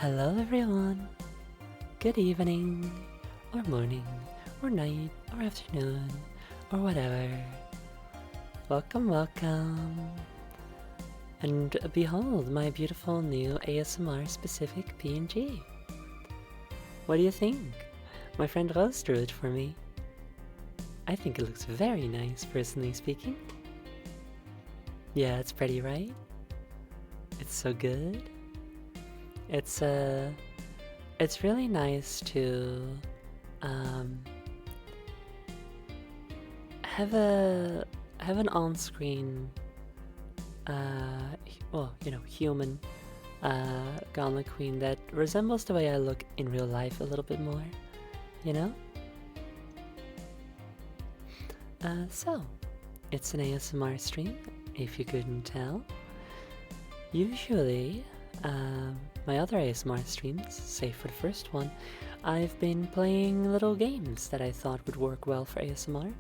Hello everyone! Good evening, or morning, or night, or afternoon, or whatever. Welcome, welcome. And behold my beautiful new ASMR specific PNG. What do you think? My friend Rose drew it for me. I think it looks very nice, personally speaking. Yeah, it's pretty, right? It's so good. It's really nice to have an on-screen human Gauntlet Queen that resembles the way I look in real life a little bit more, you know? So it's an ASMR stream, if you couldn't tell. Usually, my other ASMR streams, save for the first one, I've been playing little games that I thought would work well for ASMR,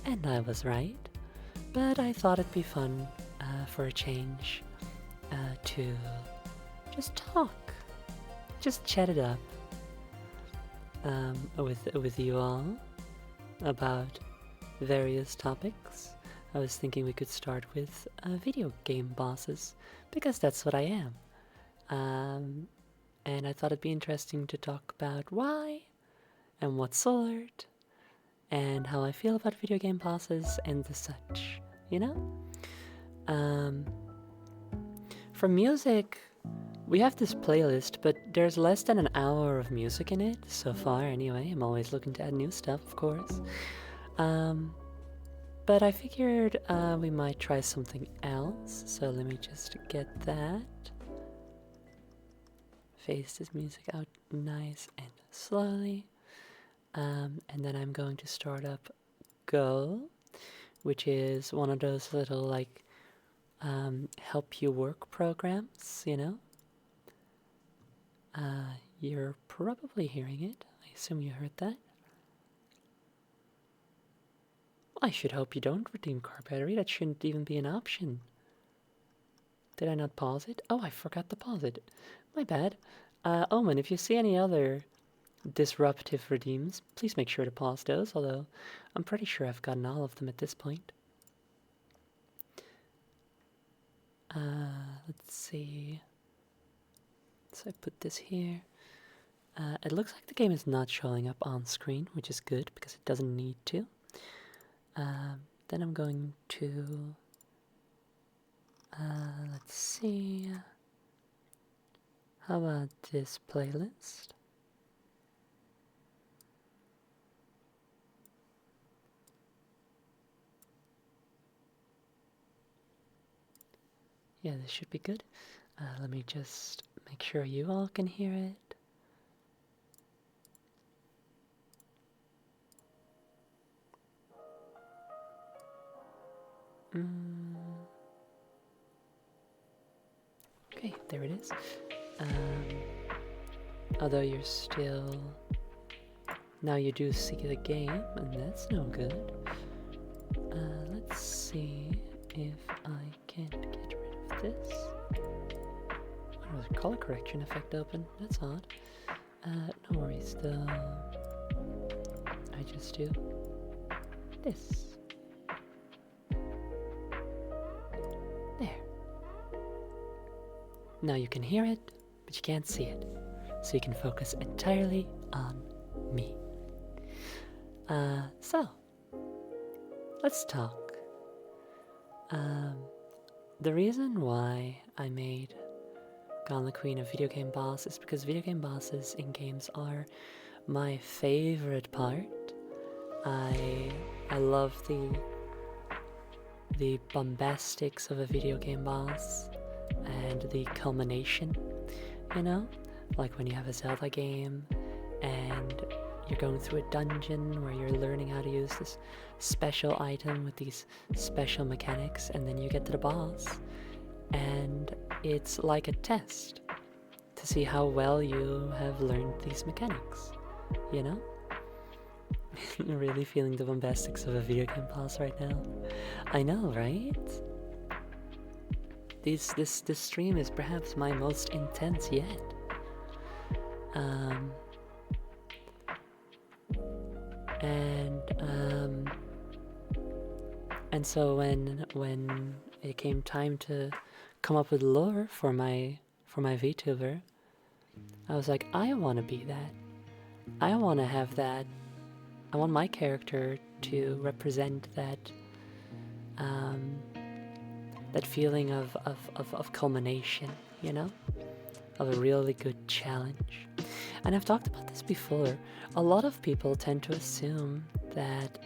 and I was right. But I thought it'd be fun for a change to just talk, just chat it up with you all about various topics. I was thinking we could start with video game bosses, because that's what I am. And I thought it'd be interesting to talk about why, and what sort, and how I feel about video game bosses and the such, you know? For music, we have this playlist, but there's less than an hour of music in it, so far anyway. I'm always looking to add new stuff, of course. But I figured we might try something else, so let me just get that. Phase this music out nice and slowly. And then I'm going to start up Go, which is one of those little, like, help you work programs, you know? You're probably hearing it. I assume you heard that. I should hope you don't redeem car battery. That shouldn't even be an option. Did I not pause it? Oh, I forgot to pause it. My bad. Omen, if you see any other disruptive redeems, please make sure to pause those, although I'm pretty sure I've gotten all of them at this point. Let's see. So I put this here. It looks like the game is not showing up on screen, which is good because it doesn't need to. Then I'm going to, let's see, how about this playlist? Yeah, this should be good. Let me just make sure you all can hear it. Okay, there it is. Although you're still... Now you do see the game, and that's no good. Let's see if I can get rid of this. Oh, there's a color correction effect open. That's odd. No worries though. I just do this. There. Now you can hear it, but you can't see it. So you can focus entirely on me. So, let's talk. The reason why I made Gauntlet Queen a video game boss is because video game bosses in games are my favorite part. I love the bombastics of a video game boss and the culmination, you know? Like when you have a Zelda game and you're going through a dungeon where you're learning how to use this special item with these special mechanics, and then you get to the boss and it's like a test to see how well you have learned these mechanics, you know? Really feeling the bombastics of a video game boss right now. I know, right? This stream is perhaps my most intense yet. Um, and so when it came time to come up with lore for my VTuber, I was like, I want to be that. I want to have that. I want my character to represent that that feeling of culmination, you know? Of a really good challenge. And I've talked about this before. A lot of people tend to assume that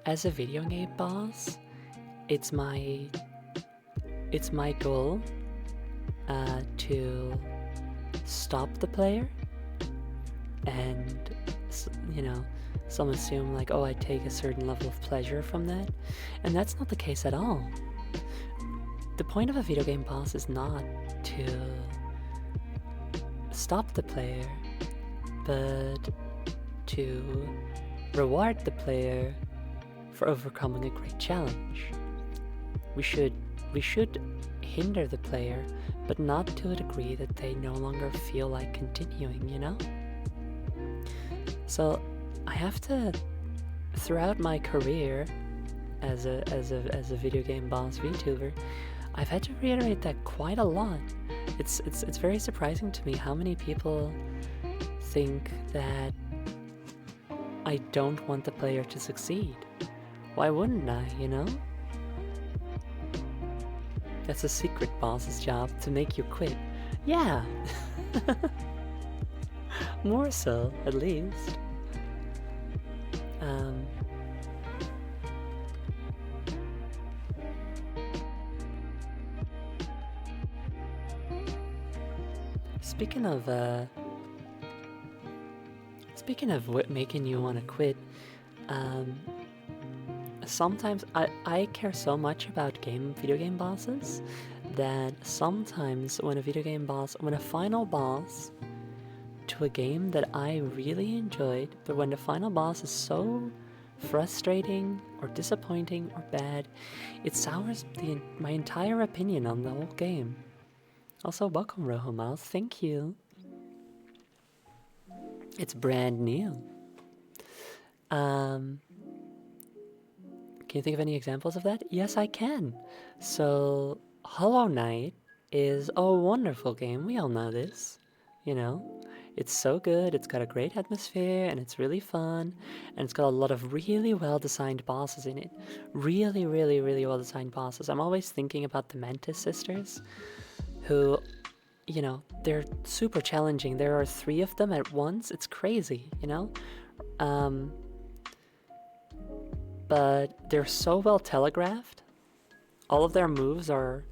as a video game boss, it's my goal to stop the player, and you know, some assume like, oh, I take a certain level of pleasure from that, and that's not the case at all. The point of a video game boss is not to stop the player, but to reward the player for overcoming a great challenge. We should hinder the player, but not to a degree that they no longer feel like continuing, you know? So I have to, throughout my career as a video game boss VTuber, I've had to reiterate that quite a lot. It's very surprising to me how many people think that I don't want the player to succeed. Why wouldn't I, you know? That's a secret boss's job, to make you quit. Yeah! More so, at least. Speaking of what making you want to quit, sometimes I care so much about video game bosses that sometimes when a final boss to a game that I really enjoyed, but when the final boss is so frustrating or disappointing or bad, it sours my entire opinion on the whole game. Also, welcome Rojo Mouse, thank you. It's brand new. Can you think of any examples of that? Yes, I can. So, Hollow Knight is a wonderful game. We all know this, you know? It's so good, it's got a great atmosphere, and it's really fun, and it's got a lot of really well-designed bosses in it. Really, really, really well-designed bosses. I'm always thinking about the Mantis sisters, who, you know, they're super challenging. There are 3 of them at once. It's crazy, you know? But they're so well telegraphed. All of their moves are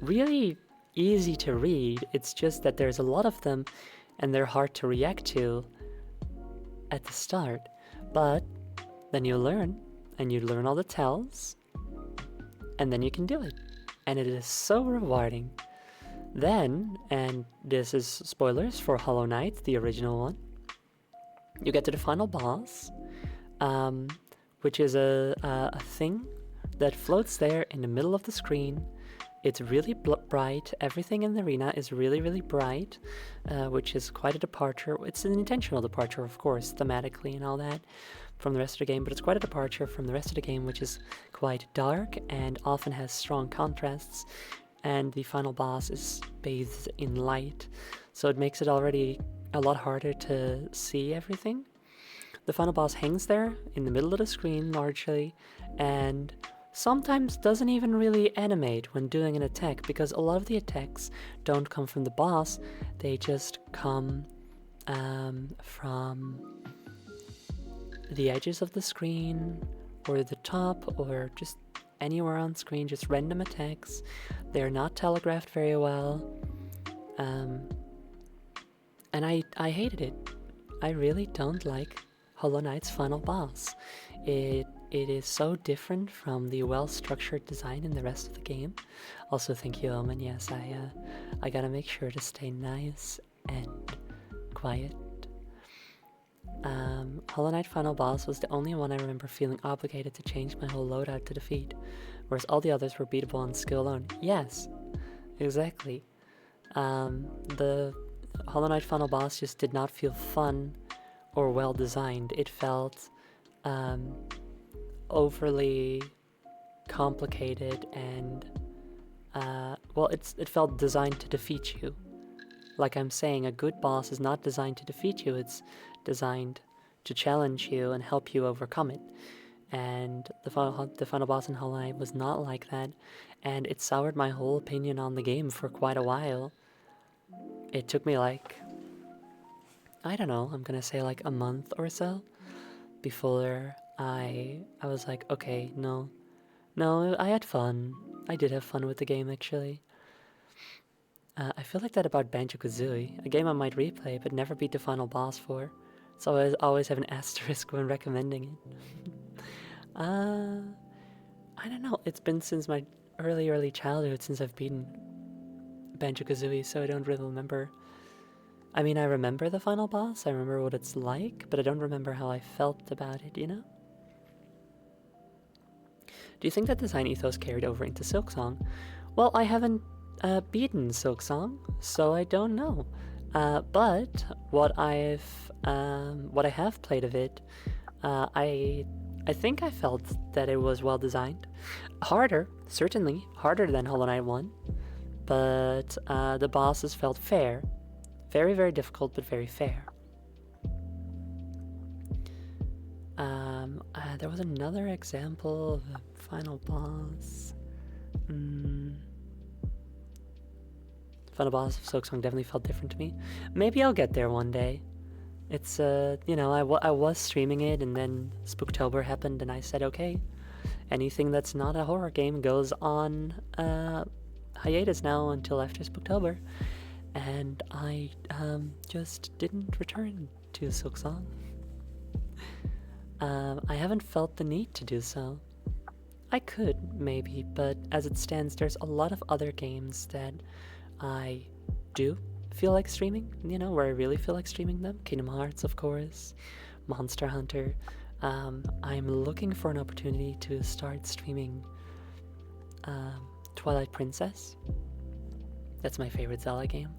really easy to read. It's just that there's a lot of them and they're hard to react to at the start. But then you learn, and you learn all the tells, and then you can do it. And it is so rewarding. Then, and this is spoilers for Hollow Knight, the original one, you get to the final boss, which is a thing that floats there in the middle of the screen. It's really bright. Everything in the arena is really, really bright, which is quite a departure. It's an intentional departure, of course, thematically and all that, from the rest of the game, but it's quite a departure from the rest of the game, which is quite dark and often has strong contrasts, and the final boss is bathed in light, so it makes it already a lot harder to see everything. The final boss hangs there in the middle of the screen, largely, and sometimes doesn't even really animate when doing an attack, because a lot of the attacks don't come from the boss, they just come from the edges of the screen, or the top, or just anywhere on screen, just random attacks. They're not telegraphed very well, and I hated it. I really don't like Hollow Knight's final boss. It is so different from the well-structured design in the rest of the game. Also, thank you, Omen. Yes, I gotta make sure to stay nice and quiet. Hollow Knight final boss was the only one I remember feeling obligated to change my whole loadout to defeat, whereas all the others were beatable on skill alone. Yes, exactly. Hollow Knight Final Boss just did not feel fun or well designed. It felt overly complicated and well, it felt designed to defeat you. Like I'm saying, a good boss is not designed to defeat you. It's designed to challenge you and help you overcome it. And the final boss in Hollow Knight was not like that, and it soured my whole opinion on the game for quite a while. It took me like, I don't know, I'm gonna say like a month or so before I was like, okay, no, I had fun. I did have fun with the game, actually. I feel like that about Banjo-Kazooie, a game I might replay but never beat the final boss for. So I always have an asterisk when recommending it. I don't know, it's been since my early childhood since I've beaten Banjo-Kazooie, so I don't really remember. I mean, I remember the final boss, I remember what it's like, but I don't remember how I felt about it, you know? Do you think that design ethos carried over into Silksong? Well, I haven't beaten Silksong, so I don't know. But what I have played of it, I think I felt that it was well designed. Harder, certainly harder than Hollow Knight 1, but the bosses felt fair. Very, very difficult, but very fair. There was another example of a final boss. Final boss of Silksong definitely felt different to me. Maybe I'll get there one day. It's, you know, I was streaming it, and then Spooktober happened, and I said, okay, anything that's not a horror game goes on hiatus now until after Spooktober. And I just didn't return to Silksong. I haven't felt the need to do so. I could, maybe, but as it stands, there's a lot of other games that I do feel like streaming, you know, where I really feel like streaming them. Kingdom Hearts, of course, Monster Hunter. I'm looking for an opportunity to start streaming Twilight Princess. That's my favorite Zelda game.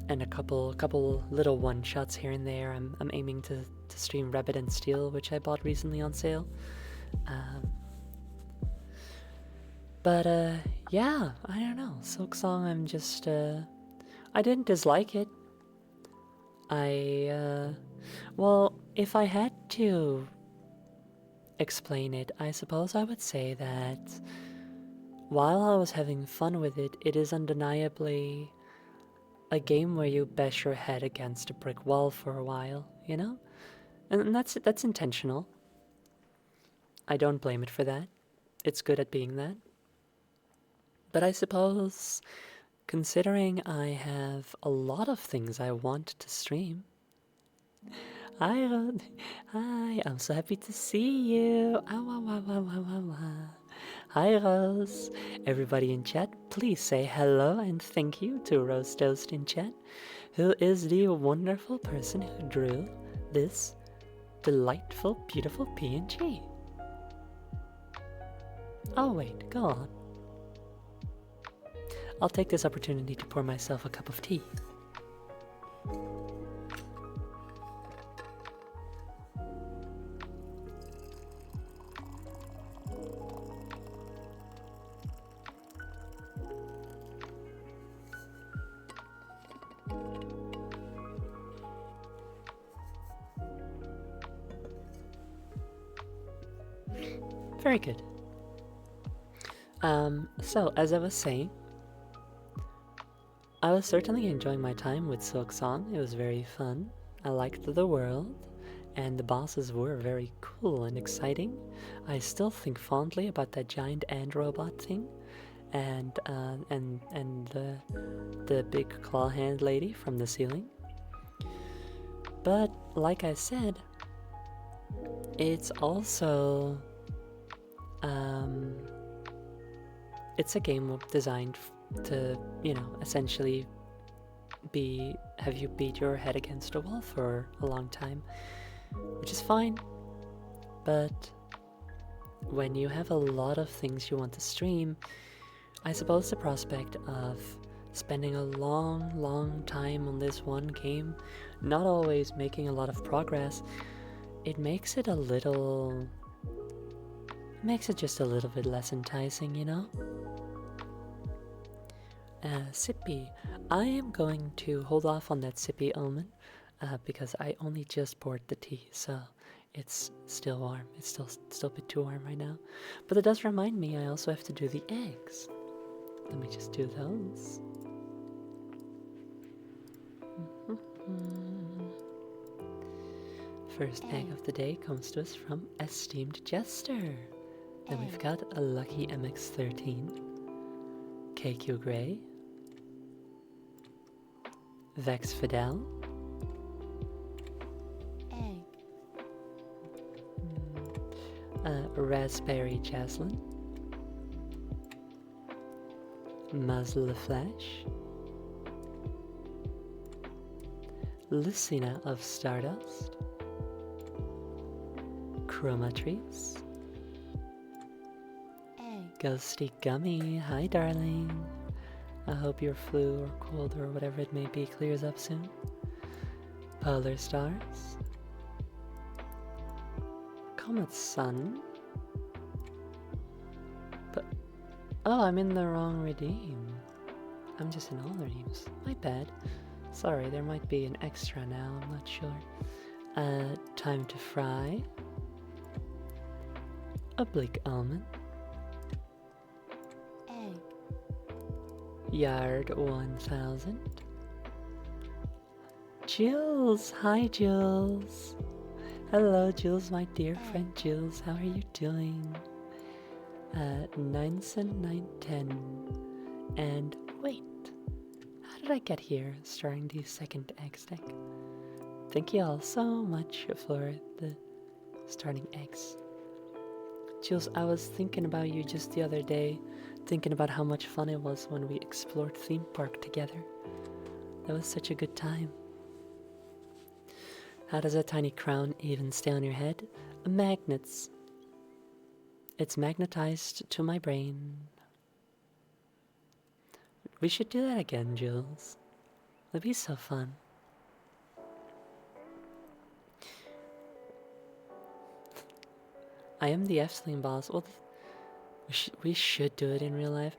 And a couple little one-shots here and there. I'm aiming to stream Rabbit and Steel, which I bought recently on sale. But yeah, I don't know. Silksong, I'm just I didn't dislike it. Well, if I had to explain it, I suppose I would say that while I was having fun with it, it is undeniably a game where you bash your head against a brick wall for a while, you know? And that's intentional. I don't blame it for that. It's good at being that. But I suppose, considering I have a lot of things I want to stream. Hi, Rod. Hi, I'm so happy to see you. Hi, Rose. Everybody in chat, please say hello and thank you to Rose Toast in chat, who is the wonderful person who drew this delightful, beautiful PNG. Oh wait, go on. I'll take this opportunity to pour myself a cup of tea. Very good. So, as I was saying, I was certainly enjoying my time with Silksong. It was very fun. I liked the world, and the bosses were very cool and exciting. I still think fondly about that giant ant robot thing, and the big claw hand lady from the ceiling. But like I said, it's also it's a game designed to, you know, essentially have you beat your head against a wall for a long time, which is fine. But when you have a lot of things you want to stream, I suppose the prospect of spending a long time on this one game, not always making a lot of progress, it makes it just a little bit less enticing, you know? Sippy. I am going to hold off on that Sippy almond because I only just poured the tea, so it's still warm. It's still a bit too warm right now. But it does remind me I also have to do the eggs. Let me just do those. First egg of the day comes to us from Esteemed Jester. Then we've got a Lucky MX13, KQ Grey, Vex Fidel, Raspberry Jaslyn, Muzzle Flash, Lucina of Stardust, Chromatrice, Ghosty Gummy, hi darling. I hope your flu or cold or whatever it may be clears up soon. Polar Stars, Comet Sun. But oh, I'm in the wrong redeem. I'm just in all the redeems. My bad. Sorry, there might be an extra now, I'm not sure. Time to Fry, Oblique Almond, Yard 1000, Jules, hi Jules. Hello Jules, my dear friend Jules, how are you doing? Nineson 910, and wait, how did I get here starting the second egg stack? Thank you all so much for the starting eggs. Jules, I was thinking about you just the other day, thinking about how much fun it was when we explored Theme Park together. That was such a good time. How does a tiny crown even stay on your head? Magnets. It's magnetized to my brain. We should do that again, Jules. It'd be so fun. I am the Efteling boss. Well, we should do it in real life.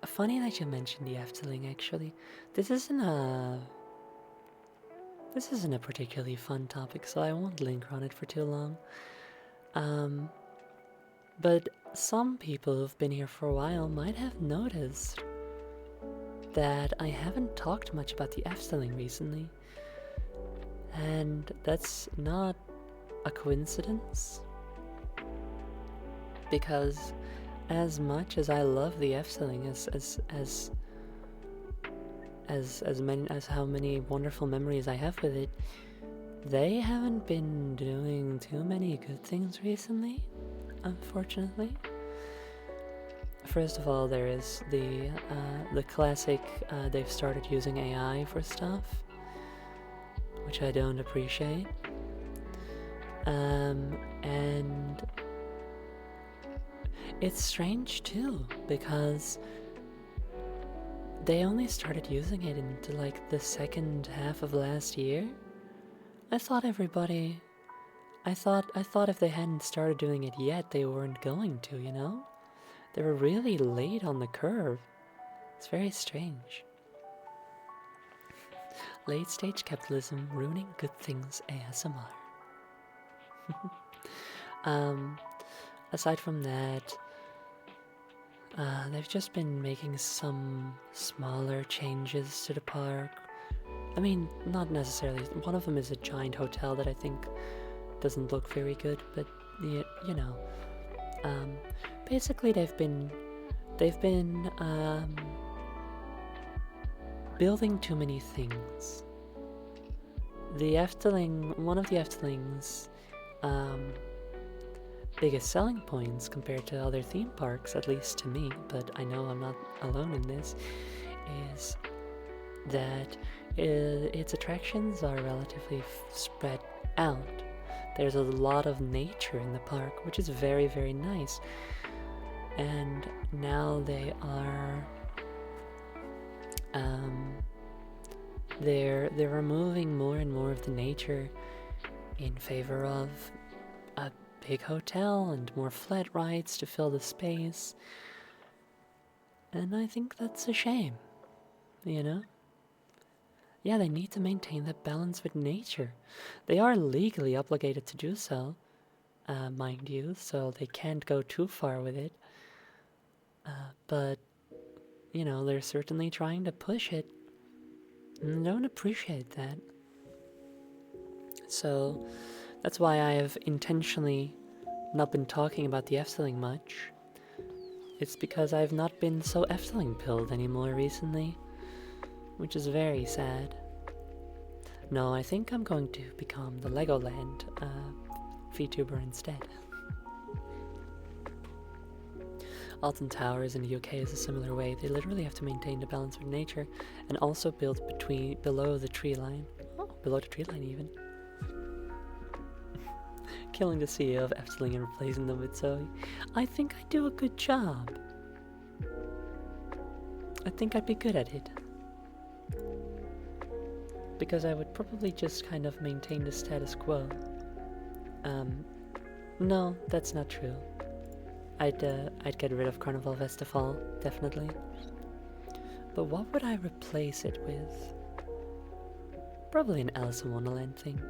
Funny that you mentioned the Efteling, actually. This isn't a particularly fun topic, so I won't linger on it for too long. But some people who've been here for a while might have noticed that I haven't talked much about the Efteling recently. And that's not a coincidence, because as much as I love the Efteling, as how many wonderful memories I have with it, they haven't been doing too many good things recently, unfortunately. First of all, there is the classic, they've started using AI for stuff, which I don't appreciate. And it's strange too, because they only started using it into like the second half of last year. I thought if they hadn't started doing it yet, they weren't going to, you know? They were really late on the curve. It's very strange. Late stage capitalism ruining good things ASMR. Aside from that, they've just been making some smaller changes to the park. I mean, not necessarily. One of them is a giant hotel that I think doesn't look very good, but you know. Basically, they've been building too many things. The Efteling, one of the Efteling's biggest selling points compared to other theme parks, at least to me, but I know I'm not alone in this, is that its attractions are relatively spread out. There's a lot of nature in the park, which is very, very nice. and now they are they're removing more and more of the nature in favor of a big hotel and more flat rides to fill the space. And I think that's a shame, you know? Yeah, they need to maintain that balance with nature. They are legally obligated to do so, mind you, so they can't go too far with it. But, you know, they're certainly trying to push it. And I don't appreciate that. So, that's why I have intentionally not been talking about the Efteling much. It's because I've not been so Efteling pilled anymore recently, which is very sad. No, I think I'm going to become the Legoland VTuber instead. Alton Towers in the UK is a similar way. They literally have to maintain the balance with nature and also build below the tree line. Oh, below the tree line even. Killing the CEO of Efteling and replacing them with Zoe. I think I do a good job. I think I'd be good at it. Because I would probably just kind of maintain the status quo. No, that's not true. I'd get rid of Carnival Festival, definitely. But what would I replace it with? Probably an Alice in Wonderland thing.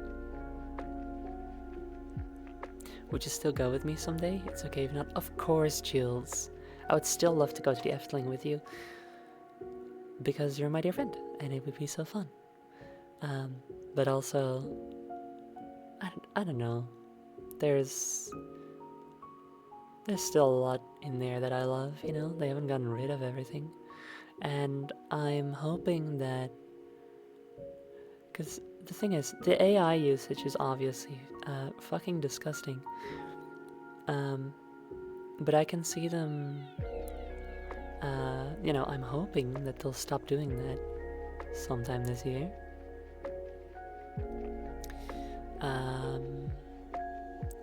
Would you still go with me someday? It's okay if not. Of course, Jules. I would still love to go to the Efteling with you. Because you're my dear friend, and it would be so fun. But also, I don't know. There's still a lot in there that I love, you know? They haven't gotten rid of everything. And I'm hoping that... Because the thing is, the AI usage is obviously fucking disgusting. But I can see them... you know, I'm hoping that they'll stop doing that sometime this year.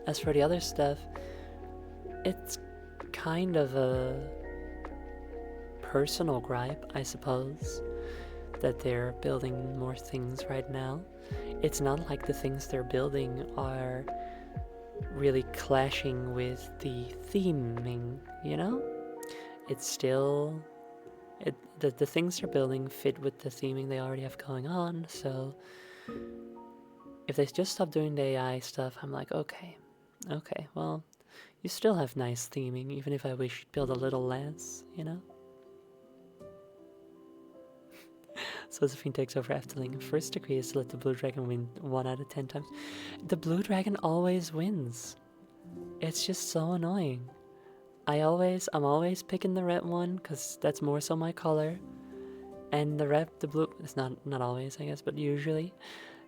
As for the other stuff, it's kind of a personal gripe, I suppose, that they're building more things right now. It's not like the things they're building are really clashing with the theming, you know? It's still... the things they're building fit with the theming they already have going on, so... If they just stop doing the AI stuff, I'm like, okay, well, you still have nice theming, even if I wish you'd build a little less, you know? So Josephine takes over Efteling. First decree is to let the Blue Dragon win 1 out of 10 times. The Blue Dragon always wins. It's just so annoying. I'm always picking the red one, because that's more so my color. And the blue, it's not always, I guess, but usually.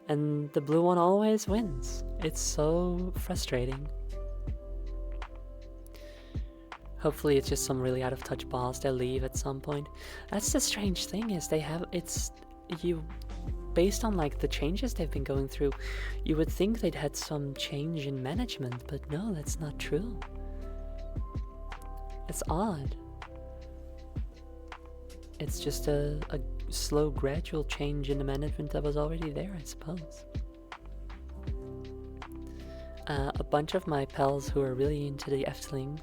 And the blue one always wins. It's so frustrating. Hopefully it's just some really out of touch balls that leave at some point. That's the strange thing, is based on like the changes they've been going through, you would think they'd had some change in management, but no, that's not true. It's odd. It's just a slow, gradual change in the management that was already there, I suppose. A bunch of my pals who are really into the Efteling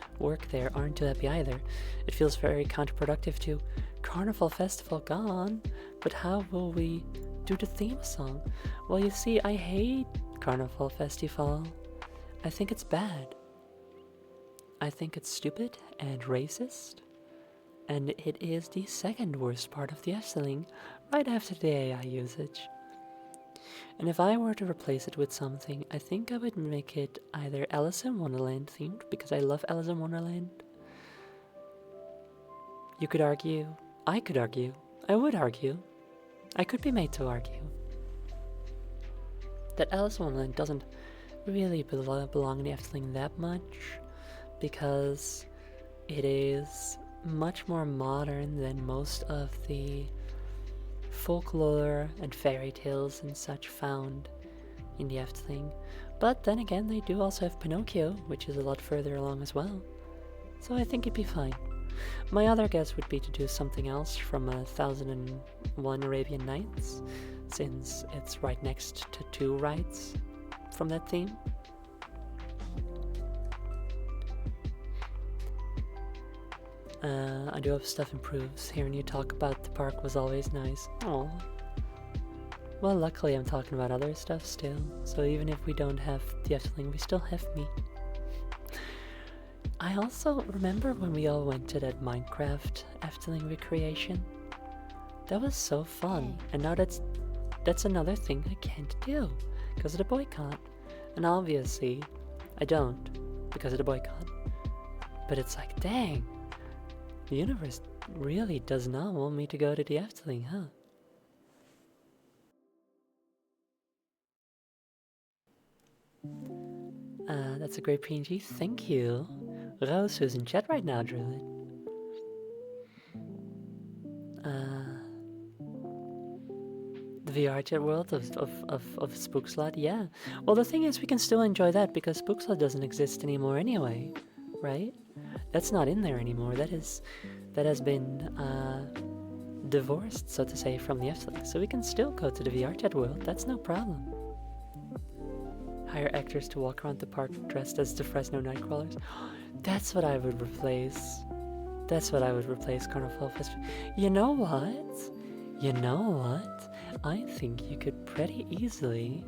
/ work there aren't too happy either. It feels very counterproductive to Carnival Festival gone, but how will we do the theme song? Well, you see, I hate Carnival Festival. I think it's bad. I think it's stupid and racist. And it is the second worst part of the Efteling, right after the AI usage. And if I were to replace it with something, I think I would make it either Alice in Wonderland themed, because I love Alice in Wonderland. You could argue, I could argue, I would argue, I could be made to argue that Alice in Wonderland doesn't really belong in the Efteling that much, because it is much more modern than most of the folklore and fairy tales and such found in the Efteling. But then again, they do also have Pinocchio, which is a lot further along as well. So I think it'd be fine. My other guess would be to do something else from 1001 Arabian Nights, since it's right next to two rides from that theme. I do hope stuff improves. Hearing you talk about the park was always nice. Aww. Well, luckily I'm talking about other stuff still, so even if we don't have the Efteling, we still have me. I also remember when we all went to that Minecraft Efteling recreation. That was so fun, and now that's another thing I can't do because of the boycott. And obviously, I don't because of the boycott. But it's like, dang, the universe really does not want me to go to the Efteling, huh? That's a great PNG, thank you. Rose, who's in chat right now, Druid. The VR chat world of Spookslot, yeah. Well, the thing is, we can still enjoy that because Spookslot doesn't exist anymore anyway, right? That's not in there anymore. That has been divorced, so to say, from the Efteling. So we can still go to the VR chat world. That's no problem. Hire actors to walk around the park dressed as the Fresno Nightcrawlers. That's what I would replace. That's what I would replace Carnival Festival. You know what? You know what? I think you could pretty easily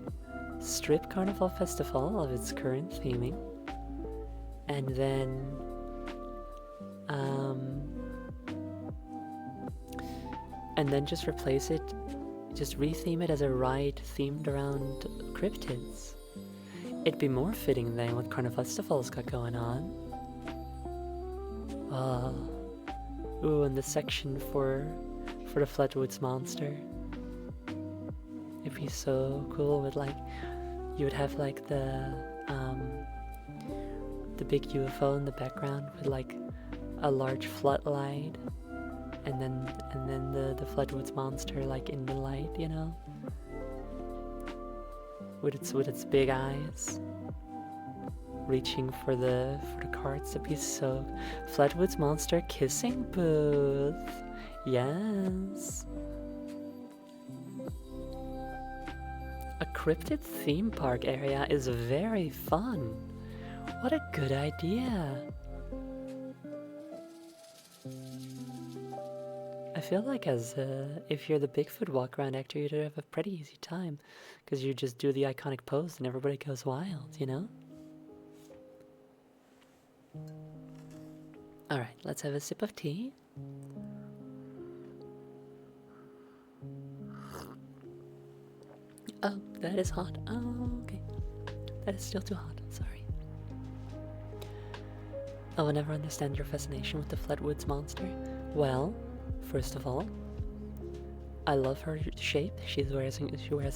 strip Carnival Festival of its current theming and then just replace it, just retheme it as a ride themed around cryptids. It'd be more fitting than what Carnival Festival's got going on. Ooh, and the section for the Flatwoods Monster. It'd be so cool with like, you would have like the big UFO in the background with like a large floodlight, and then the Flatwoods Monster like in the light, you know, with its big eyes, reaching for the cards. That'd be so. Flatwoods Monster kissing booth. Yes. A cryptid theme park area is very fun. What a good idea. I feel like if you're the Bigfoot walk around actor, you'd have a pretty easy time because you just do the iconic pose and everybody goes wild, you know? Alright, let's have a sip of tea. Oh, that is hot. Oh, okay. That is still too hot. Sorry. I will never understand your fascination with the Flatwoods Monster. Well, first of all, I love her shape. She wears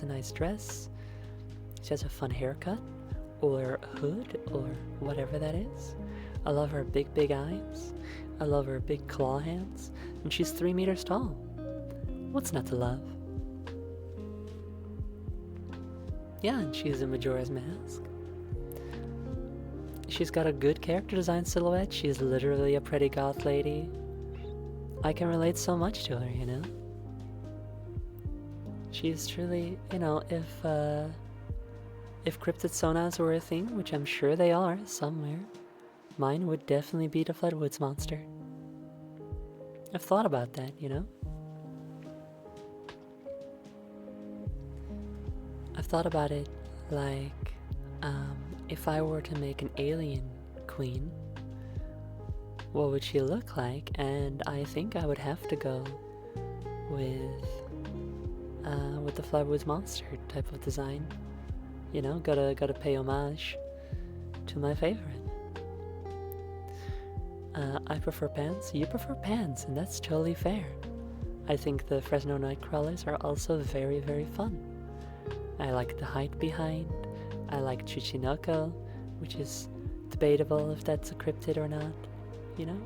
a nice dress. She has a fun haircut, or hood, or whatever that is. I love her big eyes. I love her big claw hands. And she's 3 meters tall. What's not to love? Yeah, and she's in Majora's Mask. She's got a good character design silhouette. She's literally a pretty goth lady. I can relate so much to her, you know? She's truly, you know, if cryptid sonas were a thing, which I'm sure they are somewhere, mine would definitely be the Flatwoods Monster. I've thought about that, you know? I've thought about it like, if I were to make an alien queen, what would she look like? And I think I would have to go with the Flatwoods Monster type of design. You know, gotta pay homage to my favorite. I prefer pants, you prefer pants, and that's totally fair. I think the Fresno Nightcrawlers are also very, very fun. I like the height behind. I like Chuchinoko, which is debatable if that's a cryptid or not, you know?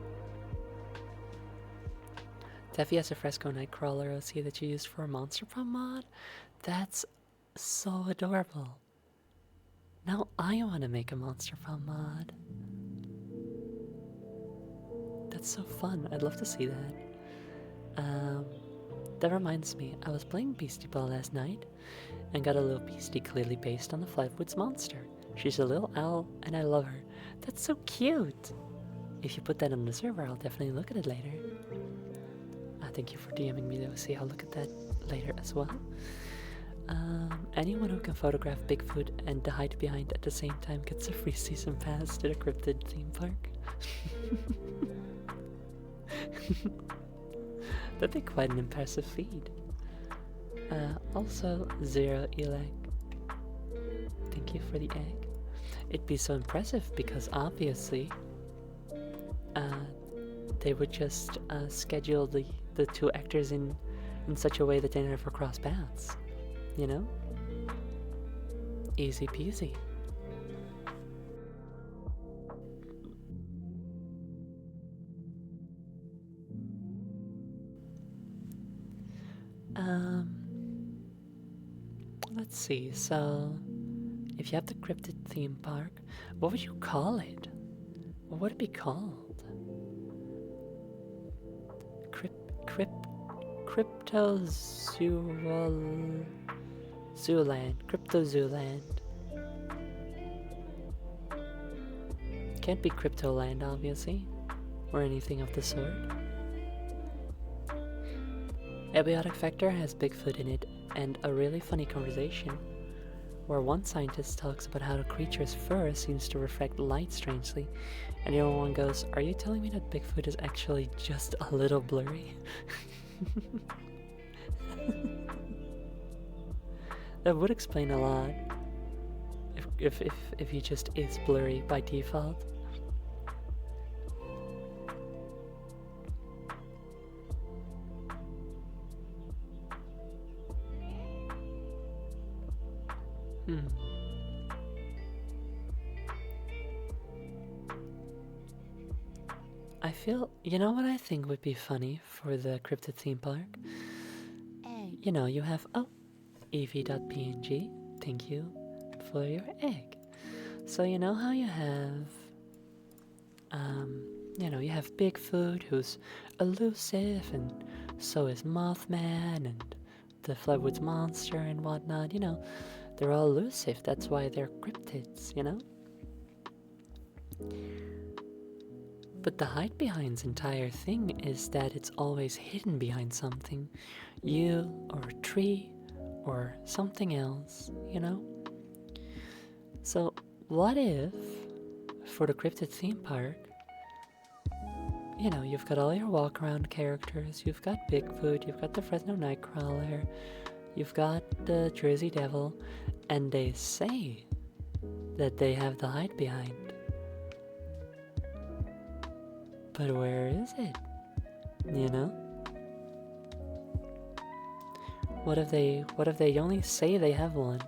Defi has a Fresco Nightcrawler OC that you used for a Monster Prom mod? That's so adorable. Now I want to make a Monster Prom mod. That's so fun. I'd love to see that. That reminds me, I was playing Beastie Ball last night and got a little beastie clearly based on the Flatwoods monster. She's a little owl and I love her. That's so cute! If you put that on the server, I'll definitely look at it later. Thank you for DMing me though, see, I'll look at that later as well. Anyone who can photograph Bigfoot and the hide behind at the same time gets a free season pass to the cryptid theme park. That'd be quite an impressive feat. Also, Zero Elec, thank you for the egg. It'd be so impressive because obviously they would just schedule the two actors in such a way that they never cross paths, you know? Easy peasy. Let's see, so if you have the cryptid theme park, what would you call it? What would it be called? Crypto Zooland. Can't be Cryptoland, obviously, or anything of the sort. Abiotic Factor has Bigfoot in it, and a really funny conversation where one scientist talks about how the creature's fur seems to refract light strangely, and the other one goes, "Are you telling me that Bigfoot is actually just a little blurry?" That would explain a lot if he just is blurry by default. I feel, you know what I think would be funny for the cryptid theme park? Egg. You know, you have, Eevee.png, thank you for your egg. So you know how you have, you have Bigfoot who's elusive, and so is Mothman, and the Flatwoods monster and whatnot, you know. They're all elusive, that's why they're cryptids, you know? But the hide behind's entire thing is that it's always hidden behind something. You, or a tree, or something else, you know? So, what if, for the cryptid theme park, you know, you've got all your walk-around characters, you've got Bigfoot, you've got the Fresno Nightcrawler, you've got the Jersey Devil, and they say that they have the hide behind. But where is it? You know? What if they only say they have one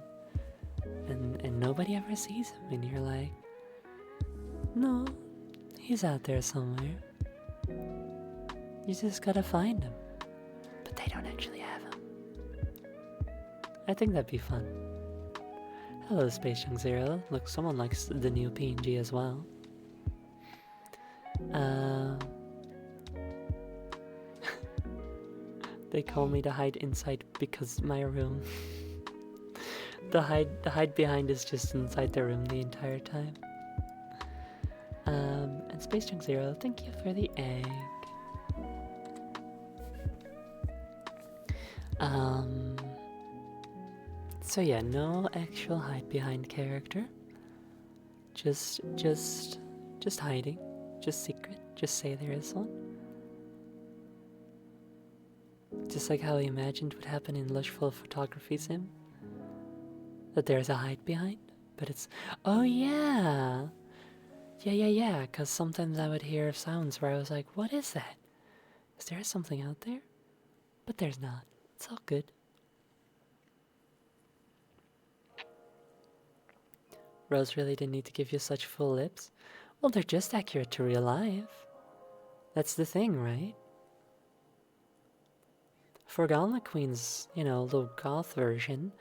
and nobody ever sees him, and you're like, no, he's out there somewhere. You just gotta find him. But they don't actually have him. I think that'd be fun. Hello, Space Young Zero. Look, someone likes the new PNG as well. They call me to hide inside because my room. the hide behind is just inside the room the entire time. And Space Junk Zero, thank you for the egg. So yeah, no actual hide behind character. Just hiding. Just secret. Just say there is one. Just like how I imagined would happen in Lushful Photography Sim. That there's a hide behind, but it's... Oh yeah! Yeah, because sometimes I would hear sounds where I was like, what is that? Is there something out there? But there's not. It's all good. Rose really didn't need to give you such full lips. Well, they're just accurate to real life. That's the thing, right? For Galna Queen's, little goth version,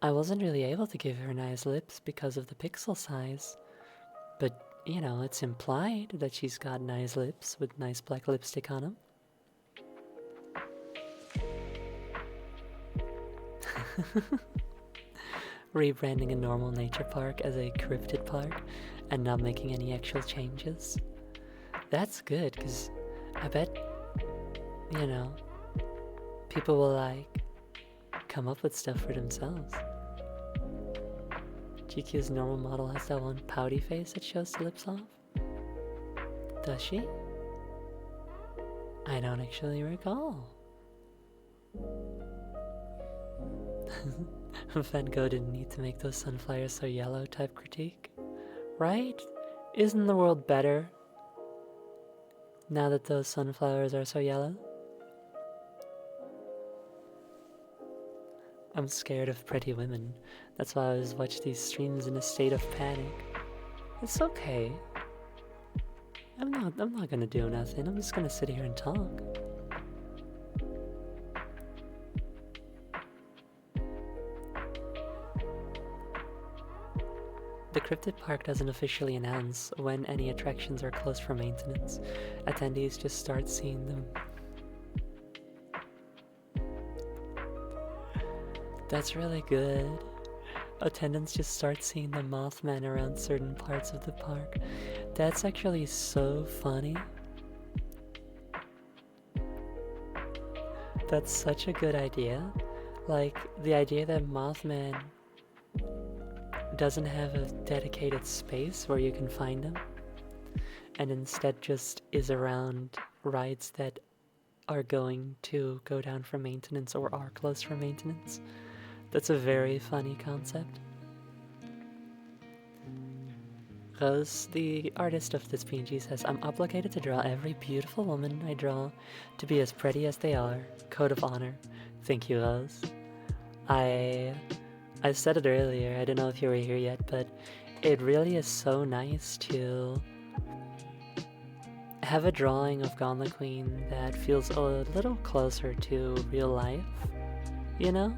I wasn't really able to give her nice lips because of the pixel size. But you know, it's implied that she's got nice lips with nice black lipstick on them. Rebranding a normal nature park as a cryptid park and not making any actual changes. That's good, because I bet, you know, people will like come up with stuff for themselves. GQ's normal model has that one pouty face that shows the lips off. Does she? I don't actually recall. Van Gogh didn't need to make those sunflowers so yellow type critique. Right? Isn't the world better now that those sunflowers are so yellow? I'm scared of pretty women. That's why I always watch these streams in a state of panic. It's okay. I'm not gonna do nothing. I'm just gonna sit here and talk. The Cryptid Park doesn't officially announce when any attractions are closed for maintenance. Attendees just start seeing them. That's really good. Attendants just start seeing the Mothman around certain parts of the park. That's actually so funny. That's such a good idea. Like, the idea that Mothman doesn't have a dedicated space where you can find him, and instead just is around rides that are going to go down for maintenance or are closed for maintenance. That's a very funny concept. Rose, the artist of this PNG, says, I'm obligated to draw every beautiful woman I draw to be as pretty as they are. Code of honor. Thank you, Rose. I said it earlier, I don't know if you were here yet, but it really is so nice to have a drawing of Gauntlet Queen that feels a little closer to real life, you know?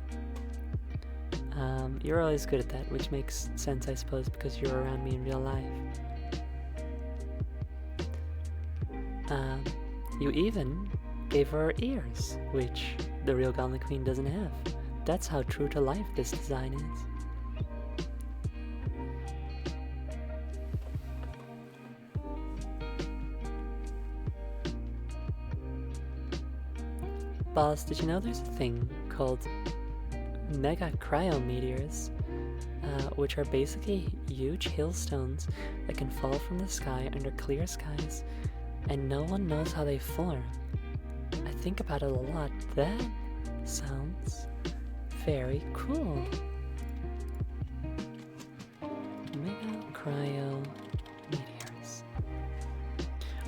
You're always good at that, which makes sense, I suppose, because you're around me in real life. You even gave her ears, which the real Gauntlet Queen doesn't have. That's how true to life this design is. Boss, did you know there's a thing called mega cryometeors, which are basically huge hailstones that can fall from the sky under clear skies, and no one knows how they form. I think about it a lot. That sounds very cool. Mega cryo meteors.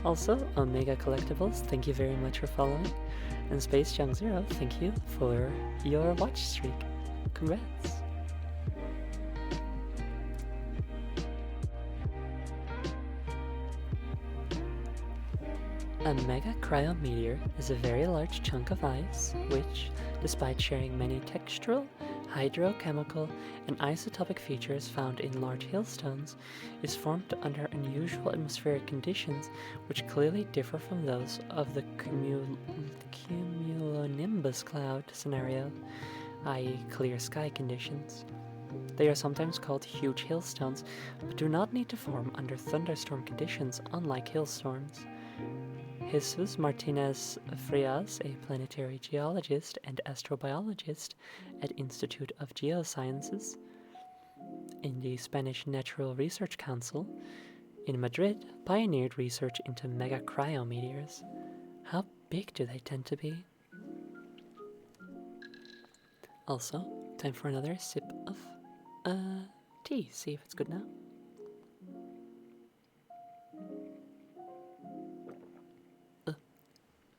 Also, Omega Collectibles, thank you very much for following. And Space Young Zero, thank you for your watch streak. Congrats. A mega cryometeor is a very large chunk of ice which, despite sharing many textural, hydrochemical, and isotopic features found in large hailstones, is formed under unusual atmospheric conditions which clearly differ from those of the cumulonimbus cloud scenario, i.e. clear sky conditions. They are sometimes called huge hailstones, but do not need to form under thunderstorm conditions, unlike hailstorms. Jesus Martinez Frias, a planetary geologist and astrobiologist at Institute of Geosciences in the Spanish Natural Research Council in Madrid, pioneered research into mega cryometeors. How big do they tend to be? Also, time for another sip of tea. See if it's good now.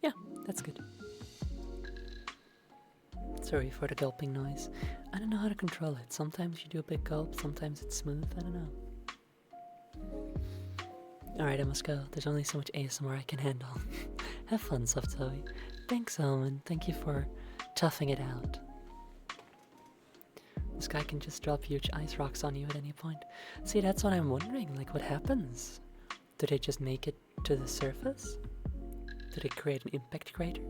Yeah, that's good. Sorry for the gulping noise. I don't know how to control it. Sometimes you do a big gulp, sometimes it's smooth. I don't know. Alright, I must go. There's only so much ASMR I can handle. Have fun, Softzoe. Thanks, Omen. Thank you for toughing it out. This guy can just drop huge ice rocks on you at any point. See, that's what I'm wondering. Like, what happens Did it just make it to the surface? Did it create an impact crater?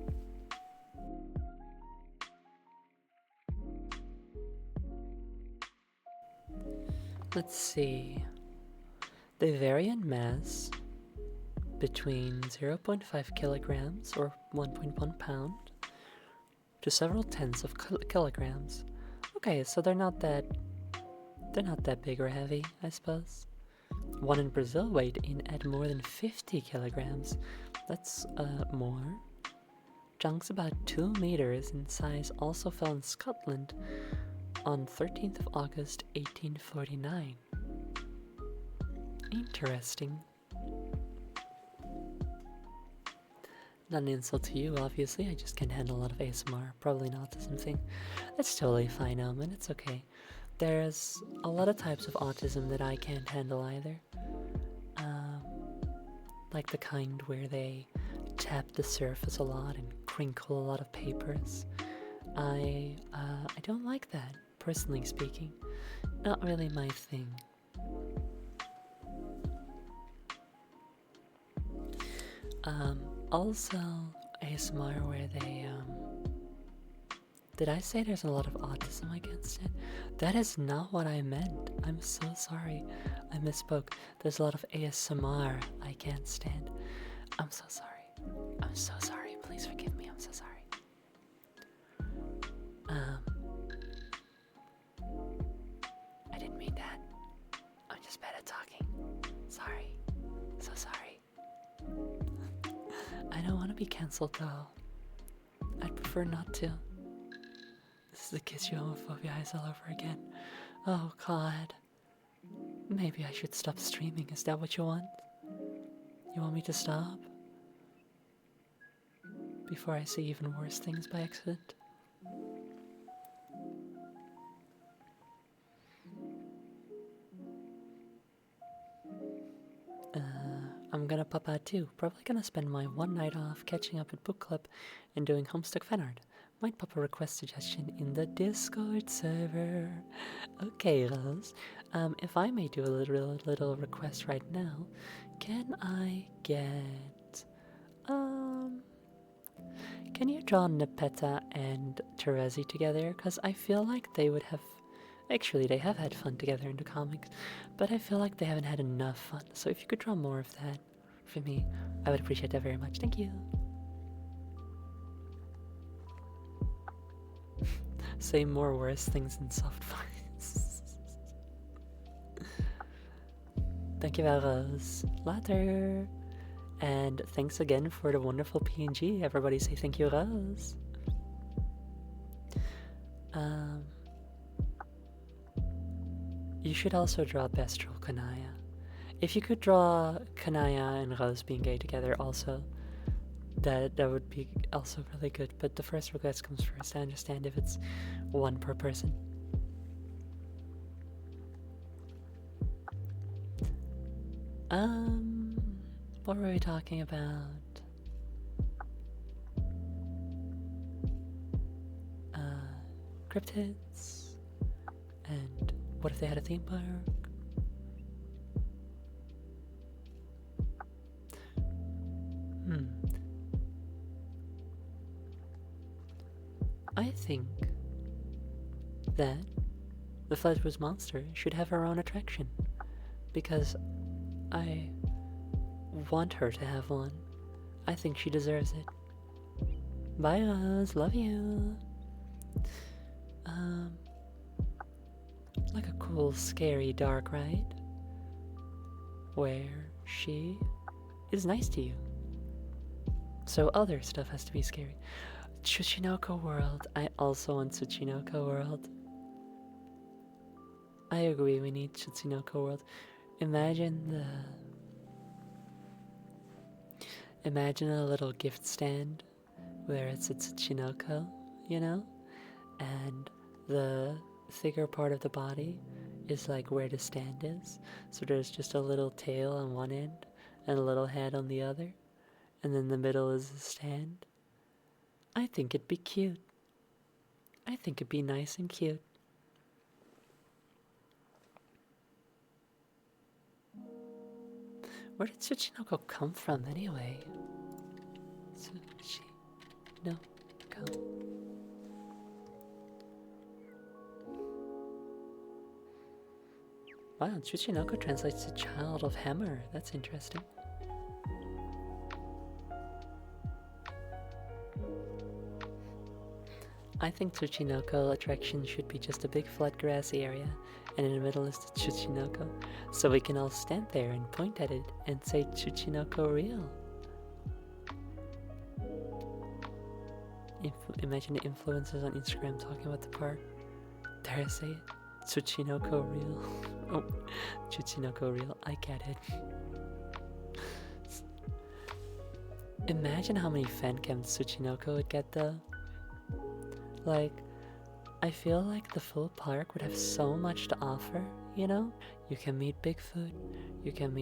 Let's see. They vary in mass between 0.5 kilograms or 1.1 pound to several tens of kilograms. Okay, so they're not that big or heavy, I suppose. One in Brazil weighed in at more than 50 kilograms. That's more. Chunks about 2 meters in size also fell in Scotland on 13th of August 1849. Interesting. Not an insult to you, obviously. I just can't handle a lot of ASMR. Probably an autism thing. That's totally fine, and it's okay. There's a lot of types of autism that I can't handle either. Like the kind where they tap the surface a lot and crinkle a lot of papers. I don't like that, personally speaking. Not really my thing. Also, ASMR where they, did I say there's a lot of autism against it? That is not what I meant. I'm so sorry. I misspoke. There's a lot of ASMR I can't stand. I'm so sorry. I'm so sorry. Please forgive me. I'm so sorry. I didn't mean that. I'm just bad at talking. Sorry. So sorry. I don't want to be cancelled though. I'd prefer not to. This is the Kiss You Homophobia eyes all over again. Oh god. Maybe I should stop streaming. Is that what you want? You want me to stop? Before I say even worse things by accident? I'm gonna pop out too. Probably gonna spend my one night off catching up at book club and doing Homestuck fan art. Might pop a request suggestion in the Discord server. Okay, Rose. If I may do a little request right now, can I get can you draw Nepeta and Terezi together? Because I feel like they would have. Actually, they have had fun together in the comics, but I feel like they haven't had enough fun. So if you could draw more of that for me, I would appreciate that very much. Thank you. Say more worse things in soft voice. Thank you, Rose. Later. And thanks again for the wonderful PNG. Everybody say thank you, Rose. You should also draw Bestral Kanaya. If you could draw Kanaya and Rose being gay together also, that would be also really good. But the first request comes first. I understand if it's one per person. What were we talking about? Cryptids, and what if they had a theme park? I think that the Fledgewoods monster should have her own attraction, because I want her to have one. I think she deserves it. Bye, Rose. Love you. Like a cool, scary, dark ride where she is nice to you. So other stuff has to be scary. Tsuchinoko World. I also want Tsuchinoko World. I agree, we need Tsuchinoko World. Imagine a little gift stand where it's a Tsuchinoko, you know? And the thicker part of the body is like where the stand is. So there's just a little tail on one end and a little head on the other. And then the middle is the stand. I think it'd be cute. I think it'd be nice and cute. Where did Tsuchinoko come from anyway? Tsuchinoko. Wow, Tsuchinoko translates to child of hammer. That's interesting. I think Tsuchinoko attraction should be just a big flat grassy area, and in the middle is the Tsuchinoko, so we can all stand there and point at it and say Tsuchinoko real. Imagine the influencers on Instagram talking about the park. Dare I say it? Tsuchinoko real. Oh, Tsuchinoko real. I get it. Imagine how many fan camps Tsuchinoko would get though. Like, I feel like the full park would have so much to offer, you know? You can meet Bigfoot, you can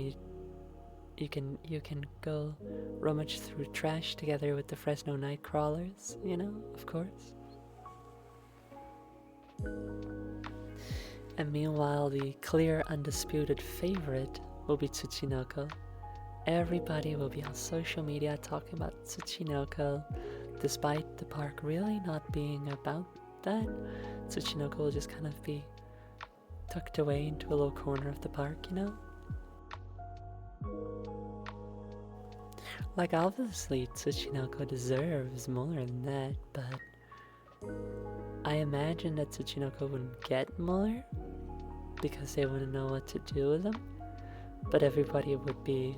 go rummage through trash together with the Fresno Nightcrawlers, you know, of course. And meanwhile, the clear, undisputed favorite will be Tsuchinoko. Everybody will be on social media talking about Tsuchinoko, despite the park really not being about that. Tsuchinoko will just kind of be tucked away into a little corner of the park, you know? Like, obviously, Tsuchinoko deserves more than that, but I imagine that Tsuchinoko wouldn't get more because they wouldn't know what to do with them. But everybody would be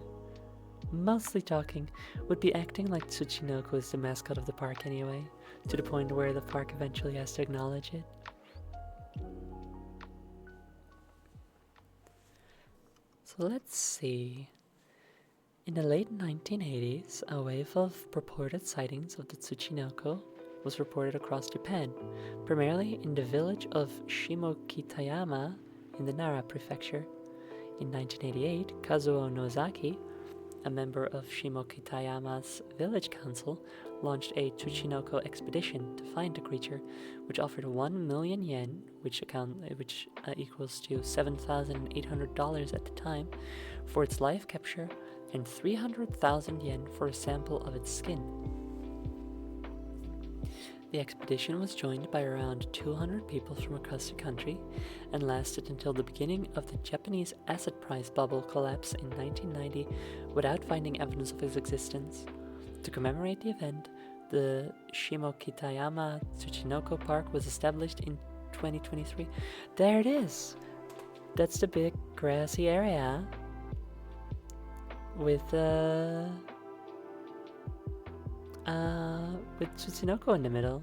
would be acting like Tsuchinoko is the mascot of the park anyway, to the point where the park eventually has to acknowledge it. So let's see. In the late 1980s, a wave of purported sightings of the Tsuchinoko was reported across Japan, primarily in the village of Shimokitayama in the Nara prefecture. In 1988, Kazuo Nozaki, a member of Shimokitayama's village council, launched a Tsuchinoko expedition to find the creature, which offered 1 million yen, which equals to $7,800 at the time, for its live capture, and 300,000 yen for a sample of its skin. The expedition was joined by around 200 people from across the country and lasted until the beginning of the Japanese asset price bubble collapse in 1990 without finding evidence of its existence. To commemorate the event, the Shimokitayama Tsuchinoko Park was established in 2023. There it is! That's the big grassy area with Tsuchinoko in the middle.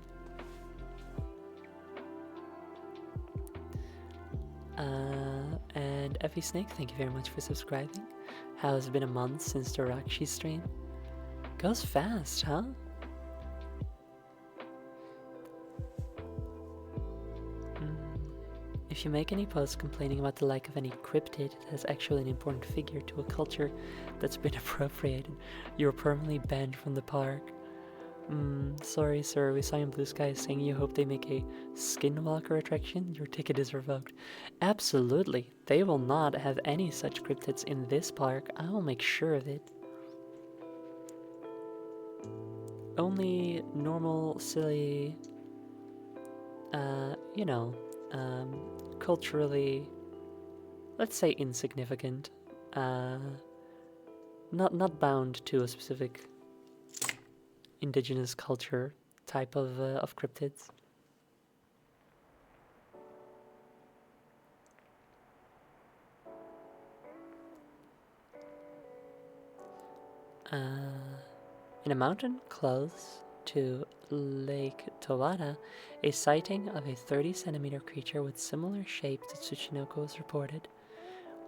And Effie Snake, thank you very much for subscribing. How has it been a month since the Rakshi stream? Goes fast, huh? If you make any posts complaining about the lack of any cryptid that is actually an important figure to a culture that's been appropriated, you're permanently banned from the park. Sorry sir, we saw in Blue Sky saying you hope they make a skinwalker attraction. Your ticket is revoked. Absolutely, they will not have any such cryptids in this park. I will make sure of it. Only normal, silly, culturally, let's say insignificant, not bound to a specific indigenous culture type of cryptids. In a mountain close to Lake Towada, a sighting of a 30-centimeter creature with similar shape to Tsuchinoko was reported.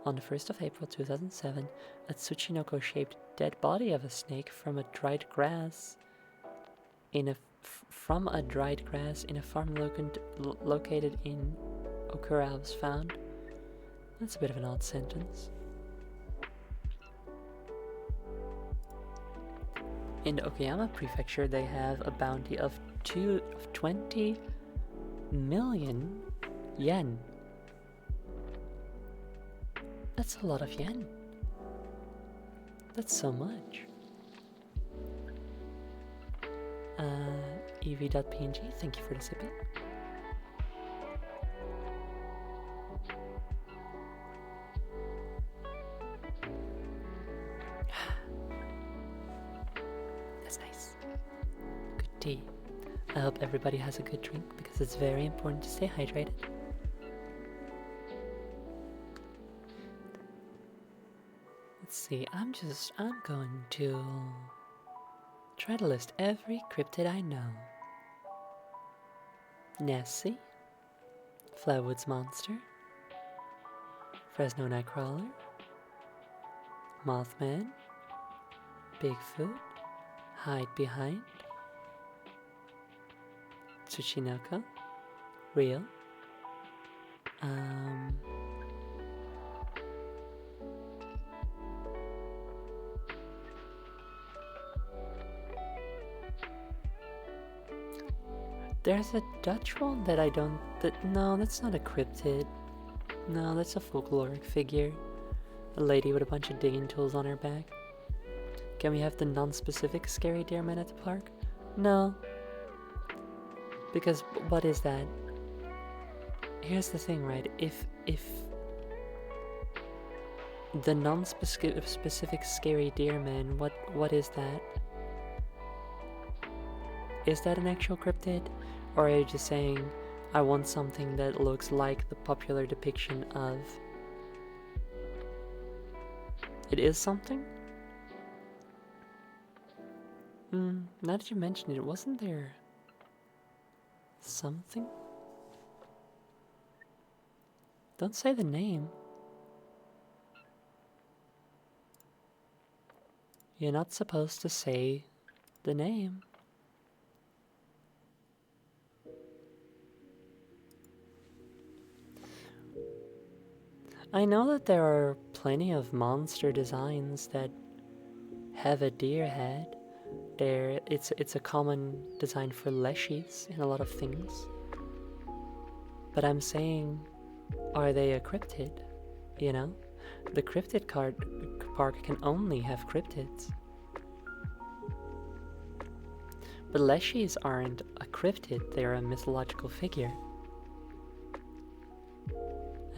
On the 1st of April 2007, a Tsuchinoko-shaped dead body of a snake from a dried grass in a farm located in Okura was found. That's a bit of an odd sentence. In the Okayama prefecture, they have a bounty of 20 million yen. That's a lot of yen. That's so much. ev.png, thank you for the sipping. That's nice. Good tea. I hope everybody has a good drink because it's very important to stay hydrated. Let's see, I'm going to try to list every cryptid I know. Nessie, Flatwoods Monster, Fresno Nightcrawler, Mothman, Bigfoot, Hide Behind, Tsuchinoko, Real, there's a Dutch one that I don't... no, that's not a cryptid. No, that's a folkloric figure. A lady with a bunch of digging tools on her back. Can we have the non-specific scary deer man at the park? No. Because what is that? Here's the thing, right? If the non-specific scary deer man, what is that? Is that an actual cryptid? Or are you just saying, I want something that looks like the popular depiction of... It is something? Now that you mention it, wasn't there something? Don't say the name. You're not supposed to say the name. I know that there are plenty of monster designs that have a deer head. It's a common design for leshies in a lot of things. But I'm saying, are they a cryptid? You know? The cryptid park can only have cryptids. But leshies aren't a cryptid, they're a mythological figure.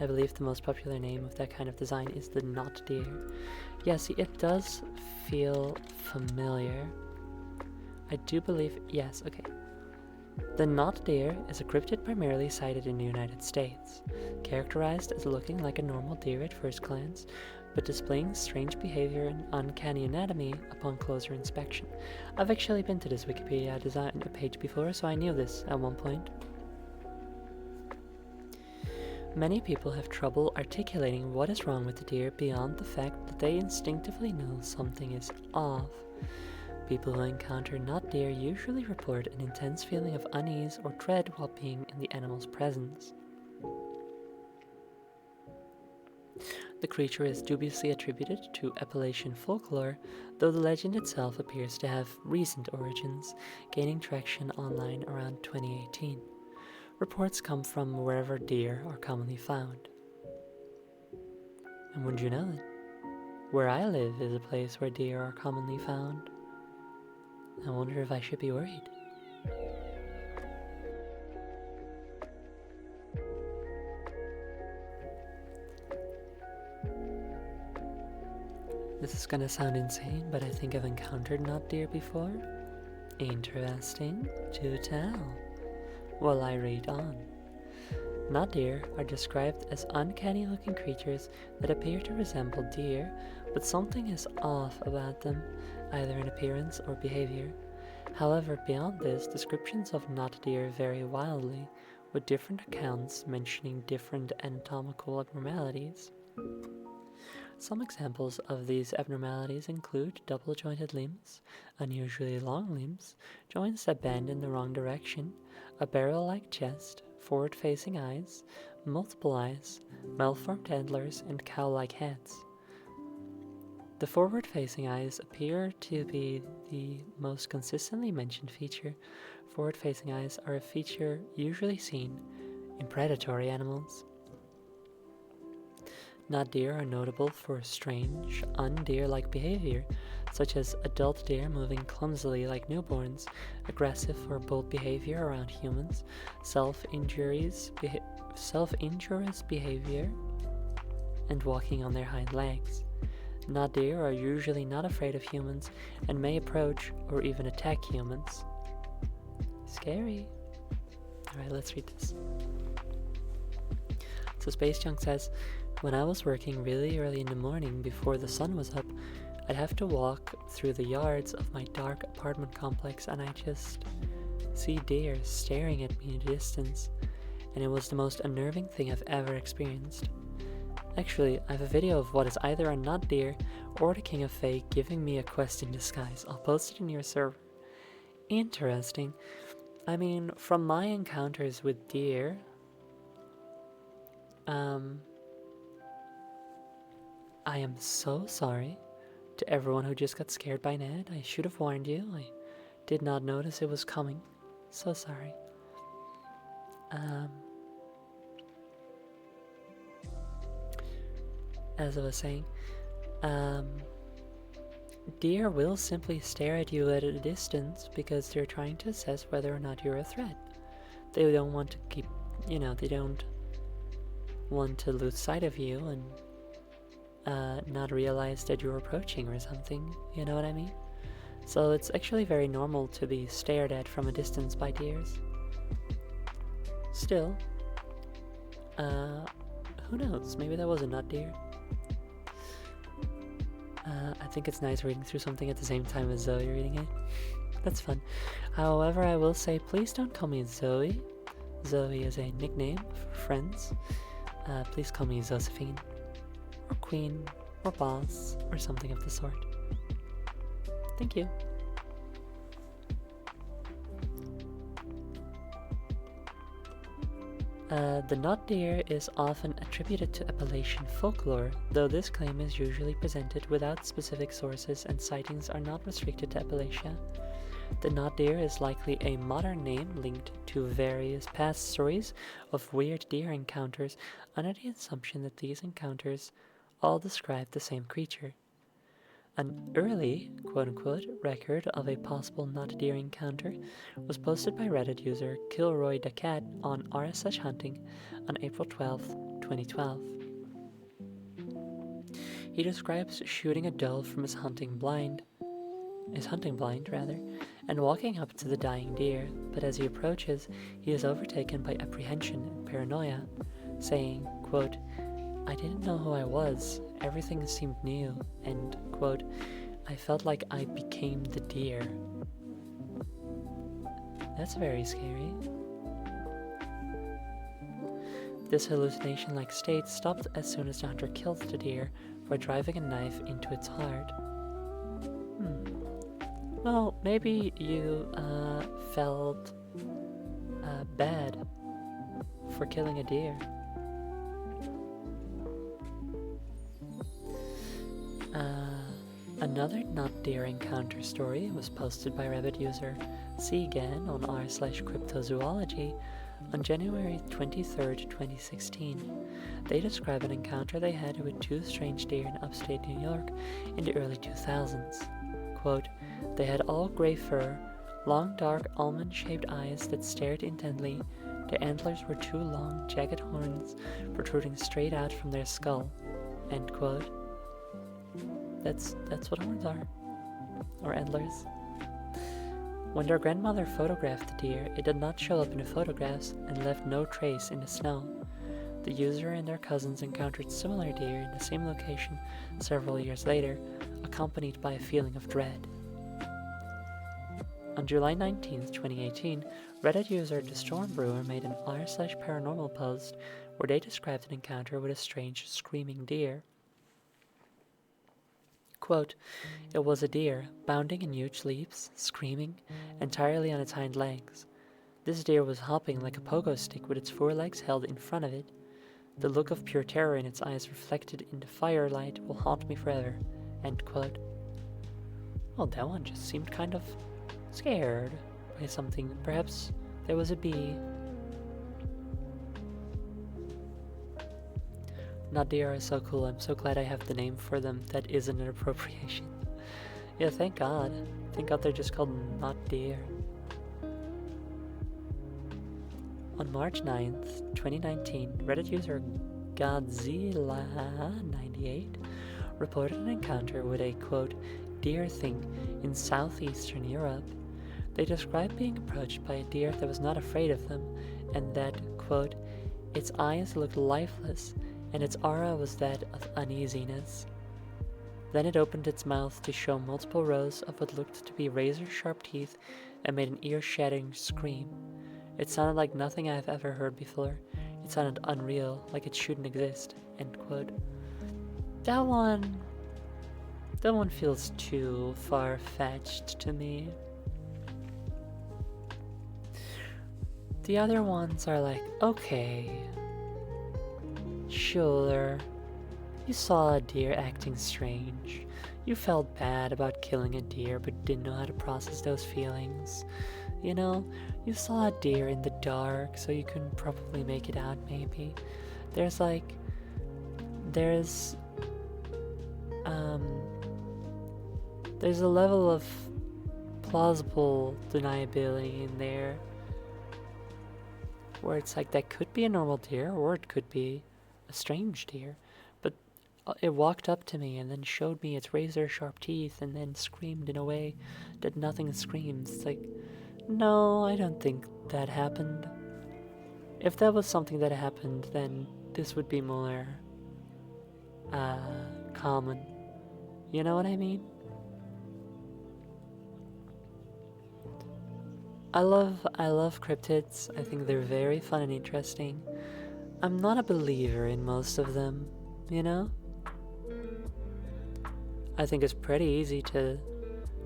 I believe the most popular name of that kind of design is the knot deer. Yeah, see, it does feel familiar. I do believe, yes, okay. The knot deer is a cryptid primarily sighted in the United States, characterized as looking like a normal deer at first glance, but displaying strange behavior and uncanny anatomy upon closer inspection. I've actually been to this Wikipedia design page before, so I knew this at one point. Many people have trouble articulating what is wrong with the deer beyond the fact that they instinctively know something is off. People who encounter knot deer usually report an intense feeling of unease or dread while being in the animal's presence. The creature is dubiously attributed to Appalachian folklore, though the legend itself appears to have recent origins, gaining traction online around 2018. Reports come from wherever deer are commonly found. And wouldn't you know it? Where I live is a place where deer are commonly found. I wonder if I should be worried. This is gonna sound insane, but I think I've encountered knot deer before. Interesting to tell. While I read on. Knot deer are described as uncanny-looking creatures that appear to resemble deer, but something is off about them, either in appearance or behavior. However, beyond this, descriptions of knot deer vary wildly, with different accounts mentioning different anatomical abnormalities. Some examples of these abnormalities include double-jointed limbs, unusually long limbs, joints that bend in the wrong direction, a barrel-like chest, forward-facing eyes, multiple eyes, malformed antlers, and cow-like heads. The forward-facing eyes appear to be the most consistently mentioned feature. Forward-facing eyes are a feature usually seen in predatory animals. Not deer are notable for strange, un-deer-like behavior, such as adult deer moving clumsily like newborns, aggressive or bold behavior around humans, self-injurious behavior, and walking on their hind legs. Not deer are usually not afraid of humans and may approach or even attack humans. Scary. Alright, let's read this. So Space Junk says, when I was working really early in the morning before the sun was up, I'd have to walk through the yards of my dark apartment complex and I just see deer staring at me in the distance, and it was the most unnerving thing I've ever experienced. Actually, I have a video of what is either a not deer or the King of Fae giving me a quest in disguise. I'll post it in your server. Interesting. I mean, from my encounters with deer, I am so sorry to everyone who just got scared by Ned. I should have warned you. I did not notice it was coming. So sorry. As I was saying, deer will simply stare at you at a distance because they're trying to assess whether or not you're a threat. They don't want to keep, they don't want to lose sight of you and not realize that you're approaching or something, you know what I mean? So it's actually very normal to be stared at from a distance by deers. Still, who knows, maybe that was a nut deer. I think it's nice reading through something at the same time as Zoe reading it. That's fun. However, I will say, please don't call me Zoe. Zoe is a nickname for friends. Please call me Josephine, or Queen, or Boss, or something of the sort. Thank you. The nut deer is often attributed to Appalachian folklore, though this claim is usually presented without specific sources and sightings are not restricted to Appalachia. The nut deer is likely a modern name linked to various past stories of weird deer encounters under the assumption that these encounters all describe the same creature. An early, quote-unquote, record of a possible nut deer encounter was posted by Reddit user Kilroy the Cat on r/hunting on April 12, 2012. He describes shooting a doe from his hunting blind, and walking up to the dying deer, but as he approaches, he is overtaken by apprehension and paranoia, saying, quote, I didn't know who I was, everything seemed new, and, quote, I felt like I became the deer. That's very scary. This hallucination-like state stopped as soon as the hunter killed the deer by driving a knife into its heart. Well, maybe you felt bad for killing a deer. Another nut deer encounter story was posted by Reddit user Segan on r/cryptozoology on January 23, 2016. They describe an encounter they had with two strange deer in upstate New York in the early 2000s. Quote, they had all gray fur, long dark almond-shaped eyes that stared intently. Their antlers were two long, jagged horns protruding straight out from their skull. End quote. That's what horns are. Or antlers. When their grandmother photographed the deer, it did not show up in the photographs and left no trace in the snow. The user and their cousins encountered similar deer in the same location several years later, accompanied by a feeling of dread. On July 19, 2018, Reddit user The Storm Brewer made an r/paranormal post where they described an encounter with a strange screaming deer. Quote, it was a deer, bounding in huge leaps, screaming, entirely on its hind legs. This deer was hopping like a pogo stick with its forelegs held in front of it. The look of pure terror in its eyes reflected in the firelight will haunt me forever. End quote. Well, that one just seemed kind of scared by something. Perhaps there was a bee. Not deer are so cool. I'm so glad I have the name for them that isn't an appropriation. Yeah, thank God. Thank God they're just called not deer. On March 9th, 2019, Reddit user Godzilla98 reported an encounter with a, quote, deer thing in southeastern Europe. They described being approached by a deer that was not afraid of them, and that, quote, its eyes looked lifeless, and its aura was that of uneasiness. Then it opened its mouth to show multiple rows of what looked to be razor-sharp teeth and made an ear-shattering scream. It sounded like nothing I have ever heard before. It sounded unreal, like it shouldn't exist, end quote. That one feels too far-fetched to me. The other ones are like, okay, sure, you saw a deer acting strange. You felt bad about killing a deer but didn't know how to process those feelings. You know, you saw a deer in the dark so you couldn't probably make it out maybe. There's a level of plausible deniability in there where it's like that could be a normal deer or it could be a strange deer, but it walked up to me and then showed me its razor sharp teeth and then screamed in a way that nothing screams. It's like, no, I don't think that happened. If that was something that happened, then this would be more common. You know what I mean? I love cryptids. I think they're very fun and interesting. I'm not a believer in most of them, you know? I think it's pretty easy to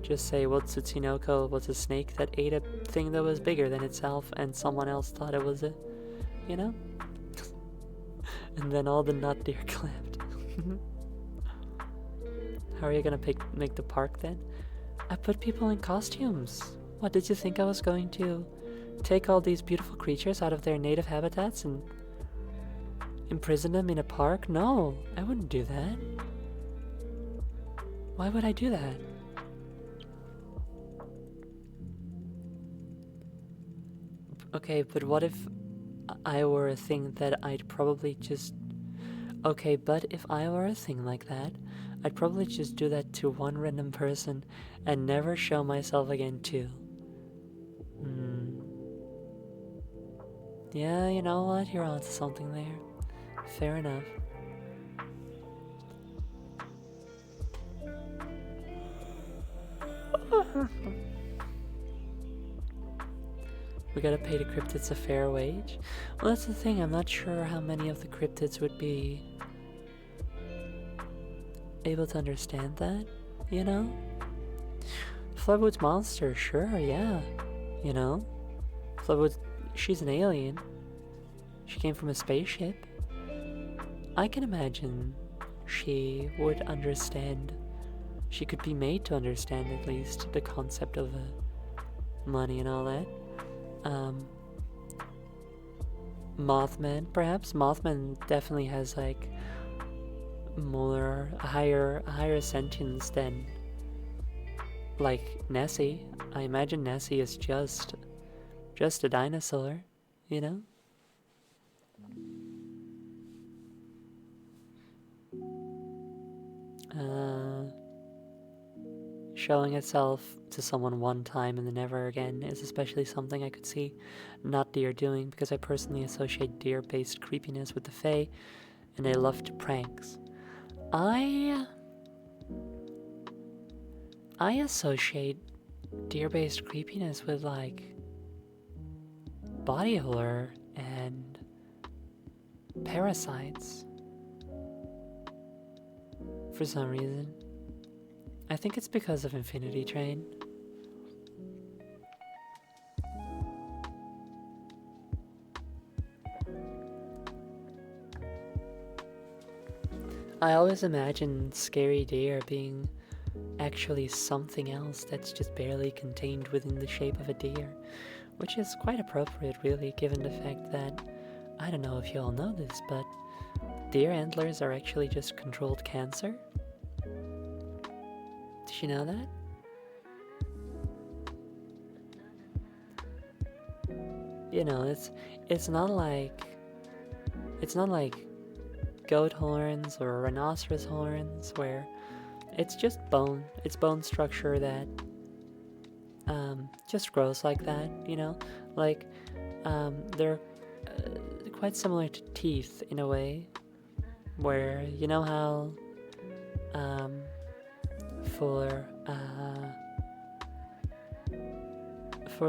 just say, well, Tsuchinoko was a snake that ate a thing that was bigger than itself and someone else thought it was a, you know? And then all the nut deer clapped. How are you gonna make the park then? I put people in costumes. What, did you think I was going to take all these beautiful creatures out of their native habitats and imprison them in a park? No, I wouldn't do that. Why would I do that? Okay, but what if I were a thing that I'd probably just... Okay, but if I were a thing like that, I'd probably just do that to one random person and never show myself again too. Yeah, you know what? You're onto something there. Fair enough. We gotta pay the cryptids a fair wage? Well, that's the thing. I'm not sure how many of the cryptids would be able to understand that, you know? Floodwood's monster, sure, yeah. You know? Floodwood, she's an alien. She came from a spaceship. I can imagine she would understand. She could be made to understand, at least, the concept of money and all that. Mothman, perhaps? Mothman definitely has, like, a higher sentience than, like, Nessie. I imagine Nessie is just a dinosaur, you know? Showing itself to someone one time and then never again is especially something I could see not deer doing, because I personally associate deer-based creepiness with the Fae, and they love to pranks. I associate deer-based creepiness with, like, body horror and parasites for some reason. I think it's because of Infinity Train. I always imagine scary deer being actually something else that's just barely contained within the shape of a deer, which is quite appropriate, really, given the fact that, I don't know if you all know this, but deer antlers are actually just controlled cancer. Did you know that? You know, it's not like goat horns or rhinoceros horns where it's just bone. It's bone structure that just grows like that, you know? Like, they're quite similar to teeth in a way, where you know how for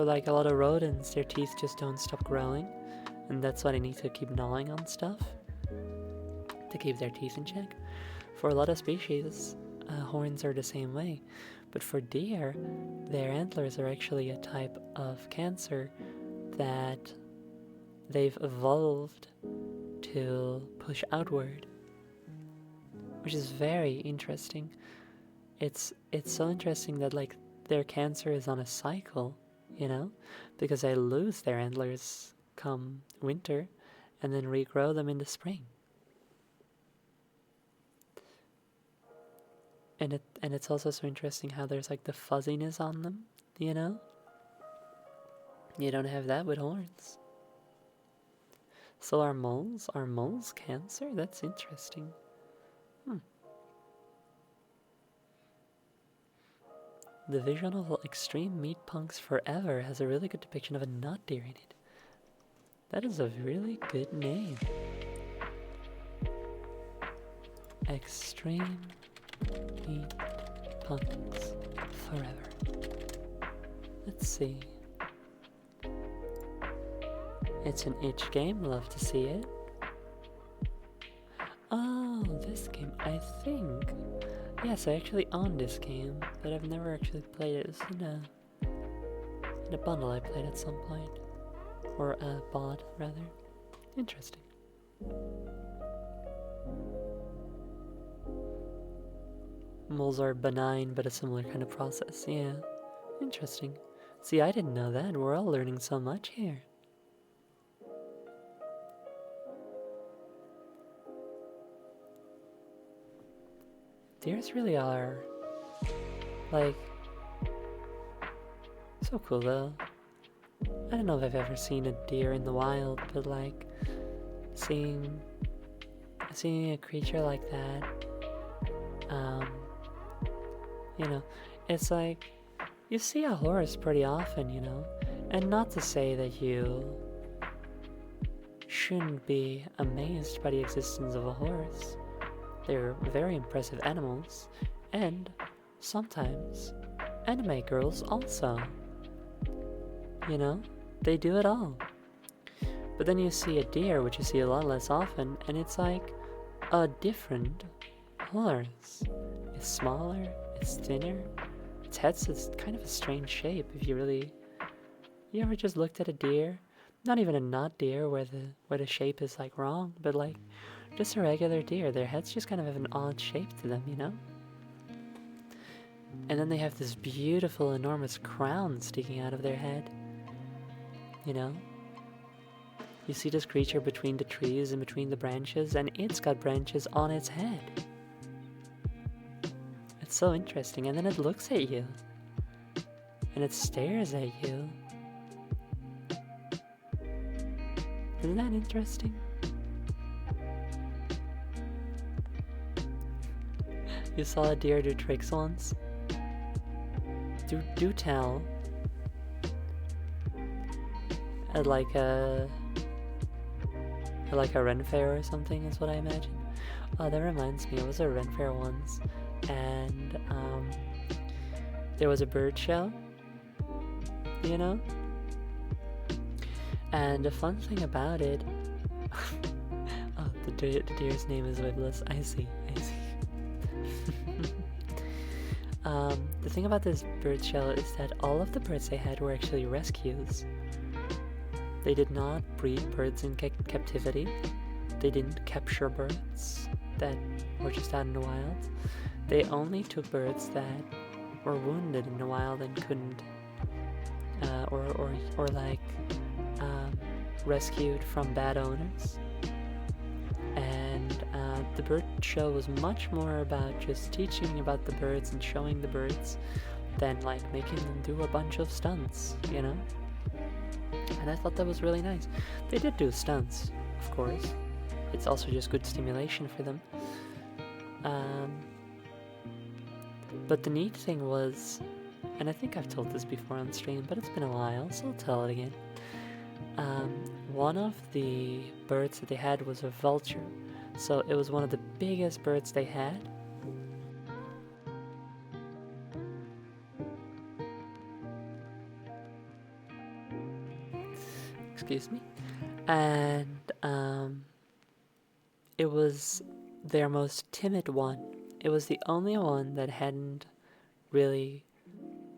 like a lot of rodents, their teeth just don't stop growing, and that's why they need to keep gnawing on stuff to keep their teeth in check. For a lot of species, horns are the same way, but for deer, their antlers are actually a type of cancer that they've evolved to push outward, which is very interesting. It's so interesting that like their cancer is on a cycle, you know, because they lose their antlers come winter and then regrow them in the spring. And it's also so interesting how there's like the fuzziness on them, you know? You don't have that with horns. So are moles cancer? That's interesting. The visual novel Extreme Meat Punks Forever has a really good depiction of a nut deer in it. That is a really good name. Extreme Meat Punks Forever. Let's see. It's an itch game, love to see it. Oh, this game, I think. Yes, I actually own this game, but I've never actually played it. It's in a bundle I played at some point. Or a bod, rather. Interesting. Moles are benign, but a similar kind of process. Yeah, interesting. See, I didn't know that. We're all learning so much here. Deers really are, like, so cool though. I don't know if I've ever seen a deer in the wild, but like, seeing a creature like that, you know, it's like, you see a horse pretty often, you know, and not to say that you shouldn't be amazed by the existence of a horse. They're very impressive animals, and sometimes anime girls also. You know, they do it all. But then you see a deer, which you see a lot less often, and it's like a different horse. It's smaller, it's thinner, its head's kind of a strange shape if you ever just looked at a deer? Not even a nut deer where the shape is like wrong, but like just a regular deer. Their heads just kind of have an odd shape to them, you know? And then they have this beautiful, enormous crown sticking out of their head. You know? You see this creature between the trees and between the branches, and it's got branches on its head. It's so interesting. And then it looks at you. And it stares at you. Isn't that interesting? You saw a deer do tricks once? Do tell. At like a Ren fair or something is what I imagine. Oh, that reminds me, I was at a Ren fair once, and there was a bird show, you know? And the fun thing about it, oh, the deer's name is Wibless. I see. The thing about this bird show is that all of the birds they had were actually rescues. They did not breed birds in captivity. They didn't capture birds that were just out in the wild. They only took birds that were wounded in the wild and couldn't, or rescued from bad owners. And the bird show was much more about just teaching about the birds and showing the birds than like making them do a bunch of stunts, you know? And I thought that was really nice. They did do stunts, of course. It's also just good stimulation for them. But the neat thing was, and I think I've told this before on stream, but it's been a while, so I'll tell it again. One of the birds that they had was a vulture. So it was one of the biggest birds they had. Excuse me. And it was their most timid one. It was the only one that hadn't really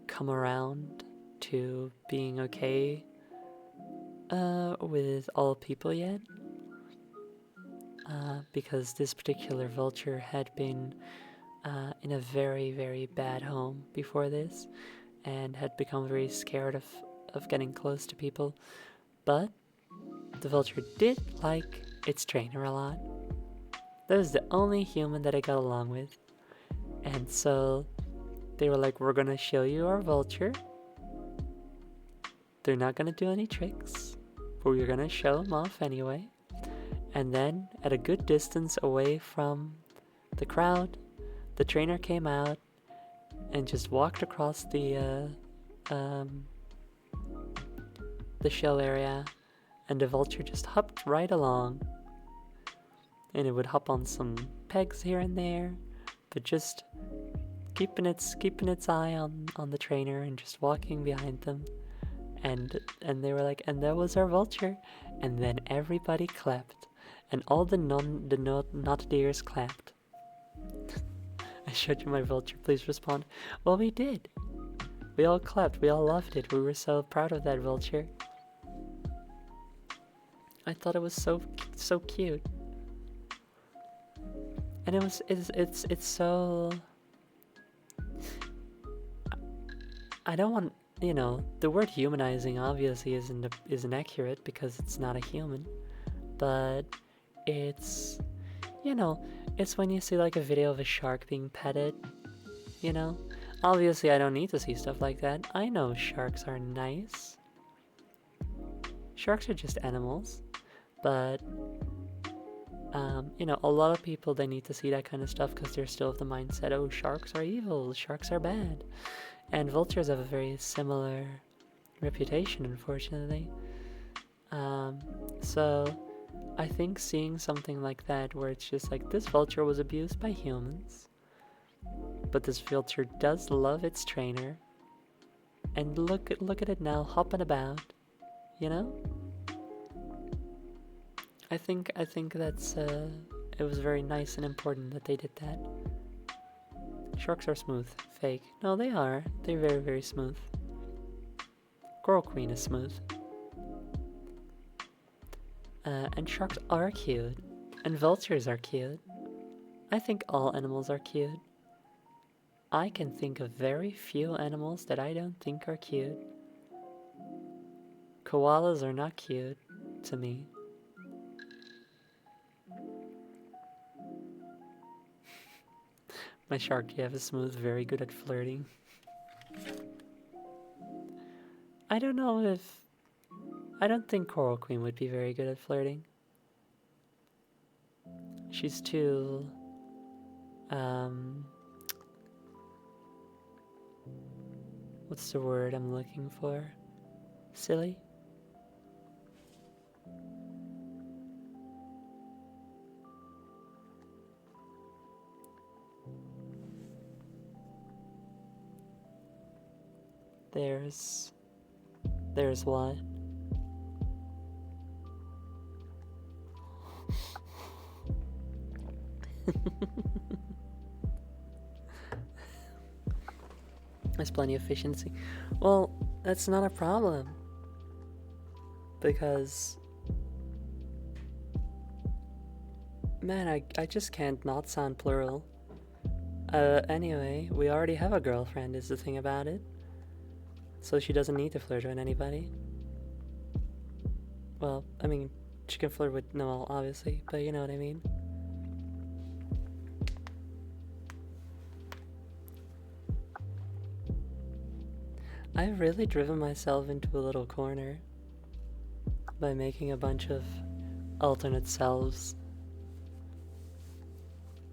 come around to being okay with all people yet. Because this particular vulture had been in a very, very bad home before this and had become very scared of getting close to people. But the vulture did like its trainer a lot. That was the only human that I got along with. And so they were like, we're gonna show you our vulture. They're not gonna do any tricks, but we're gonna show them off anyway. And then, at a good distance away from the crowd, the trainer came out and just walked across the show area, and the vulture just hopped right along. And it would hop on some pegs here and there, but just keeping its eye on the trainer and just walking behind them. And they were like, and that was our vulture. And then everybody clapped. And all the not deers clapped. I showed you my vulture, please respond. Well, we did. We all clapped, we all loved it. We were so proud of that vulture. I thought it was so cute. And it's so... I don't want, you know, the word humanizing obviously isn't accurate because it's not a human. But it's, you know, it's when you see like a video of a shark being petted, you know? Obviously I don't need to see stuff like that. I know sharks are nice. Sharks are just animals. But, you know, a lot of people, they need to see that kind of stuff because they're still of the mindset, oh, sharks are evil, sharks are bad. And vultures have a very similar reputation, unfortunately. So I think seeing something like that where it's just like, this vulture was abused by humans, but this vulture does love its trainer, and look at it now hopping about, you know? I think that's it was very nice and important that they did that. Sharks are smooth. Fake. No, they are. They're very, very smooth. Coral Queen is smooth. And sharks are cute. And vultures are cute. I think all animals are cute. I can think of very few animals that I don't think are cute. Koalas are not cute to me. My shark, you have a smooth, very good at flirting. I don't know if... I don't think Coral Queen would be very good at flirting. She's too... what's the word I'm looking for? Silly? There's what? There's plenty of efficiency. Well, that's not a problem. Because... man, I just can't not sound plural. Anyway, we already have a girlfriend is the thing about it. So she doesn't need to flirt with anybody. Well, I mean, she can flirt with Noel, obviously, but you know what I mean. I've really driven myself into a little corner by making a bunch of alternate selves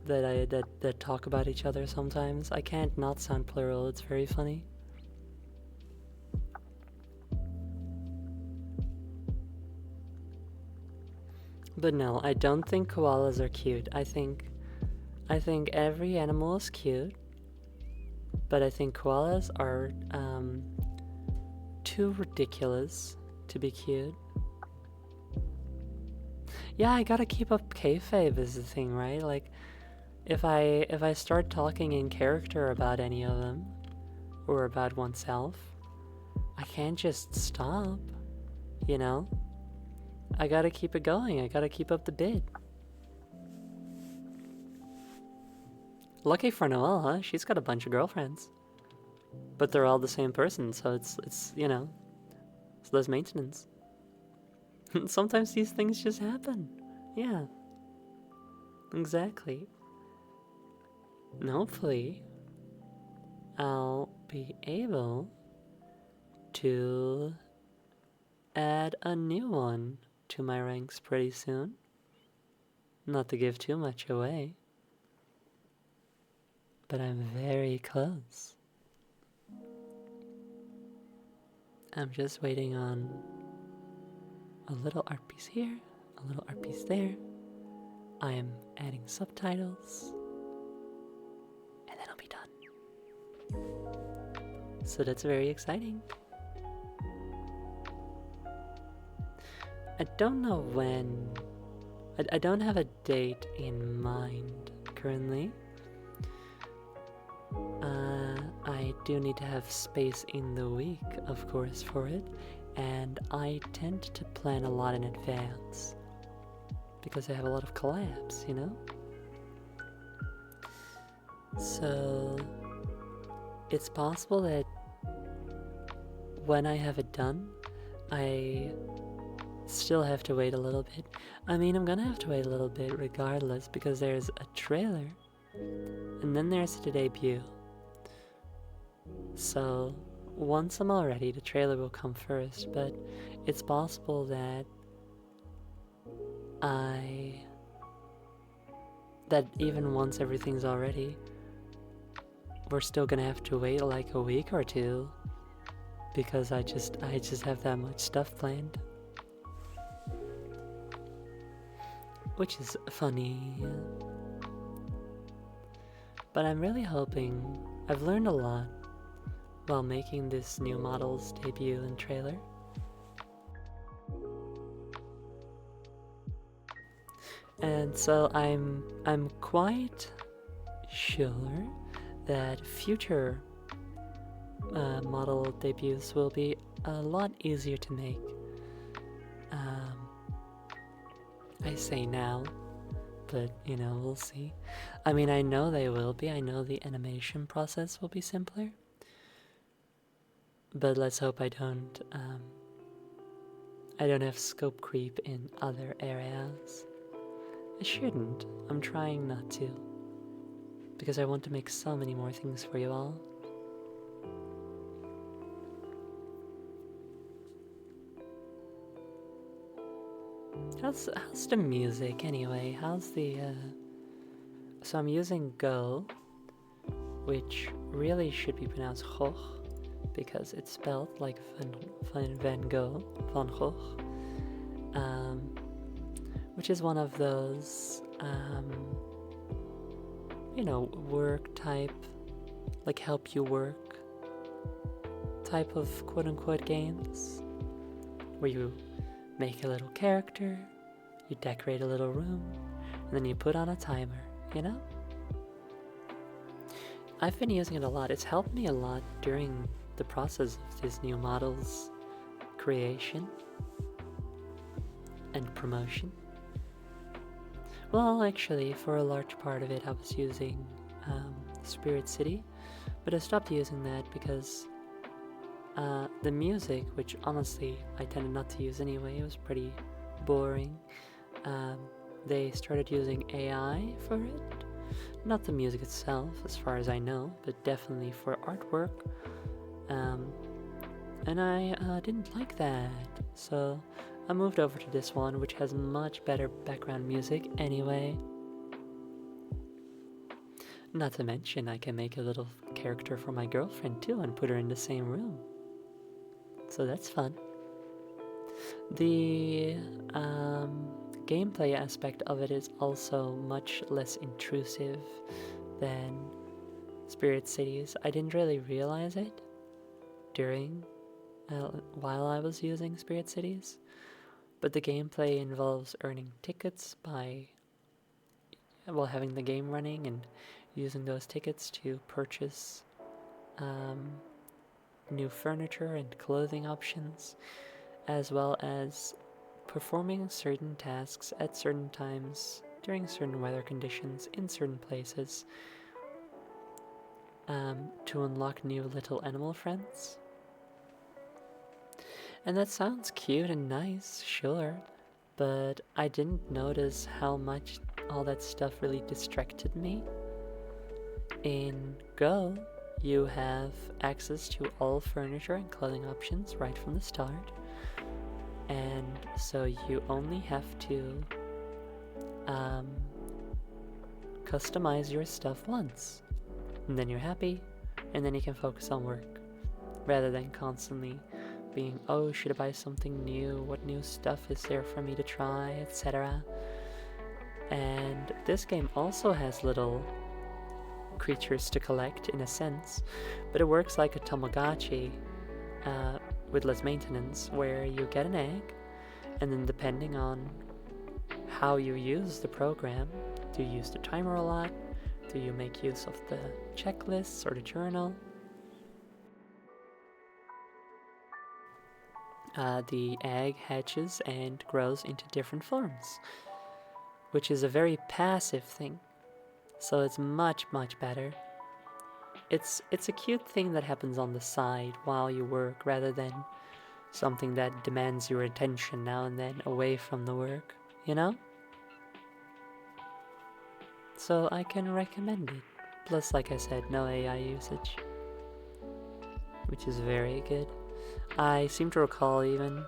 that talk about each other sometimes. I can't not sound plural, it's very funny. But no, I don't think koalas are cute. I think every animal is cute, but I think koalas are too ridiculous to be cute. Yeah, I gotta keep up kayfabe is the thing, right? Like, if I start talking in character about any of them, or about oneself, I can't just stop, you know? I gotta keep it going, I gotta keep up the bid. Lucky for Noelle, huh? She's got a bunch of girlfriends. But they're all the same person, so it's you know, it's less maintenance. Sometimes these things just happen. Yeah. Exactly. And hopefully, I'll be able to add a new one to my ranks pretty soon. Not to give too much away, but I'm very close. I'm just waiting on a little art piece here, a little art piece there. I am adding subtitles, and then I'll be done. So that's very exciting. I don't know when. I don't have a date in mind currently. I do need to have space in the week, of course, for it, and I tend to plan a lot in advance because I have a lot of collabs, you know? So it's possible that when I have it done, I still have to wait a little bit. I mean, I'm gonna have to wait a little bit regardless because there's a trailer and then there's the debut. So once I'm all ready, the trailer will come first, but it's possible that even once everything's all ready, we're still gonna have to wait like a week or two because I just have that much stuff planned. Which is funny. But I'm really hoping I've learned a lot while making this new model's debut and trailer. And so I'm quite sure that future model debuts will be a lot easier to make. I say now, but you know, we'll see. I mean, I know they will be. I know the animation process will be simpler. But let's hope I don't have scope creep in other areas. I shouldn't. I'm trying not to. Because I want to make so many more things for you all. How's the music anyway? How's the so I'm using Go, which really should be pronounced Gogh, because it's spelled like Van Gogh, Van Gogh, which is one of those, you know, work type, like help you work type of quote-unquote games, where you make a little character, you decorate a little room, and then you put on a timer, you know? I've been using it a lot. It's helped me a lot during the process of this new model's creation and promotion. Well, actually, for a large part of it, I was using Spirit City, but I stopped using that because the music, which honestly I tended not to use anyway, it was pretty boring. They started using AI for it. Not the music itself, as far as I know, but definitely for artwork. and I didn't like that, so I moved over to this one, which has much better background music anyway. Not to mention, I can make a little character for my girlfriend too and put her in the same room. So that's fun. The gameplay aspect of it is also much less intrusive than Spirit Cities. I didn't really realize it during while I was using Spirit Cities, but the gameplay involves earning tickets by having the game running and using those tickets to purchase new furniture and clothing options, as well as performing certain tasks at certain times during certain weather conditions in certain places to unlock new little animal friends. And that sounds cute and nice, sure, but I didn't notice how much all that stuff really distracted me. In Go, you have access to all furniture and clothing options right from the start, and so you only have to customize your stuff once, and then you're happy, and then you can focus on work, rather than constantly being, oh, should I buy something new? What new stuff is there for me to try, etc. And this game also has little creatures to collect in a sense, but it works like a Tamagotchi with less maintenance, where you get an egg, and then depending on how you use the program, do you use the timer a lot? Do you make use of the checklists or the journal? The egg hatches and grows into different forms, which is a very passive thing, so it's much better. It's a cute thing that happens on the side while you work, rather than something that demands your attention now and then away from the work, you know? So I can recommend it. Plus, like I said, no AI usage, which is very good. I seem to recall even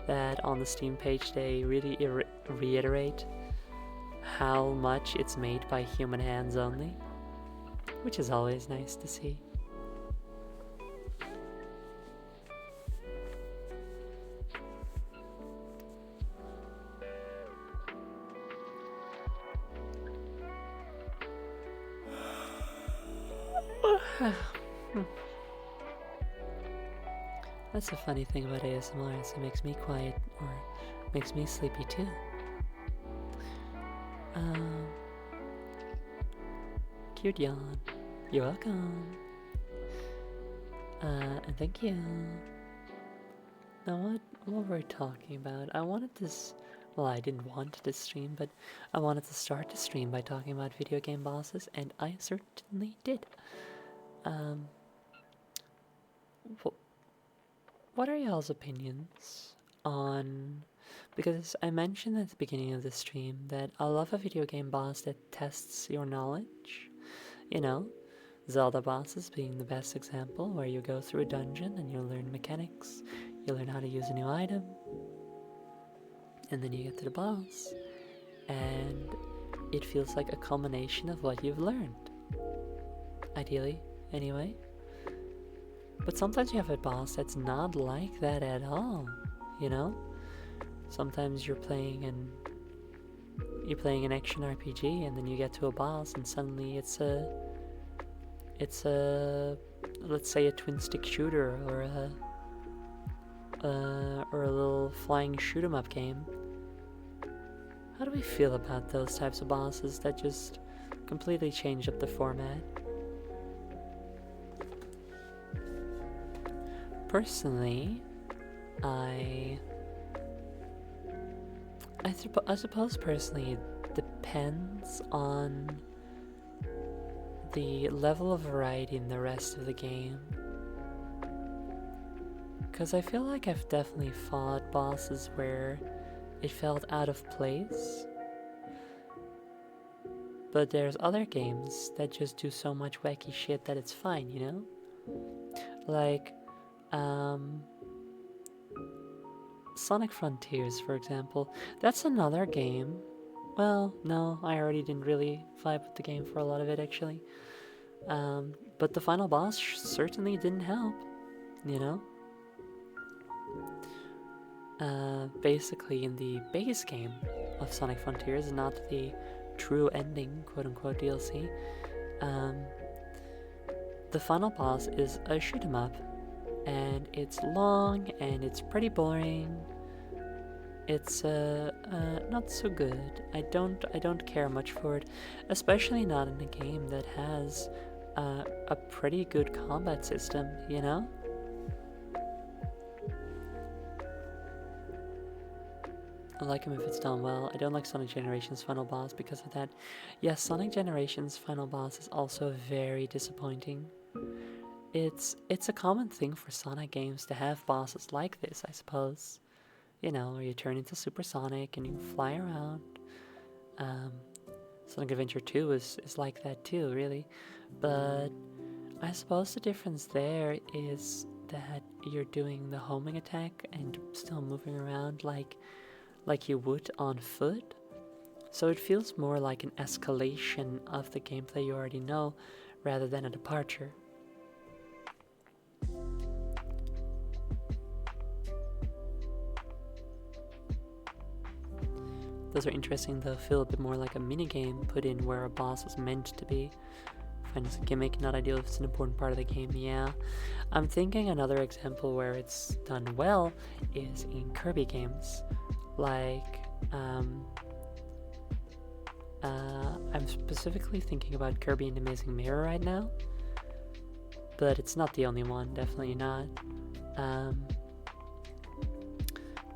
that on the Steam page they really reiterate how much it's made by human hands only, which is always nice to see. That's the funny thing about ASMR, is it makes me quiet or makes me sleepy too. Cute yawn. You're welcome. And thank you. Now what we're talking about, I wanted this, well, I didn't want this stream, but I wanted to start the stream by talking about video game bosses, and I certainly did. What are y'all's opinions on, because I mentioned at the beginning of the stream that I love a video game boss that tests your knowledge. You know, Zelda bosses being the best example, where you go through a dungeon and you learn mechanics, you learn how to use a new item, and then you get to the boss, and it feels like a culmination of what you've learned. Ideally, anyway. But sometimes you have a boss that's not like that at all, you know? Sometimes you're playing an action RPG, and then you get to a boss and suddenly it's a let's say a twin stick shooter, or a little flying shoot 'em up game. How do we feel about those types of bosses that just completely change up the format? Personally, I suppose personally it depends on the level of variety in the rest of the game. Because I feel like I've definitely fought bosses where it felt out of place, but there's other games that just do so much wacky shit that it's fine, you know? Like, Um, Sonic Frontiers, for example, that's another game. Well, no, I already didn't really vibe with the game for a lot of it, actually. But the final boss certainly didn't help, you know? Basically, in the base game of Sonic Frontiers, not the true ending, quote-unquote, DLC, the final boss is a shoot 'em up, and it's long and it's pretty boring. It's not so good. I don't care much for it, especially not in a game that has a pretty good combat system, you know? I like him if it's done well. I don't like Sonic Generations' final boss because of that. Yes, Sonic Generations' final boss is also very disappointing. It's a common thing for Sonic games to have bosses like this, I suppose. You know, where you turn into Super Sonic and you fly around. Sonic Adventure 2 is like that too, really. But I suppose the difference there is that you're doing the homing attack and still moving around like you would on foot. So it feels more like an escalation of the gameplay you already know rather than a departure. Those are interesting though, feel a bit more like a minigame put in where a boss is meant to be. I find it's a gimmick, not ideal if it's an important part of the game, yeah. I'm thinking another example where it's done well is in Kirby games. Like, I'm specifically thinking about Kirby and the Amazing Mirror right now, but it's not the only one, definitely not.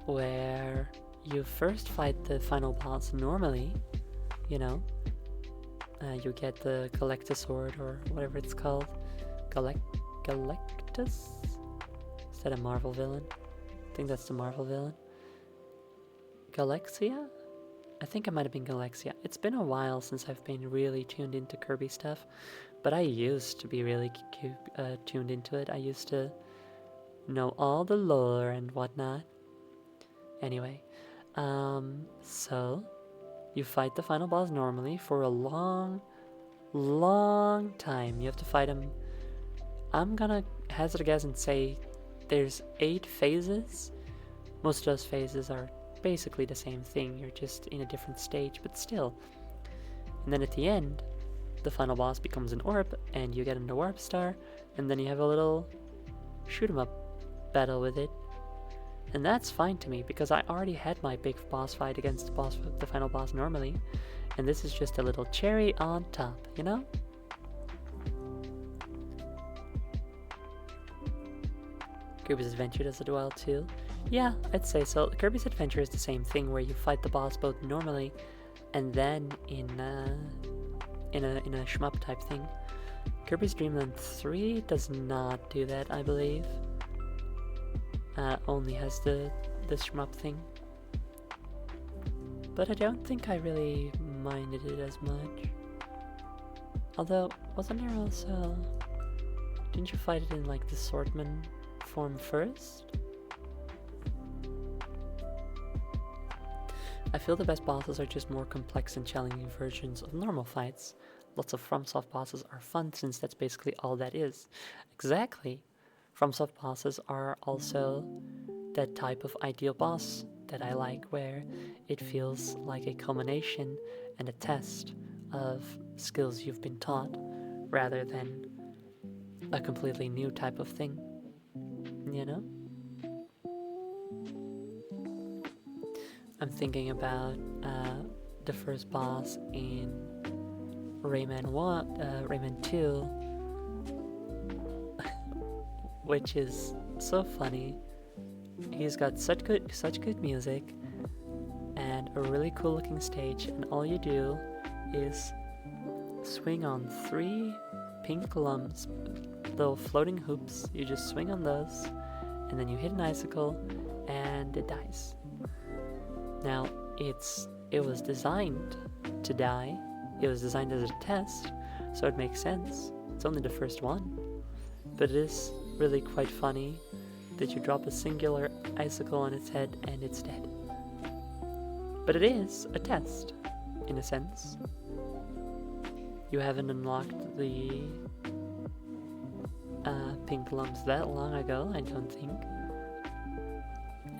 Where you first fight the final boss normally, you know, you get the Galactus Sword or whatever it's called. Galactus? Is that a Marvel villain? I think that's the Marvel villain. Galaxia? I think it might have been Galaxia. It's been a while since I've been really tuned into Kirby stuff, but I used to be really tuned into it. I used to know all the lore and whatnot. Anyway, so you fight the final boss normally for a long time. You have to fight him. I'm gonna hazard a guess and say there's 8 phases. Most of those phases are basically the same thing, you're just in a different stage, but still. And then at the end, the final boss becomes an orb, and you get into Warp Star, and then you have a little shoot 'em up battle with it. And that's fine to me, because I already had my big boss fight against the final boss normally, and this is just a little cherry on top, you know? Kirby's Adventure does it well too. Yeah, I'd say so. Kirby's Adventure is the same thing, where you fight the boss both normally and then in a shmup type thing. Kirby's Dream Land 3 does not do that, I believe. Only has the shmup thing. But I don't think I really minded it as much. Although, wasn't there also... Didn't you fight it in like the Swordman form first? I feel the best bosses are just more complex and challenging versions of normal fights. Lots of FromSoft bosses are fun since that's basically all that is. Exactly. FromSoft bosses are also that type of ideal boss that I like, where it feels like a culmination and a test of skills you've been taught, rather than a completely new type of thing, you know? I'm thinking about the first boss in Rayman 2, which is so funny. He's got such good music and a really cool looking stage, and all you do is swing on 3 pink lumps, little floating hoops. You just swing on those, and then you hit an icicle, and it dies. Now, it was designed to die. It was designed as a test, so it makes sense. It's only the first one, but it is really quite funny that you drop a singular icicle on its head and it's dead. But it is a test, in a sense. You haven't unlocked the pink lumps that long ago, I don't think.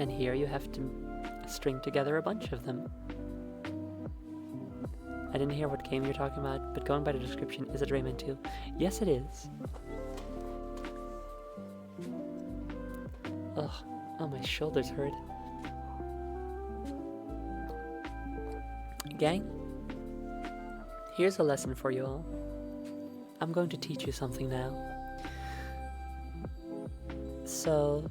And here you have to string together a bunch of them. I didn't hear what game you're talking about, but going by the description, is it Rayman 2? Yes, it is. Ugh, oh, my shoulders hurt. Gang, here's a lesson for you all. I'm going to teach you something now. So,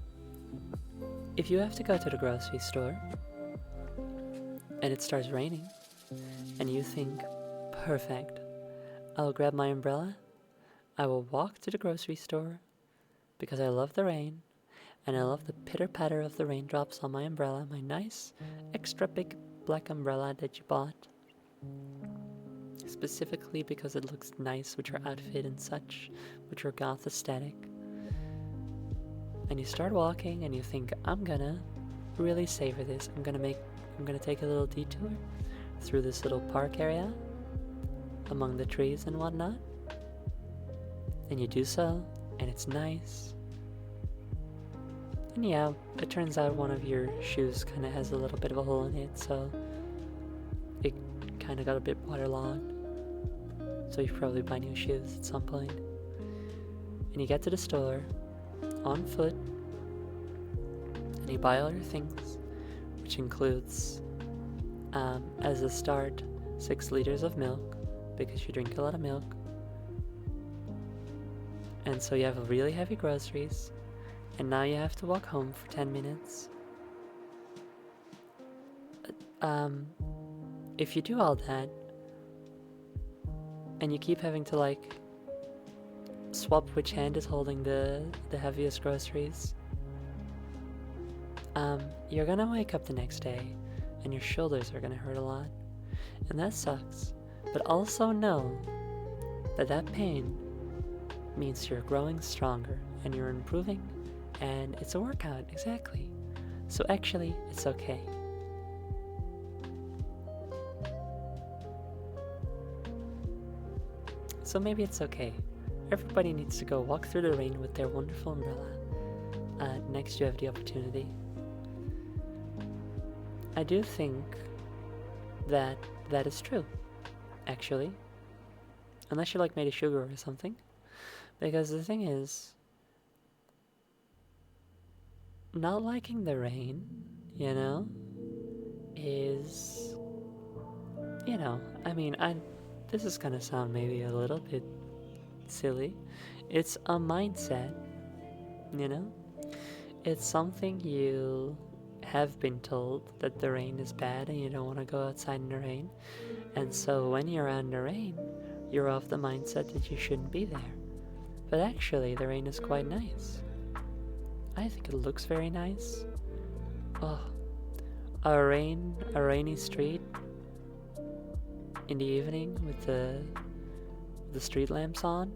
if you have to go to the grocery store, and it starts raining, and you think, perfect, I'll grab my umbrella, I will walk to the grocery store, because I love the rain, and I love the pitter-patter of the raindrops on my umbrella, my nice, extra big black umbrella that you bought, specifically because it looks nice with your outfit and such, with your goth aesthetic. And you start walking, and you think, I'm gonna really savor this. I'm gonna take a little detour through this little park area among the trees and whatnot. And you do so, and it's nice. And yeah, it turns out one of your shoes kind of has a little bit of a hole in it, so it kind of got a bit waterlogged. So you probably buy new shoes at some point. And you get to the store on foot, and you buy all your things, which includes, as a start, 6 liters of milk, because you drink a lot of milk. And so you have really heavy groceries, and now you have to walk home for 10 minutes. If you do all that, and you keep having to like swap which hand is holding the heaviest groceries, you're gonna wake up the next day and your shoulders are gonna hurt a lot, and that sucks. But also know that that pain means you're growing stronger and you're improving, and it's a workout, exactly. So actually, it's okay. So maybe it's okay. Everybody needs to go walk through the rain with their wonderful umbrella. Next you have the opportunity. I do think that that is true, actually. Unless you like made of sugar or something. Because the thing is, not liking the rain, you know, is, you know, I mean, this is gonna sound maybe a little bit silly. It's a mindset, you know? It's something you have been told that the rain is bad and you don't want to go outside in the rain. And so when you're out in the rain, you're of the mindset that you shouldn't be there. But actually, the rain is quite nice. I think it looks very nice. Oh, a rainy street in the evening with the street lamps on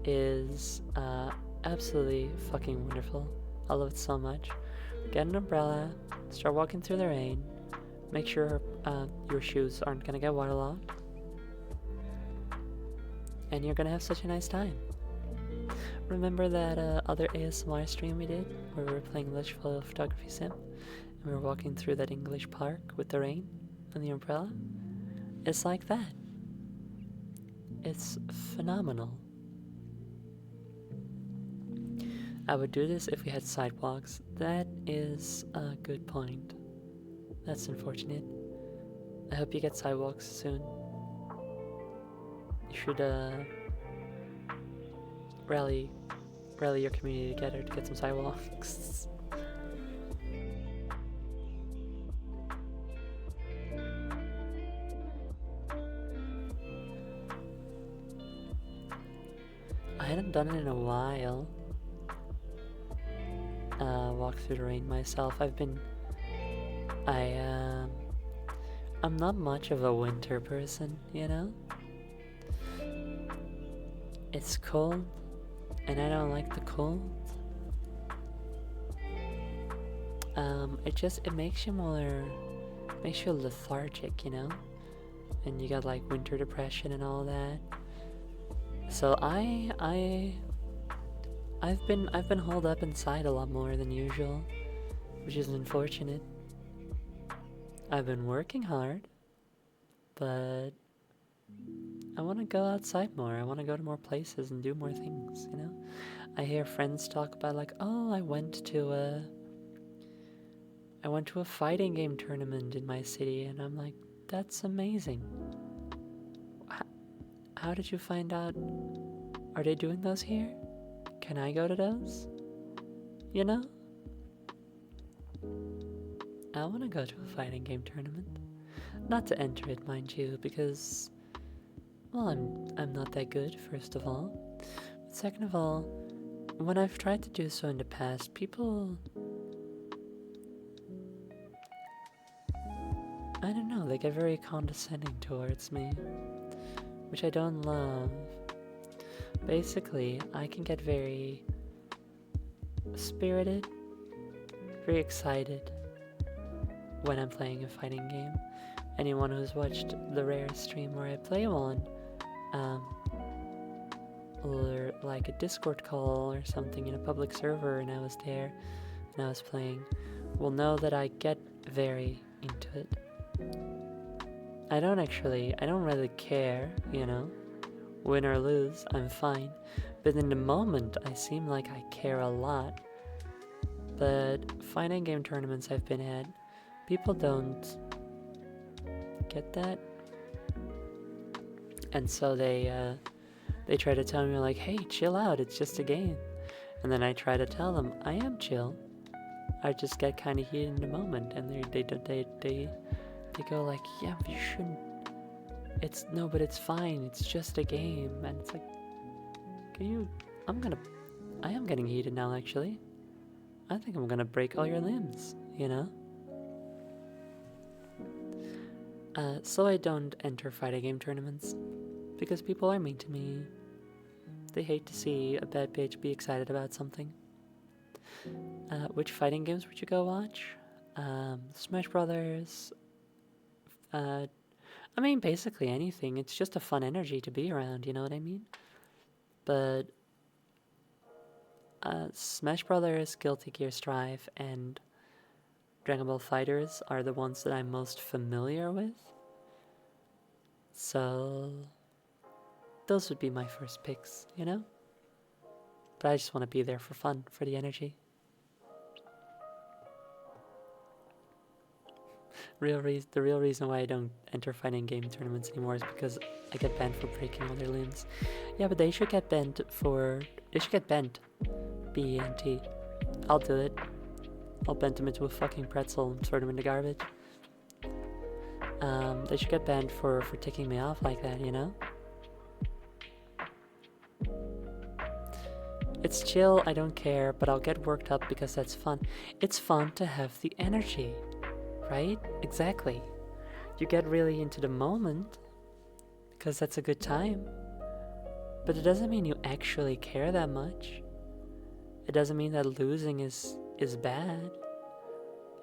is absolutely fucking wonderful. I love it so much. Get an umbrella, start walking through the rain, make sure your shoes aren't gonna get waterlogged, and you're gonna have such a nice time. Remember that other ASMR stream we did where we were playing English Photography Sim and we were walking through that English park with the rain and the umbrella? It's like that. It's phenomenal. I would do this if we had sidewalks. That is a good point. That's unfortunate. I hope you get sidewalks soon. You should rally your community together to get some sidewalks. I hadn't done it in a while. Walk through the rain myself. I'm not much of a winter person, you know? It's cold, and I don't like the cold. It makes you lethargic, you know? And you got like winter depression and all that. So I've been holed up inside a lot more than usual, which is unfortunate. I've been working hard, but I want to go outside more. I want to go to more places and do more things, you know? I hear friends talk about like, "Oh, I went to a fighting game tournament in my city," and I'm like, "That's amazing. How did you find out? Are they doing those here? Can I go to those? You know? I want to go to a fighting game tournament. Not to enter it, mind you, because, well, I'm not that good, first of all. But second of all, when I've tried to do so in the past, people, I don't know, they get very condescending towards me, which I don't love. Basically, I can get very spirited, very excited when I'm playing a fighting game. Anyone who's watched the rare stream where I play one, or like a Discord call or something in a public server and I was there and I was playing, will know that I get very into it. I don't really care, you know, win or lose, I'm fine, but in the moment I seem like I care a lot. But fighting game tournaments I've been at, people don't get that, and so they try to tell me like, "Hey, chill out, it's just a game," and then I try to tell them I am chill, I just get kind of heated in the moment, and they go like, "Yeah, you shouldn't, but it's fine, it's just a game," and it's like, I am getting heated now, actually. I think I'm gonna break all your limbs, you know? So I don't enter fighting game tournaments, because people are mean to me. They hate to see a bad bitch be excited about something. Which fighting games would you go watch? Smash Brothers. I mean, basically anything. It's just a fun energy to be around, you know what I mean? But Smash Brothers, Guilty Gear Strive, and Dragon Ball FighterZ are the ones that I'm most familiar with. So those would be my first picks, you know? But I just want to be there for fun, for the energy. The real reason why I don't enter fighting game tournaments anymore is because I get banned for breaking all their limbs. Yeah, but they should get banned. B-E-N-T. I'll do it. I'll bend them into a fucking pretzel and throw them in the garbage. They should get banned for ticking me off like that, you know? It's chill, I don't care, but I'll get worked up because that's fun. It's fun to have the energy, right? Exactly. You get really into the moment because that's a good time. But it doesn't mean you actually care that much. It doesn't mean that losing is bad,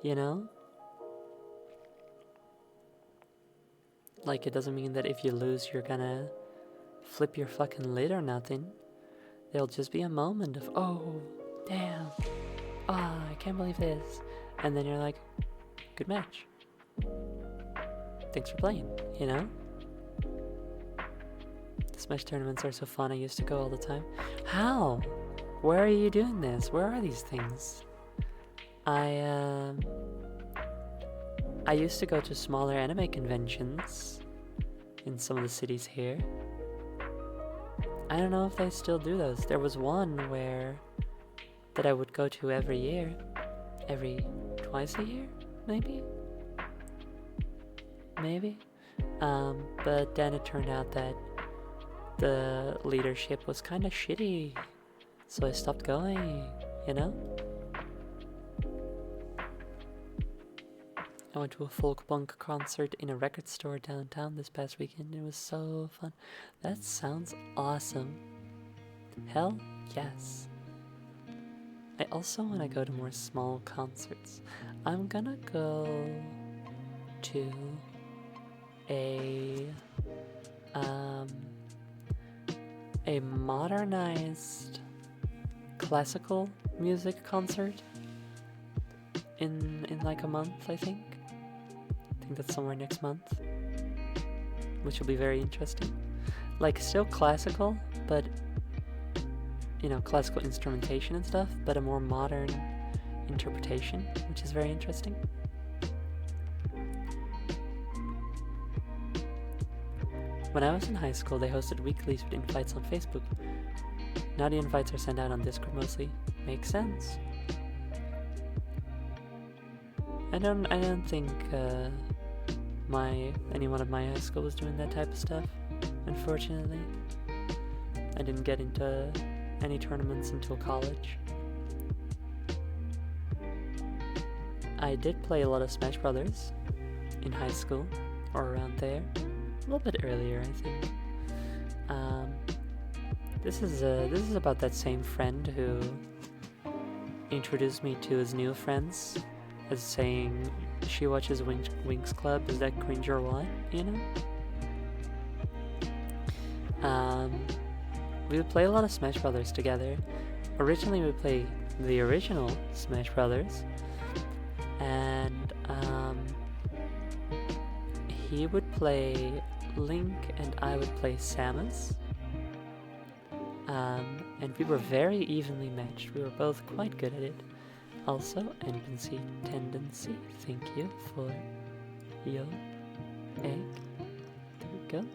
you know? Like, it doesn't mean that if you lose you're gonna flip your fucking lid or nothing. There'll just be a moment of, oh, damn, I can't believe this. And then you're like, good match. Thanks for playing, you know? The Smash tournaments are so fun, I used to go all the time. How? Where are you doing this? Where are these things? I used to go to smaller anime conventions in some of the cities here. I don't know if they still do those. There was one that I would go to every year. Twice a year, maybe? But then it turned out that the leadership was kind of shitty, so I stopped going, you know? I went to a folk punk concert in a record store downtown this past weekend. It was so fun. That sounds awesome. Hell yes. I also want to go to more small concerts. I'm gonna go to a modernized classical music concert in like a month, I think. I think that's somewhere next month, which will be very interesting. Like, still classical, but classical instrumentation and stuff, but a more modern interpretation, which is very interesting. When I was in high school, they hosted weekly invites on Facebook. Now the invites are sent out on Discord mostly. Makes sense. I don't think anyone at my high school was doing that type of stuff. Unfortunately, I didn't get into any tournaments until college. I did play a lot of Smash Brothers in high school, or around there. A little bit earlier, I think. This is about that same friend who introduced me to his new friends, as saying she watches Winx Club. Is that cringe or what? We would play a lot of Smash Brothers together. Originally, we would play the original Smash Brothers, and he would play Link and I would play Samus. And we were very evenly matched. We were both quite good at it. Also, NPC Tendency, thank you for your egg. There we go.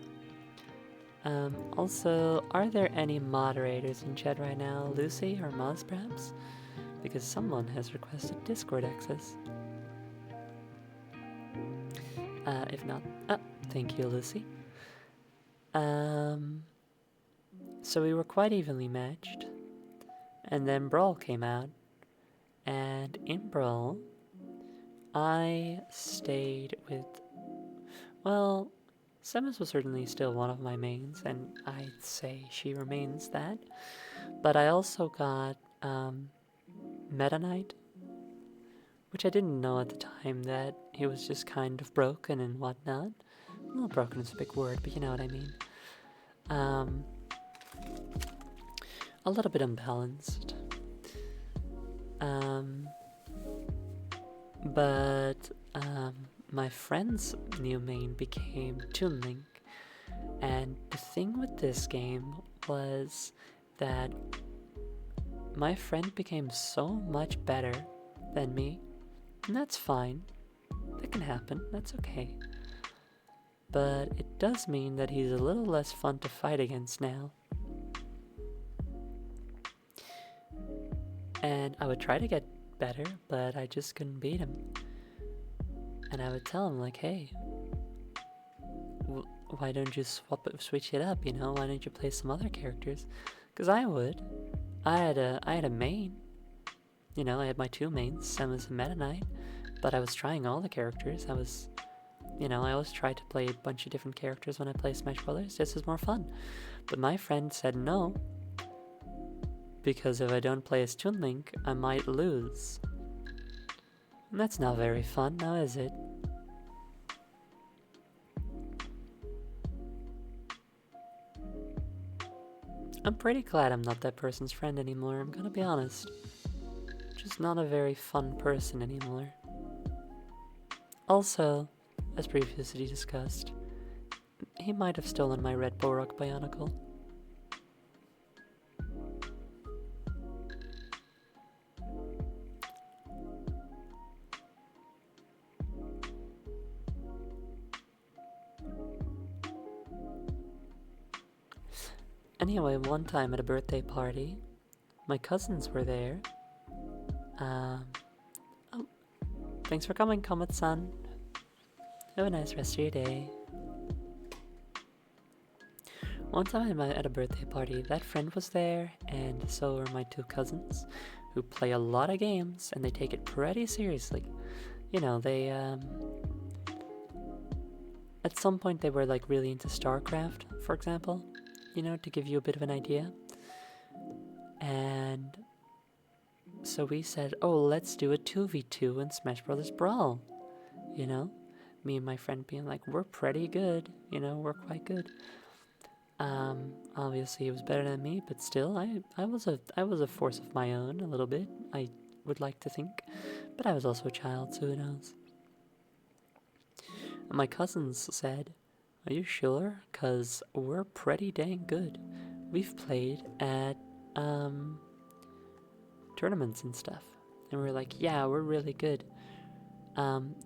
Also, are there any moderators in chat right now? Lucy or Maz, perhaps? Because someone has requested Discord access. If not, thank you, Lucy. So we were quite evenly matched, and then Brawl came out, and in Brawl, I stayed with, well, Samus was certainly still one of my mains, and I'd say she remains that, but I also got Meta Knight, which I didn't know at the time that he was just kind of broken and whatnot. Well, broken is a big word, but you know what I mean. A little bit unbalanced. But my friend's new main became Toon Link, and the thing with this game was that my friend became so much better than me, and that's fine. That can happen, that's okay. But it does mean that he's a little less fun to fight against now. And I would try to get better, but I just couldn't beat him. And I would tell him, like, hey, why don't you switch it up, Why don't you play some other characters? Because I would. I had a main. I had my two mains, Samus and Meta Knight, but I was trying all the characters. I always try to play a bunch of different characters when I play Smash Brothers. This is more fun. But my friend said no, because if I don't play as Toon Link, I might lose. And that's not very fun, now is it? I'm pretty glad I'm not that person's friend anymore, I'm gonna be honest. Just not a very fun person anymore. Also, as previously discussed, he might have stolen my red Borok Bionicle. Anyway, one time at a birthday party, my cousins were there. Oh, thanks for coming, Comet-san. Have a nice rest of your day. One time at a birthday party, that friend was there, and so were my two cousins, who play a lot of games, and they take it pretty seriously. They, at some point they were, like, really into StarCraft, for example, to give you a bit of an idea. And so we said, oh, let's do a 2v2 in Smash Brothers Brawl. You know, me and my friend being like, we're pretty good. You know, we're quite good. Obviously he was better than me, but still, I was a force of my own a little bit. I would like to think, but I was also a child, so who knows. And my cousins said, are you sure? 'Cause we're pretty dang good. We've played at tournaments and stuff, and we were like, yeah, we're really good.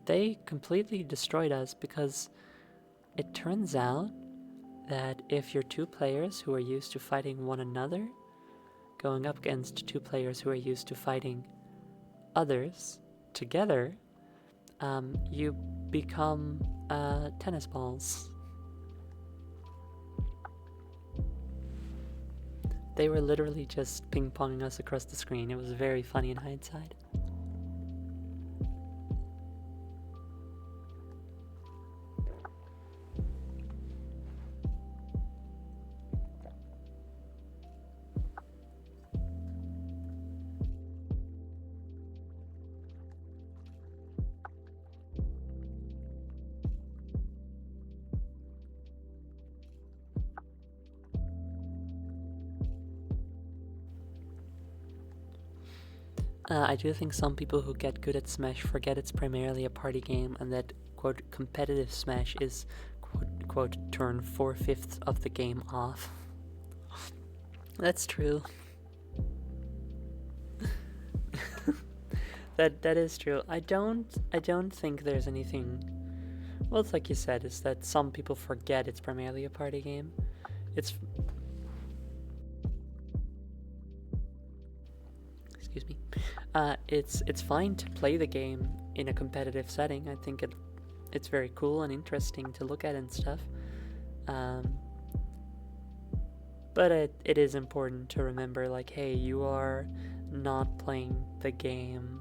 They completely destroyed us because it turns out that if you're two players who are used to fighting one another, going up against two players who are used to fighting others together, you become tennis balls. They were literally just ping-ponging us across the screen. It was very funny in hindsight. I do think some people who get good at Smash forget it's primarily a party game and that, quote, competitive Smash is, quote, turn 4/5 of the game off. That's true. That is true. I don't think there's anything. Well, it's like you said, is that some people forget it's primarily a party game. Excuse me. It's fine to play the game in a competitive setting. I think it's very cool and interesting to look at and stuff. But it is important to remember, like, hey, you are not playing the game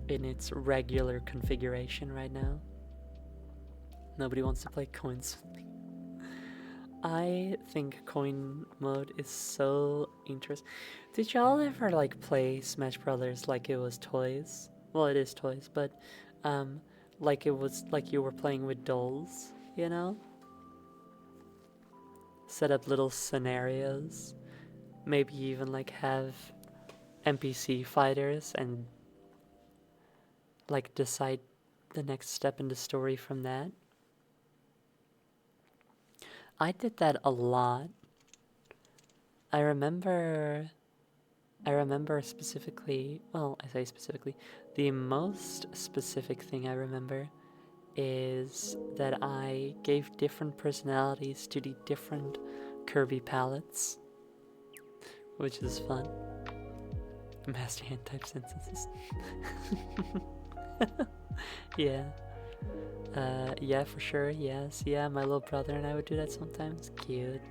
in its regular configuration right now. Nobody wants to play coins with me. I think coin mode is so interesting. Did y'all ever like play Smash Brothers like it was toys? Well, it is toys, but like it was like you were playing with dolls, you know? Set up little scenarios. Maybe even like have NPC fighters and like decide the next step in the story from that. I did that a lot. I remember specifically, well, I say specifically, the most specific thing I remember is that I gave different personalities to the different Kirby palettes, which is fun. Master hand type sentences. Yeah. Yeah, for sure, yes. Yeah, my little brother and I would do that sometimes. Cute.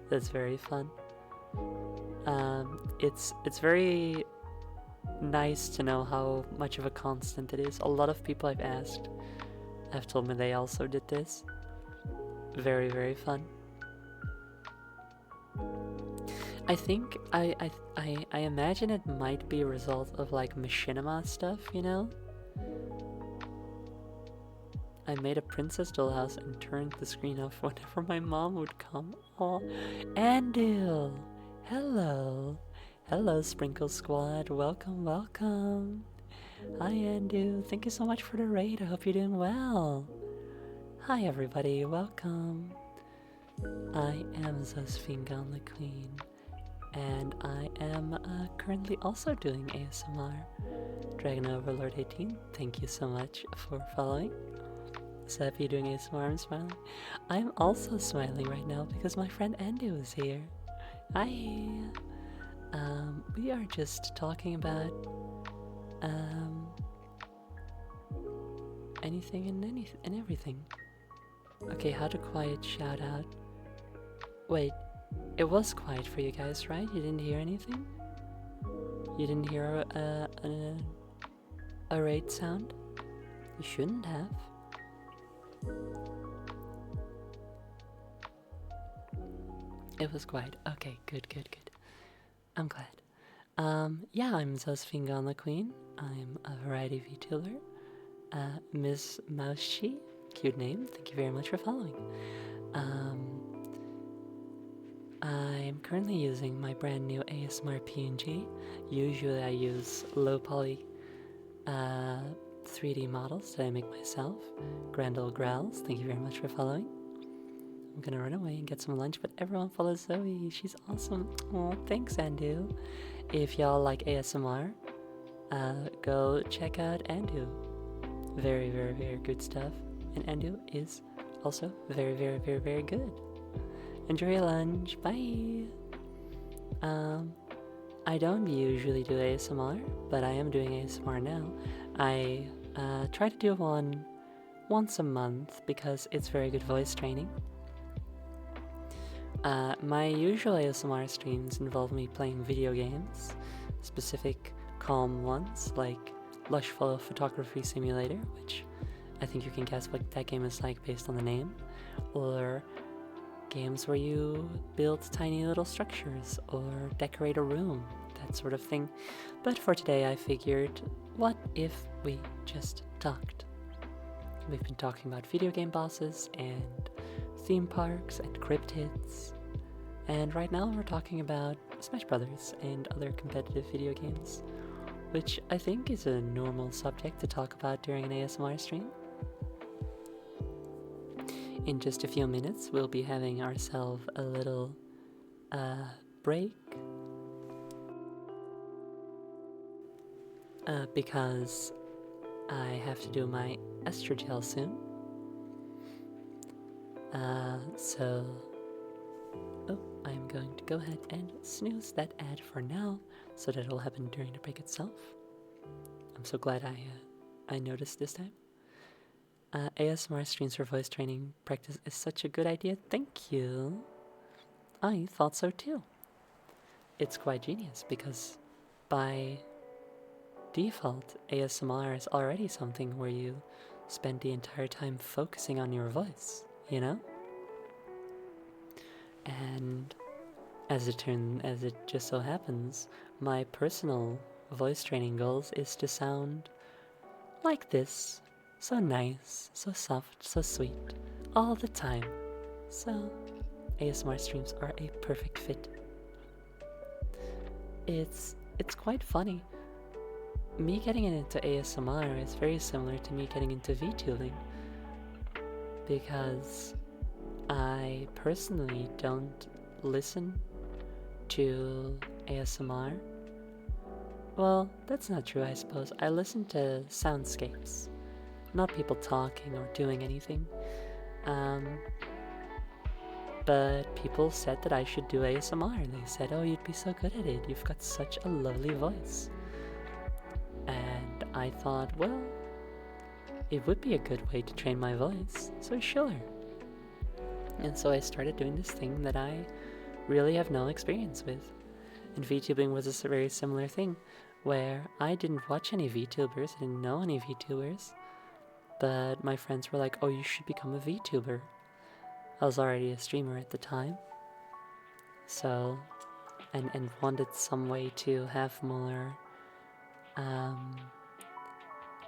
That's very fun. It's very nice to know how much of a constant it is. A lot of people I've asked have told me they also did this. Very, very fun. I think I imagine it might be a result of like machinima stuff, you know? I made a princess dollhouse and turned the screen off whenever my mom would come. Aw, Andil! Hello! Hello, Sprinkle Squad. Welcome, welcome. Hi, Andu. Thank you so much for the raid. I hope you're doing well. Hi, everybody. Welcome. I am Zosfingan the Queen, and I am currently also doing ASMR. Dragon Overlord 18, thank you so much for following. So happy doing ASMR, I'm smiling. I'm also smiling right now because my friend Andu is here. Hi! We are just talking about anything and everything. Okay, how to quiet shout out. Wait, it was quiet for you guys, right? You didn't hear anything? You didn't hear a raid sound? You shouldn't have. It was quiet. Okay, good, good, good. I'm glad. Yeah, I'm Josephine Gonla Queen. I'm a variety VTuber. Miss Moushi, cute name. Thank you very much for following. I'm currently using my brand new ASMR PNG. Usually I use low poly 3D models that I make myself. Grandel Growls, thank you very much for following. I'm gonna run away and get some lunch, but everyone follows Zoe. She's awesome. Oh, thanks, Andu. If y'all like ASMR, go check out Andu. Very, very, very good stuff. And Andu is also very, very, very, very good. Enjoy your lunch. Bye. I don't usually do ASMR, but I am doing ASMR now. I try to do one once a month because it's very good voice training. My usual ASMR streams involve me playing video games, specific calm ones like Lushful Photography Simulator, which I think you can guess what that game is like based on the name, or games where you build tiny little structures or decorate a room, that sort of thing. But for today I figured, what if we just talked? We've been talking about video game bosses and theme parks and cryptids, and right now we're talking about Smash Brothers and other competitive video games, which I think is a normal subject to talk about during an ASMR stream. In just a few minutes, we'll be having ourselves a little break because I have to do my estrogel soon. I'm going to go ahead and snooze that ad for now, so that it'll happen during the break itself. I'm so glad I noticed this time. ASMR streams for voice training practice is such a good idea. Thank you. I thought so too. It's quite genius because by default, ASMR is already something where you spend the entire time focusing on your voice, you know? And as it just so happens, my personal voice training goals is to sound like this. So nice, so soft, so sweet, all the time. So, ASMR streams are a perfect fit. It's quite funny. Me getting into ASMR is very similar to me getting into VTubing, because I personally don't listen to ASMR. Well, that's not true, I suppose. I listen to soundscapes. Not people talking or doing anything. But people said that I should do ASMR, and they said, oh, you'd be so good at it. You've got such a lovely voice. And I thought, well, it would be a good way to train my voice, so sure. And so I started doing this thing that I really have no experience with. And VTubing was a very similar thing, where I didn't watch any VTubers, I didn't know any VTubers. But my friends were like, oh, you should become a VTuber. I was already a streamer at the time. So, and wanted some way to have more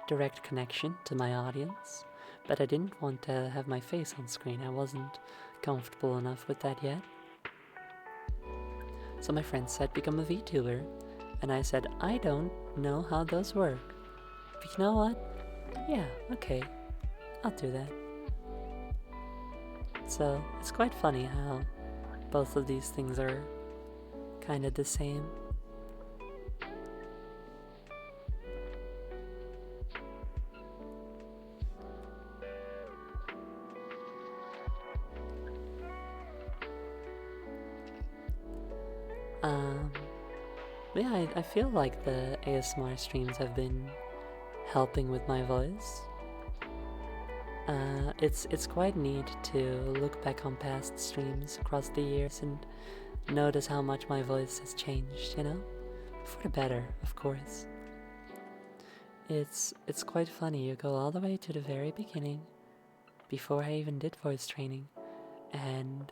direct connection to my audience. But I didn't want to have my face on screen. I wasn't comfortable enough with that yet. So my friends said, become a VTuber. And I said, I don't know how those work. But you know what? Yeah, okay, I'll do that. So, it's quite funny how both of these things are kind of the same. Yeah, I feel like the ASMR streams have been helping with my voice. It's quite neat to look back on past streams across the years and notice how much my voice has changed, you know? For the better, of course. It's quite funny. You go all the way to the very beginning, before I even did voice training, and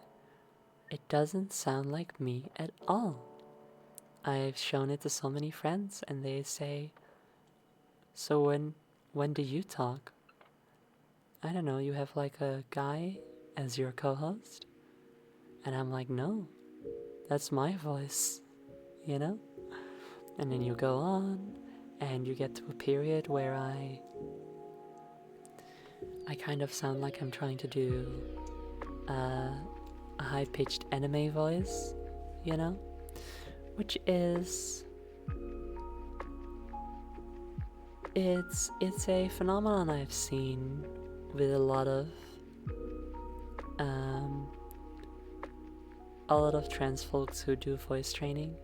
it doesn't sound like me at all. I've shown it to so many friends and they say, so when do you talk? I don't know, you have like a guy as your co-host? And I'm like, no, that's my voice, you know? And then you go on and you get to a period where I kind of sound like I'm trying to do a high-pitched anime voice, you know? Which is... It's a phenomenon I've seen with a lot of trans folks who do voice training.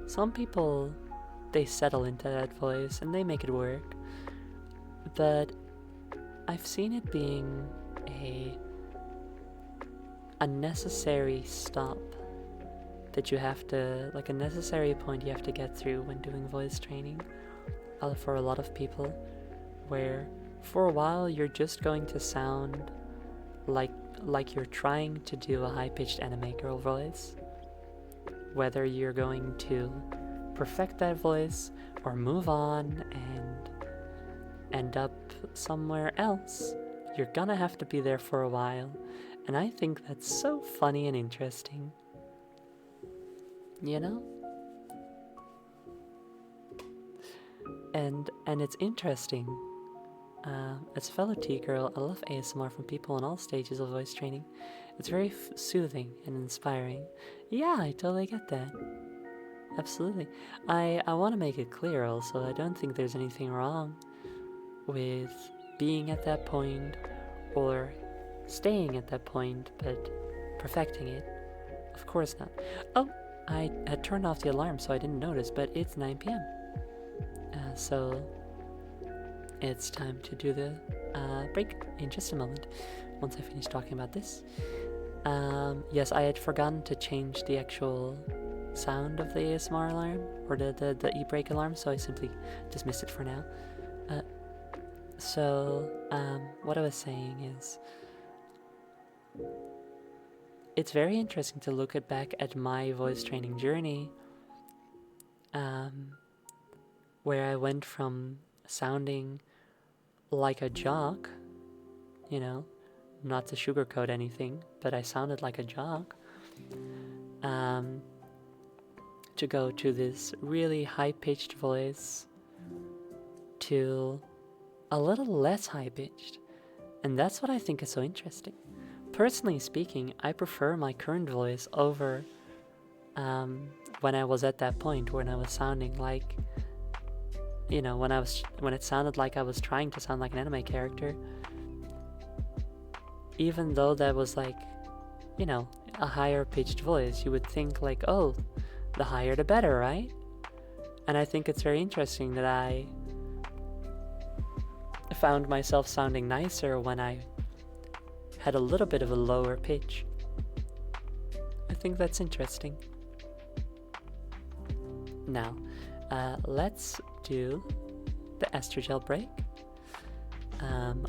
Some people, they settle into that voice and they make it work, but I've seen it being a necessary stop that you have to, like a necessary point you have to get through when doing voice training for a lot of people, where for a while you're just going to sound like you're trying to do a high-pitched anime girl voice. Whether you're going to perfect that voice or move on and end up somewhere else, you're gonna have to be there for a while. And I think that's so funny and interesting. You know? And it's interesting. As a fellow T-girl, I love ASMR from people in all stages of voice training. It's very soothing and inspiring. Yeah, I totally get that. Absolutely. I want to make it clear also, I don't think there's anything wrong with being at that point or staying at that point, but perfecting it. Of course not. Oh, I had turned off the alarm so I didn't notice, but it's 9 p.m. So it's time to do the break in just a moment, once I finish talking about this. Yes, I had forgotten to change the actual sound of the ASMR alarm, or the e-break alarm, so I simply dismissed it for now. So what I was saying is, it's very interesting to look back at my voice training journey, where I went from sounding like a jock, you know, not to sugarcoat anything, but I sounded like a jock, to go to this really high-pitched voice to a little less high-pitched. And that's what I think is so interesting. Personally speaking, I prefer my current voice over when I was at that point when I was sounding like, you know, when it sounded like I was trying to sound like an anime character. Even though that was like, you know, a higher pitched voice, you would think like, oh, the higher the better, right? And I think it's very interesting that I found myself sounding nicer when I had a little bit of a lower pitch. I think that's interesting. Now, let's do the Astrogel break.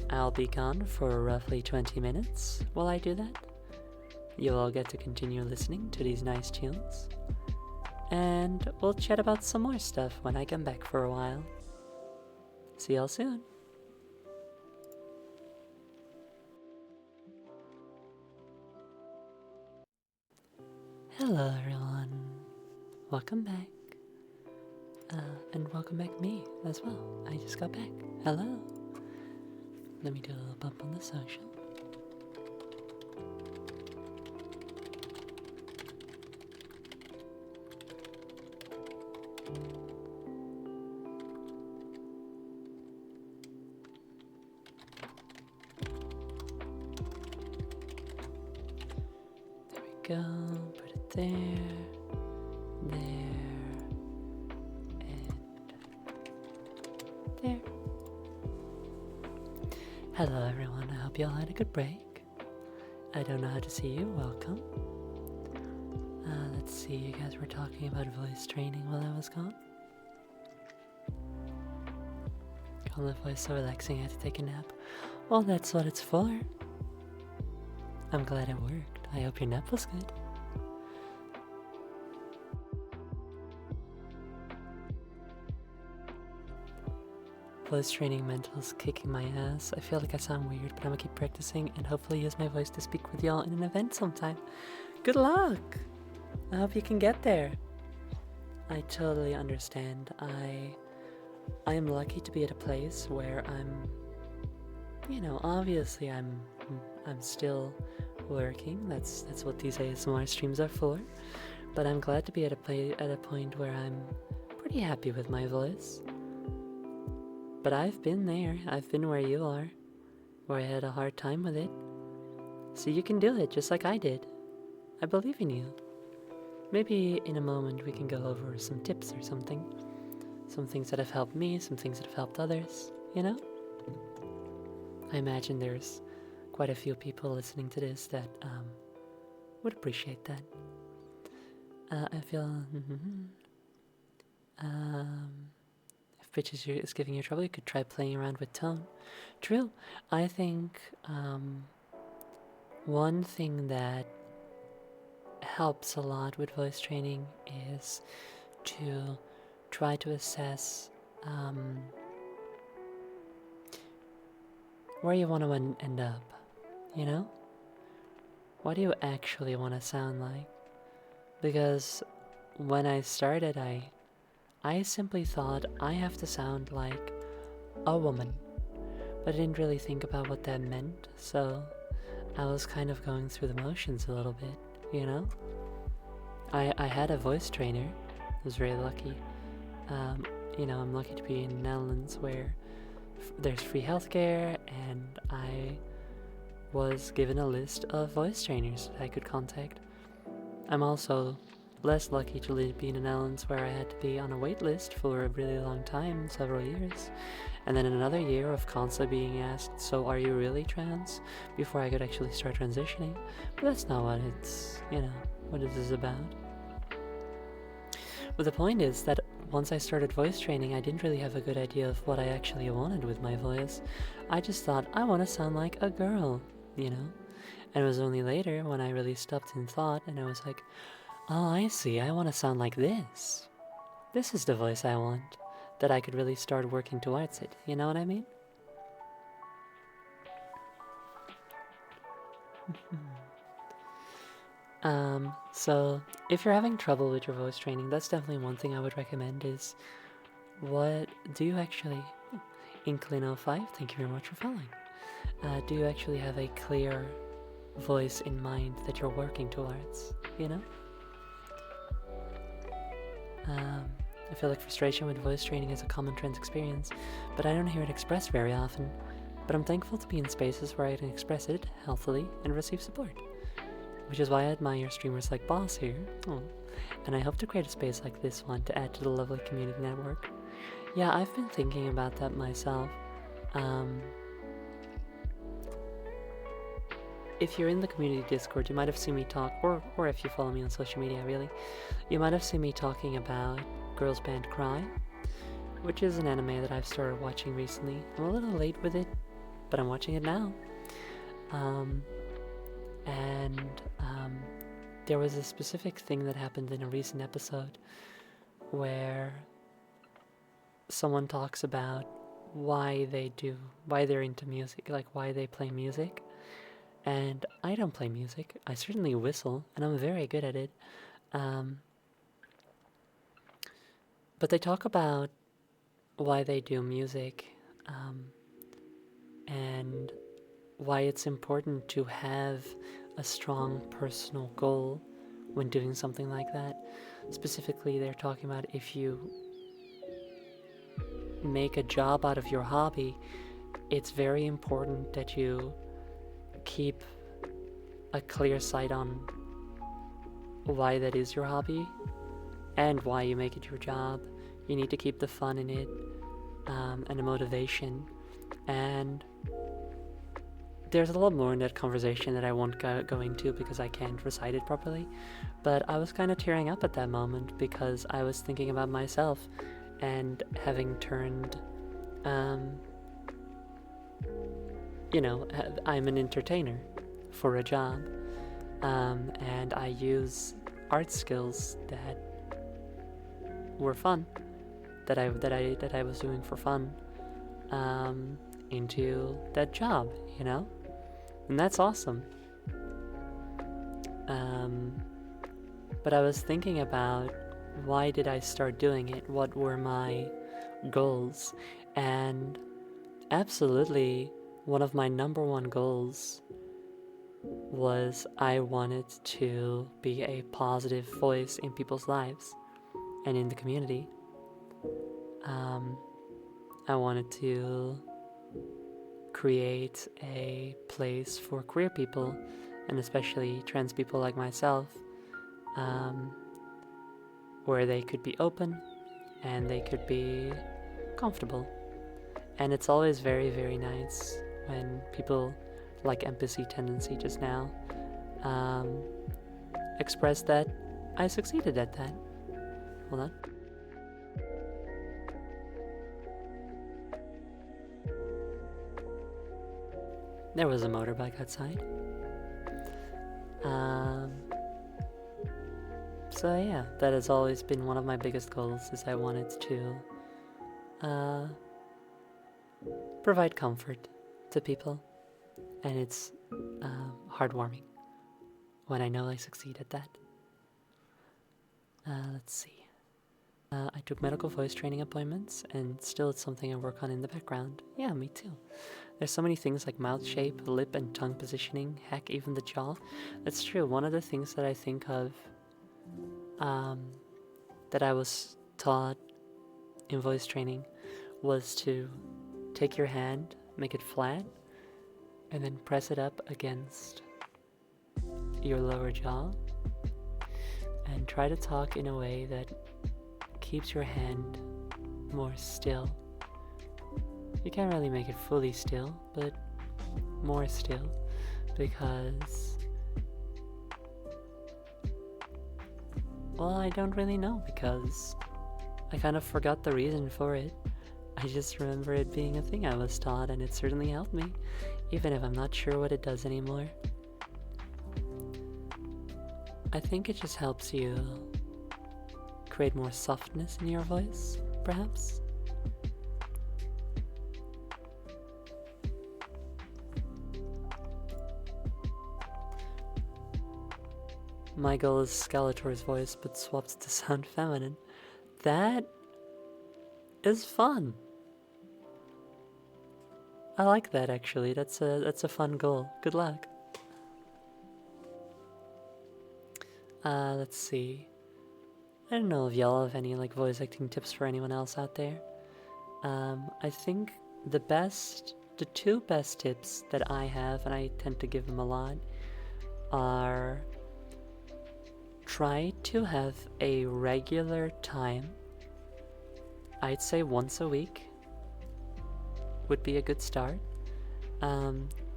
I'll be gone for roughly 20 minutes while I do that. You'll all get to continue listening to these nice tunes. And we'll chat about some more stuff when I come back for a while. See y'all soon. Hello everyone. Welcome back. And welcome back me as well. I just got back. Hello. Let me do a little bump on the social. There we go. Put it there. There. Hello everyone, I hope you all had a good break. I don't know how to see you, welcome. Let's see, you guys were talking about voice training while I was gone. Oh, the voice so relaxing, I had to take a nap. Well, that's what it's for. I'm glad it worked. I hope your nap was good. Voice training mental's kicking my ass. I feel like I sound weird, but I'm gonna keep practicing and hopefully use my voice to speak with y'all in an event sometime. Good luck! I hope you can get there. I totally understand. I am lucky to be at a place where I'm, obviously I'm still working. That's what these ASMR streams are for. But I'm glad to be at a point where I'm pretty happy with my voice. But I've been there. I've been where you are, where I had a hard time with it. So you can do it just like I did. I believe in you. Maybe in a moment we can go over some tips or something. Some things that have helped me, some things that have helped others, I imagine there's quite a few people listening to this that would appreciate that. I feel... if pitch is giving you trouble, you could try playing around with tone. True. I think one thing that helps a lot with voice training is to try to assess where you want to end up, What do you actually want to sound like? Because when I started, I simply thought I have to sound like a woman, but I didn't really think about what that meant, so I was kind of going through the motions a little bit, I had a voice trainer. I was very lucky. I'm lucky to be in the Netherlands where there's free healthcare, and I was given a list of voice trainers that I could contact. I'm also less lucky to be in the Netherlands where I had to be on a wait list for a really long time, several years, and then another year of constantly being asked, so are you really trans, before I could actually start transitioning. But that's not what it's, what this is about. But the point is that once I started voice training, I didn't really have a good idea of what I actually wanted with my voice. I just thought, I want to sound like a girl, And it was only later when I really stopped and thought, and I was like, oh, I see, I want to sound like this. This is the voice I want, that I could really start working towards it, you know what I mean? So if you're having trouble with your voice training, that's definitely one thing I would recommend is, what do you actually... Inclino5, thank you very much for following. Do you actually have a clear voice in mind that you're working towards, I feel like frustration with voice training is a common trans experience, but I don't hear it expressed very often. But I'm thankful to be in spaces where I can express it healthily and receive support. Which is why I admire streamers like Boss here. Oh. And I hope to create a space like this one to add to the lovely community network. Yeah, I've been thinking about that myself. If you're in the community Discord, you might have seen me talk, or if you follow me on social media, really, you might have seen me talking about Girls Band Cry, which is an anime that I've started watching recently. I'm a little late with it, but I'm watching it now. There was a specific thing that happened in a recent episode where someone talks about why they're into music, like why they play music. And I don't play music. I certainly whistle, and I'm very good at it. But they talk about why they do music, and why it's important to have a strong personal goal when doing something like that. Specifically, they're talking about if you make a job out of your hobby, it's very important that you keep a clear sight on why that is your hobby and why you make it your job. You need to keep the fun in it, and the motivation. And there's a lot more in that conversation that I won't go into because I can't recite it properly. But I was kind of tearing up at that moment because I was thinking about myself and having turned, I'm an entertainer for a job, and I use art skills that were fun, that I was doing for fun, into that job, you know, and that's awesome. But I was thinking about, why did I start doing it? What were my goals? And absolutely, one of my number one goals was I wanted to be a positive voice in people's lives and in the community. I wanted to create a place for queer people, and especially trans people like myself, where they could be open and they could be comfortable. And it's always very, very nice when people like Empathy Tendency just now express that I succeeded at that. Hold on. There was a motorbike outside. So yeah, that has always been one of my biggest goals, is I wanted to provide comfort to people, and it's heartwarming when I know I succeed at that. Let's see. I took medical voice training appointments, and still it's something I work on in the background. Yeah, me too. There's so many things like mouth shape, lip and tongue positioning, heck, even the jaw. That's true. One of the things that I think of, that I was taught in voice training, was to take your hand, make it flat, and then press it up against your lower jaw, and try to talk in a way that keeps your hand more still. You can't really make it fully still, but more still, because, well, I don't really know, because I kind of forgot the reason for it. I just remember it being a thing I was taught, and it certainly helped me, even if I'm not sure what it does anymore. I think it just helps you create more softness in your voice, perhaps. My goal is Skeletor's voice, but swapped to sound feminine. That is fun. I like that, actually. That's a fun goal. Good luck. Let's see. I don't know if y'all have any like voice acting tips for anyone else out there. I think the two best tips that I have, and I tend to give them a lot, are try to have a regular time. I'd say once a week would be a good start,